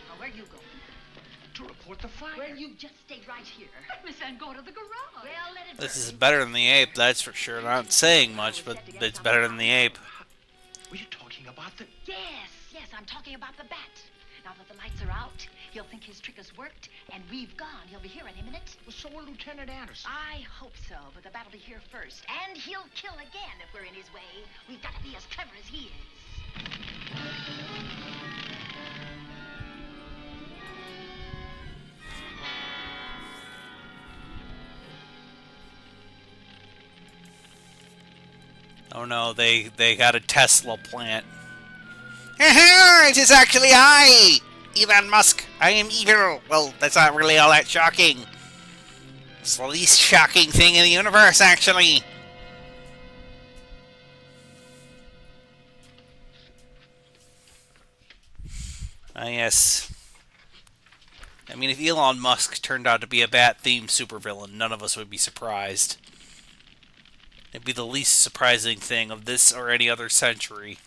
Now, where are you going? To report the fire. Well, you just stay right here. Miss Van Gorder, the garage. Well, let it This burn. is better than the ape, that's for sure. Not saying much, but it's better than the ape. Were you talking about the... Yes, I'm talking about the bat. Now that the lights are out, he'll think his trick has worked, and we've gone. He'll be here any minute. Well, so will Lieutenant Anderson. I hope so, but the bat will be here first. And he'll kill again if we're in his way. We've got to be as clever as he is. Oh no, they got a Tesla plant. It is actually I! Elon Musk, I am evil. Well, that's not really all that shocking. It's the least shocking thing in the universe, actually. Ah, yes. I mean, if Elon Musk turned out to be a Bat-themed supervillain, none of us would be surprised. It'd be the least surprising thing of this or any other century.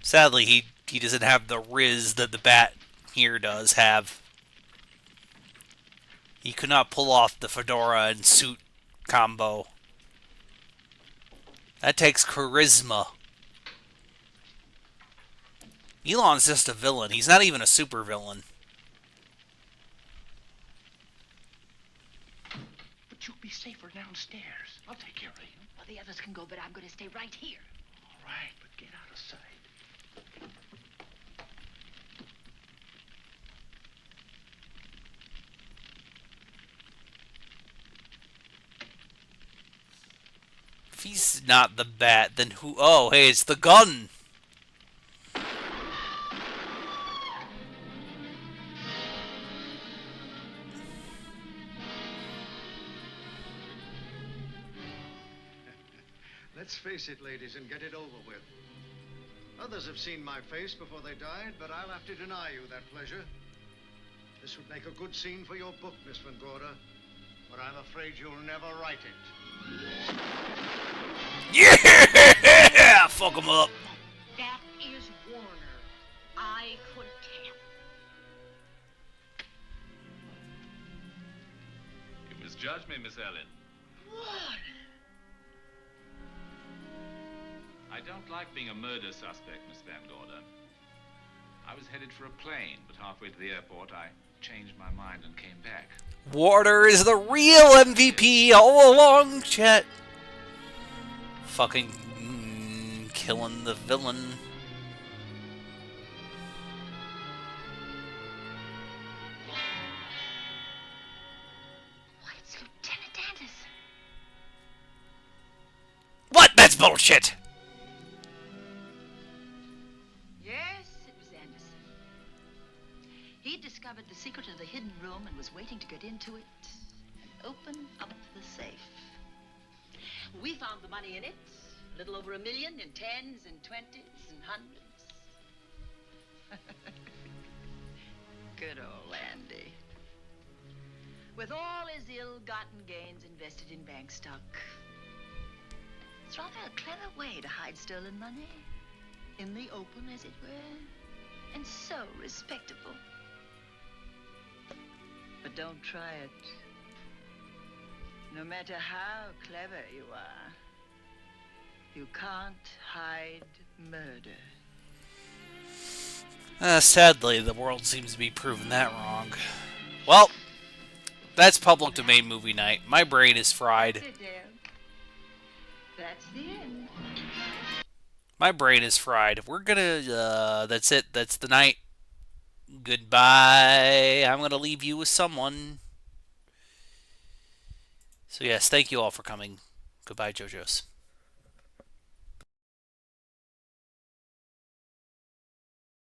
Sadly, he doesn't have the riz that the Bat here does have. He could not pull off the fedora and suit combo. That takes charisma. Elon's just a villain. He's not even a supervillain. But you'll be safer downstairs. I'll take care of you. Well, the others can go, but I'm going to stay right here. All right, but get out of sight. If he's not the Bat, then who? Oh, hey, it's the gun! Let's face it, ladies, and get it over with. Others have seen my face before they died, but I'll have to deny you that pleasure. This would make a good scene for your book, Miss Van Gorder, but I'm afraid you'll never write it. Yeah! Fuck him up. That is Warner. I could tell. You misjudged me, Miss Ellen. Warner. I don't like being a murder suspect, Miss Van Gorder. I was headed for a plane, but halfway to the airport, I changed my mind and came back. Warner is the real MVP all along, chat. Fucking killing the villain. Why, it's Lieutenant Anderson. What? That's bullshit! Yes, it was Anderson. He discovered the secret of the hidden room and was waiting to get into it and open up the safe. We found the money in it. A little over $1 million in tens and twenties and hundreds. Good old Andy. with all his ill-gotten gains invested in bank stock. It's rather a clever way to hide stolen money. In the open, as it were. And so respectable. But don't try it. No matter how clever you are, you can't hide murder. Sadly, the world seems to be proving that wrong. Well, that's public domain movie night. My brain is fried. That's it, Dan. That's the end. My brain is fried. We're gonna, that's it. That's the night. Goodbye. I'm gonna leave you with someone. So yes, thank you all for coming. Goodbye, JoJo's.